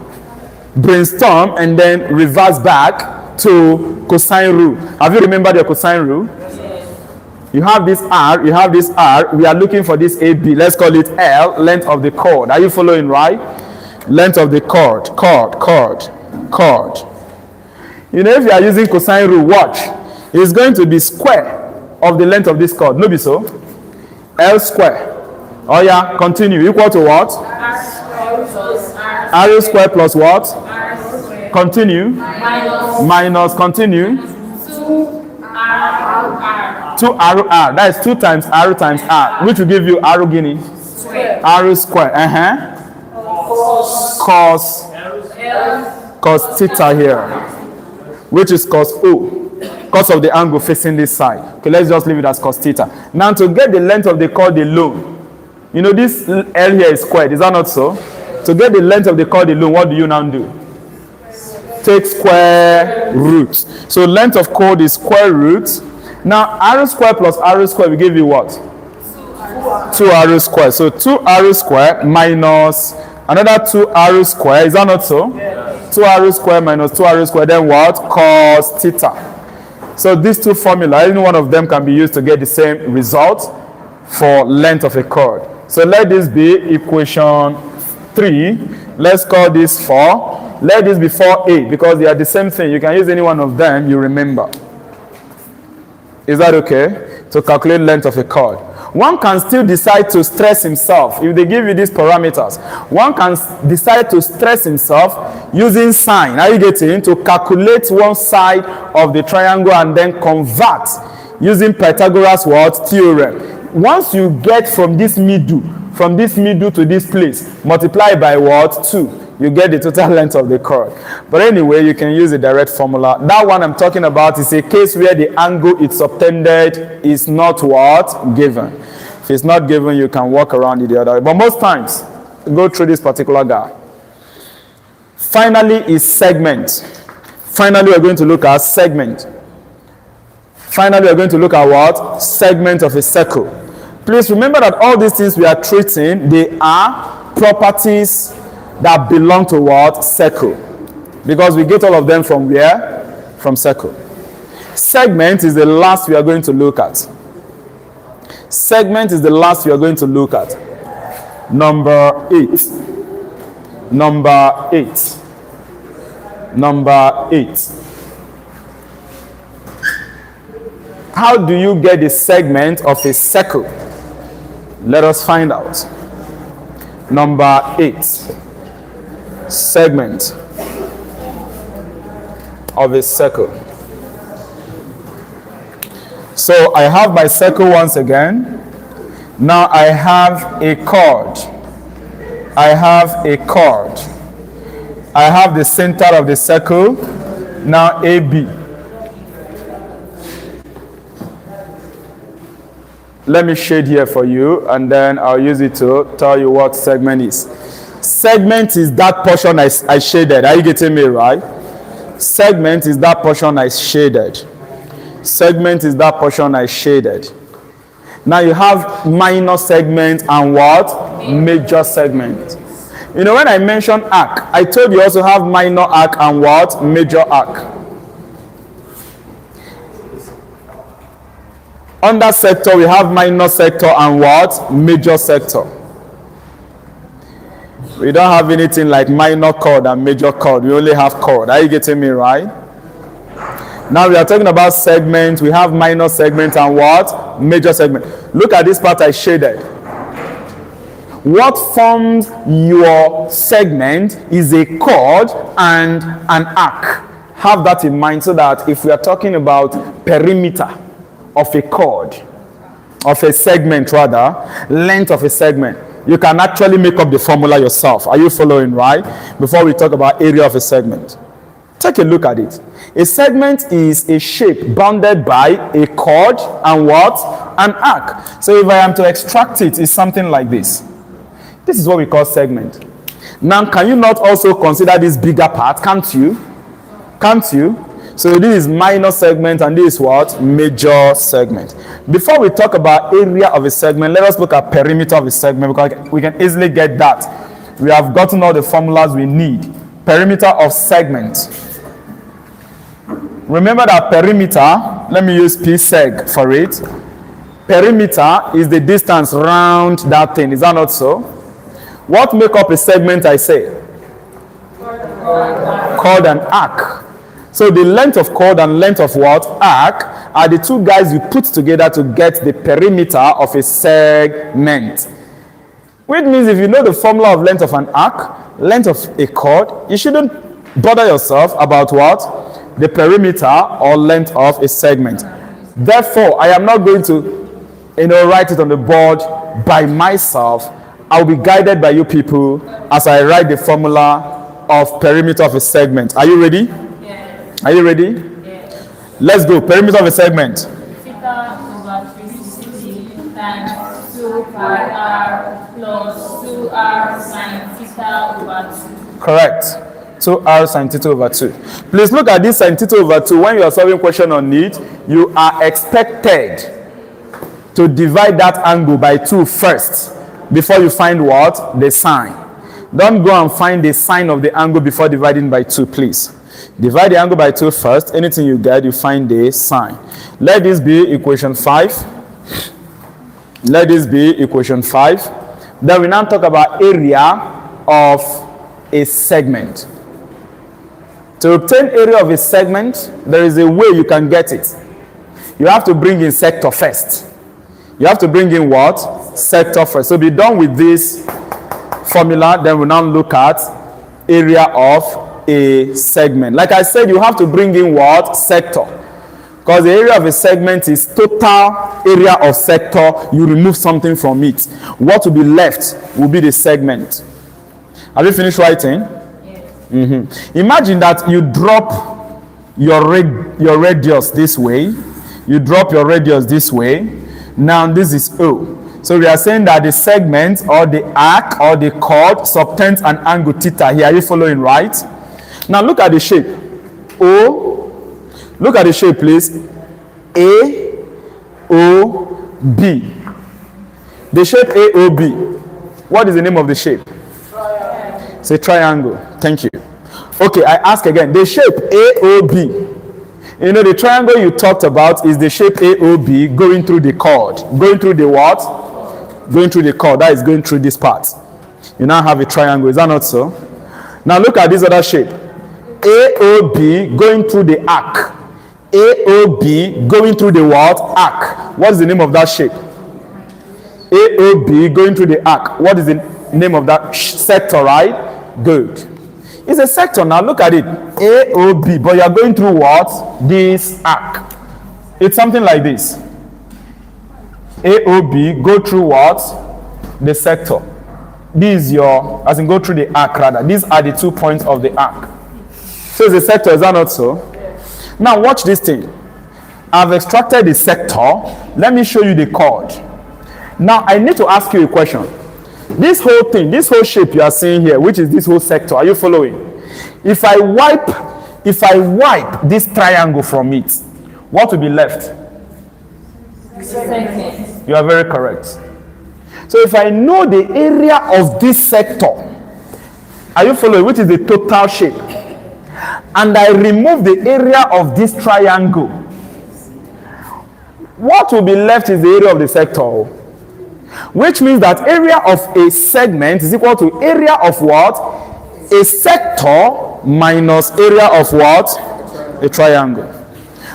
Brainstorm and then reverse back to cosine rule. Have you remembered your cosine rule? You have this R, you have this R. We are looking for this AB. Let's call it L, length of the chord. Are you following, right? Length of the chord. You know, if you are using cosine rule, watch. It's going to be square of the length of this chord. No be so? L square. Oh yeah, continue. Equal to what? R square plus what? Continue. Minus continue. 2RR. That is 2 times R times R, which will give you R guinea. R square. Cos Cos theta here, which is cos O, cos of the angle facing this side. Okay, let's just leave it as cos theta. Now to get the length of the chord alone, you know this L here is squared, is that not so? To get the length of the chord alone, what do you now do? Take square root. So length of chord is square root. Now r square plus r square will give you what? 2r square. So 2r square minus another 2r square, is that not so? 2r square minus 2r square, then what? Cos theta. So these two formulas, any one of them can be used to get the same result for length of a chord. So let this be equation 3. Let's call this 4. Let this be 4a because they are the same thing. You can use any one of them, you remember. Is that okay? To calculate length of a chord. One can still decide to stress himself. If they give you these parameters, one can decide to stress himself using sine. Are you getting? To calculate one side of the triangle and then convert using Pythagoras what? Theorem. Once you get from this middle to this place, multiply by what? 2. You get the total length of the chord. But anyway, you can use a direct formula. That one I'm talking about is a case where the angle it's subtended is not what? Given. If it's not given, you can walk around it the other way. But most times, go through this particular guy. Finally is segment. Finally, we're going to look at segment. Finally, we're going to look at what? Segment of a circle. Please remember that all these things we are treating, they are properties that belong to what? Circle. Because we get all of them from where? From circle. Segment is the last we are going to look at. Segment is the last we are going to look at. Number 8. Number 8. Number 8. How do you get the segment of a circle? Let us find out. Number 8. Segment of a circle. So I have my circle once again. Now I have a chord. I have a chord. I have the center of the circle. Now AB. Let me shade here for you and then I'll use it to tell you what segment is. Segment is that portion I shaded. Are you getting me right? Segment is that portion I shaded. Segment is that portion I shaded. Now you have minor segment and what? Major segment. You know when I mentioned arc, I told you also have minor arc and what? Major arc. Under sector we have minor sector and what? Major sector. We don't have anything like minor chord and major chord. We only have chord. Are you getting me right? Now we are talking about segment. We have minor segment and what? Major segment. Look at this part I shaded. What forms your segment is a chord and an arc. Have that in mind so that if we are talking about perimeter of a chord, of a segment rather, length of a segment, you can actually make up the formula yourself. Are you following right? Before we talk about area of a segment. Take a look at it. A segment is a shape bounded by a chord and what? An arc. So if I am to extract it, it's something like this. This is what we call segment. Now, can you not also consider this bigger part? Can't you? Can't you? So this is minor segment and this is what? Major segment. Before we talk about area of a segment, let us look at perimeter of a segment because we can easily get that. We have gotten all the formulas we need. Perimeter of segment. Remember that perimeter, let me use P seg for it. Perimeter is the distance around that thing. Is that not so? What make up a segment, I say? Chord and arc. So the length of chord and length of what? Arc are the two guys you put together to get the perimeter of a segment. Which means if you know the formula of length of an arc, length of a chord, you shouldn't bother yourself about what? The perimeter or length of a segment. Therefore, I am not going to write it on the board by myself. I'll be guided by you people as I write the formula of perimeter of a segment. Are you ready? Yeah. Are you ready? Yeah. Let's go. Perimeter of a segment. Theta over 360 times 2 pi r plus 2r sine theta over 2. Correct. 2r sine theta over 2. Please look at this sine theta over 2. When you are solving question on it, you are expected to divide that angle by 2 first before you find what? The sine. Don't go and find the sine of the angle before dividing by 2, please. Divide the angle by 2 first. Anything you get, you find the sine. Let this be equation 5. Let this be equation 5. Then we now talk about area of a segment. To obtain area of a segment, there is a way you can get it. You have to bring in sector first. You have to bring in what? Sector first. So be done with this formula, then we'll now look at area of a segment. Like I said, you have to bring in what? Sector. Because the area of a segment is total area of sector. You remove something from it. What will be left will be the segment. Have you finished writing? Yes. Imagine that you drop your radius this way. You drop your radius this way. Now this is O. So we are saying that the segment or the arc or the chord subtends an angle theta here. Are you following, right? Now look at the shape. O. Look at the shape, please. A, O, B. The shape A, O, B. What is the name of the shape? Triangle. It's a triangle. Thank you. Okay, I ask again. The shape AOB. You know, the triangle you talked about is the shape AOB going through the chord. Going through the what? Going through the chord. That is going through this part. You now have a triangle. Is that not so? Now look at this other shape. AOB going through the arc. AOB going through the what? Arc. What is the name of that shape? AOB going through the arc. What is the name of that sector, right? Good. It's a sector. Now look at it. AOB, but you are going through what? This arc. It's something like this. AOB, go through what? The sector. This is your, as in go through the arc rather. These are the 2 points of the arc. So it's a sector, is that not so? Yes. Now watch this thing. I've extracted the sector. Let me show you the chord. Now I need to ask you a question. This whole thing, this whole shape you are seeing here, which is this whole sector, are you following? If I wipe this triangle from it, what will be left? Segment. You are very correct. So if I know the area of this sector, are you following, which is the total shape, and I remove the area of this triangle, what will be left is the area of the sector. Which means that area of a segment is equal to area of what? A sector minus area of what? A triangle.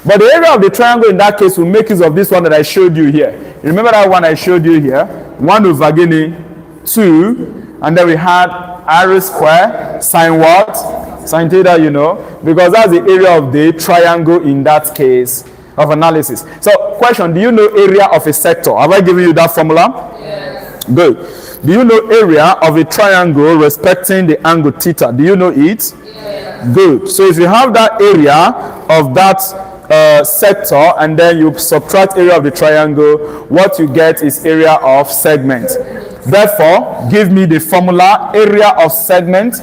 But the area of the triangle in that case will make use of this one that I showed you here. Remember that one I showed you here? 1 over 2, and then we had r square sine what? Sine theta, you know, because that's the area of the triangle in that case of analysis. So, question, do you know area of a sector? Have I given you that formula? Yes. Good. Do you know area of a triangle respecting the angle theta? Do you know it? Yes. Good. So if you have that area of that sector and then you subtract area of the triangle, what you get is area of segment. Therefore, give me the formula area of segment.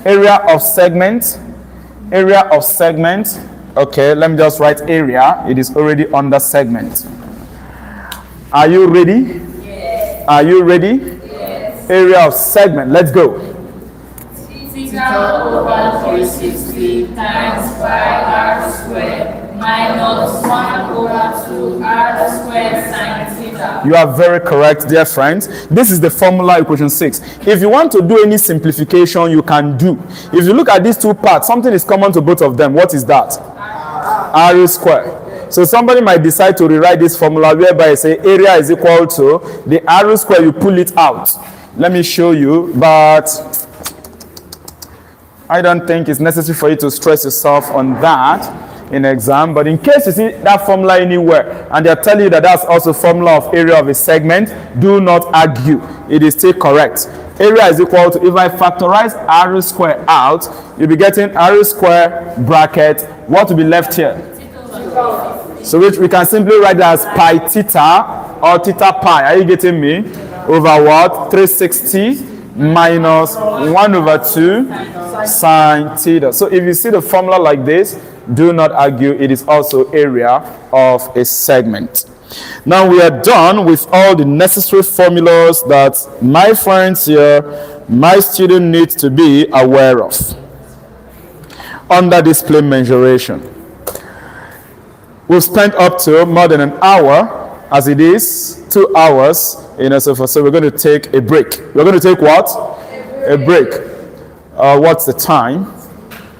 Area of segment. Area of segment. Okay, let me just write area. It is already under segment. Are you ready? Yes. Are you ready? Yes. Area of segment. Let's go. Theta over 360 times pi r squared minus 1 over 2 r squared sine theta. You are very correct, dear friends. This is the formula equation 6. If you want to do any simplification, you can do. If you look at these two parts, something is common to both of them. What is that? R squared. So somebody might decide to rewrite this formula whereby I say area is equal to the R square, you pull it out. Let me show you, but I don't think it's necessary for you to stress yourself on that. in exam, but in case you see that formula anywhere and they're telling you that that's also formula of area of a segment, do not argue. It is still correct. Area is equal to, if I factorize r square out, you'll be getting r square bracket, what will be left here? So which we can simply write that as pi theta or theta pi. Are you getting me? Over what? 360 minus 1 over 2 sine theta. So if you see the formula like this, do not argue. It is also area of a segment. Now we are done with all the necessary formulas that my friends here, my student needs to be aware of under this plane mensuration. We've spent up to more than an hour, as it is 2 hours, so we're going to take a break. We're going to take what? A break. What's the time?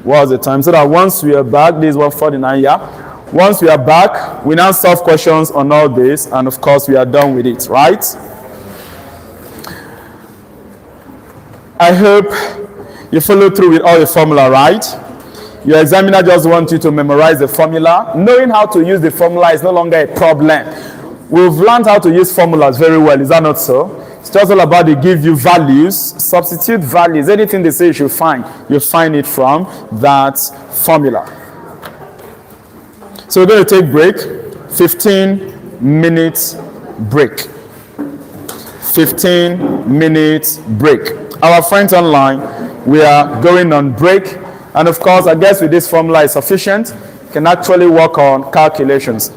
What's the time? So that once we are back, this is 1:49, yeah? Once we are back, we now solve questions on all this, and of course we are done with it, right? I hope you follow through with all the formula, right? Your examiner just wants you to memorize the formula. Knowing how to use the formula is no longer a problem. We've learned how to use formulas very well, is that not so? It's just all about they give you values, substitute values. Anything they say you find it from that formula. So we're going to take break, 15 minutes break. 15 minutes break. Our friends online, we are going on break. And of course, I guess with this formula is sufficient. You can actually work on calculations.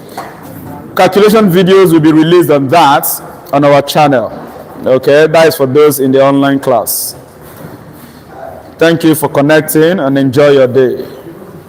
Calculation videos will be released on that on our channel. Okay, that is for those in the online class. Thank you for connecting and enjoy your day.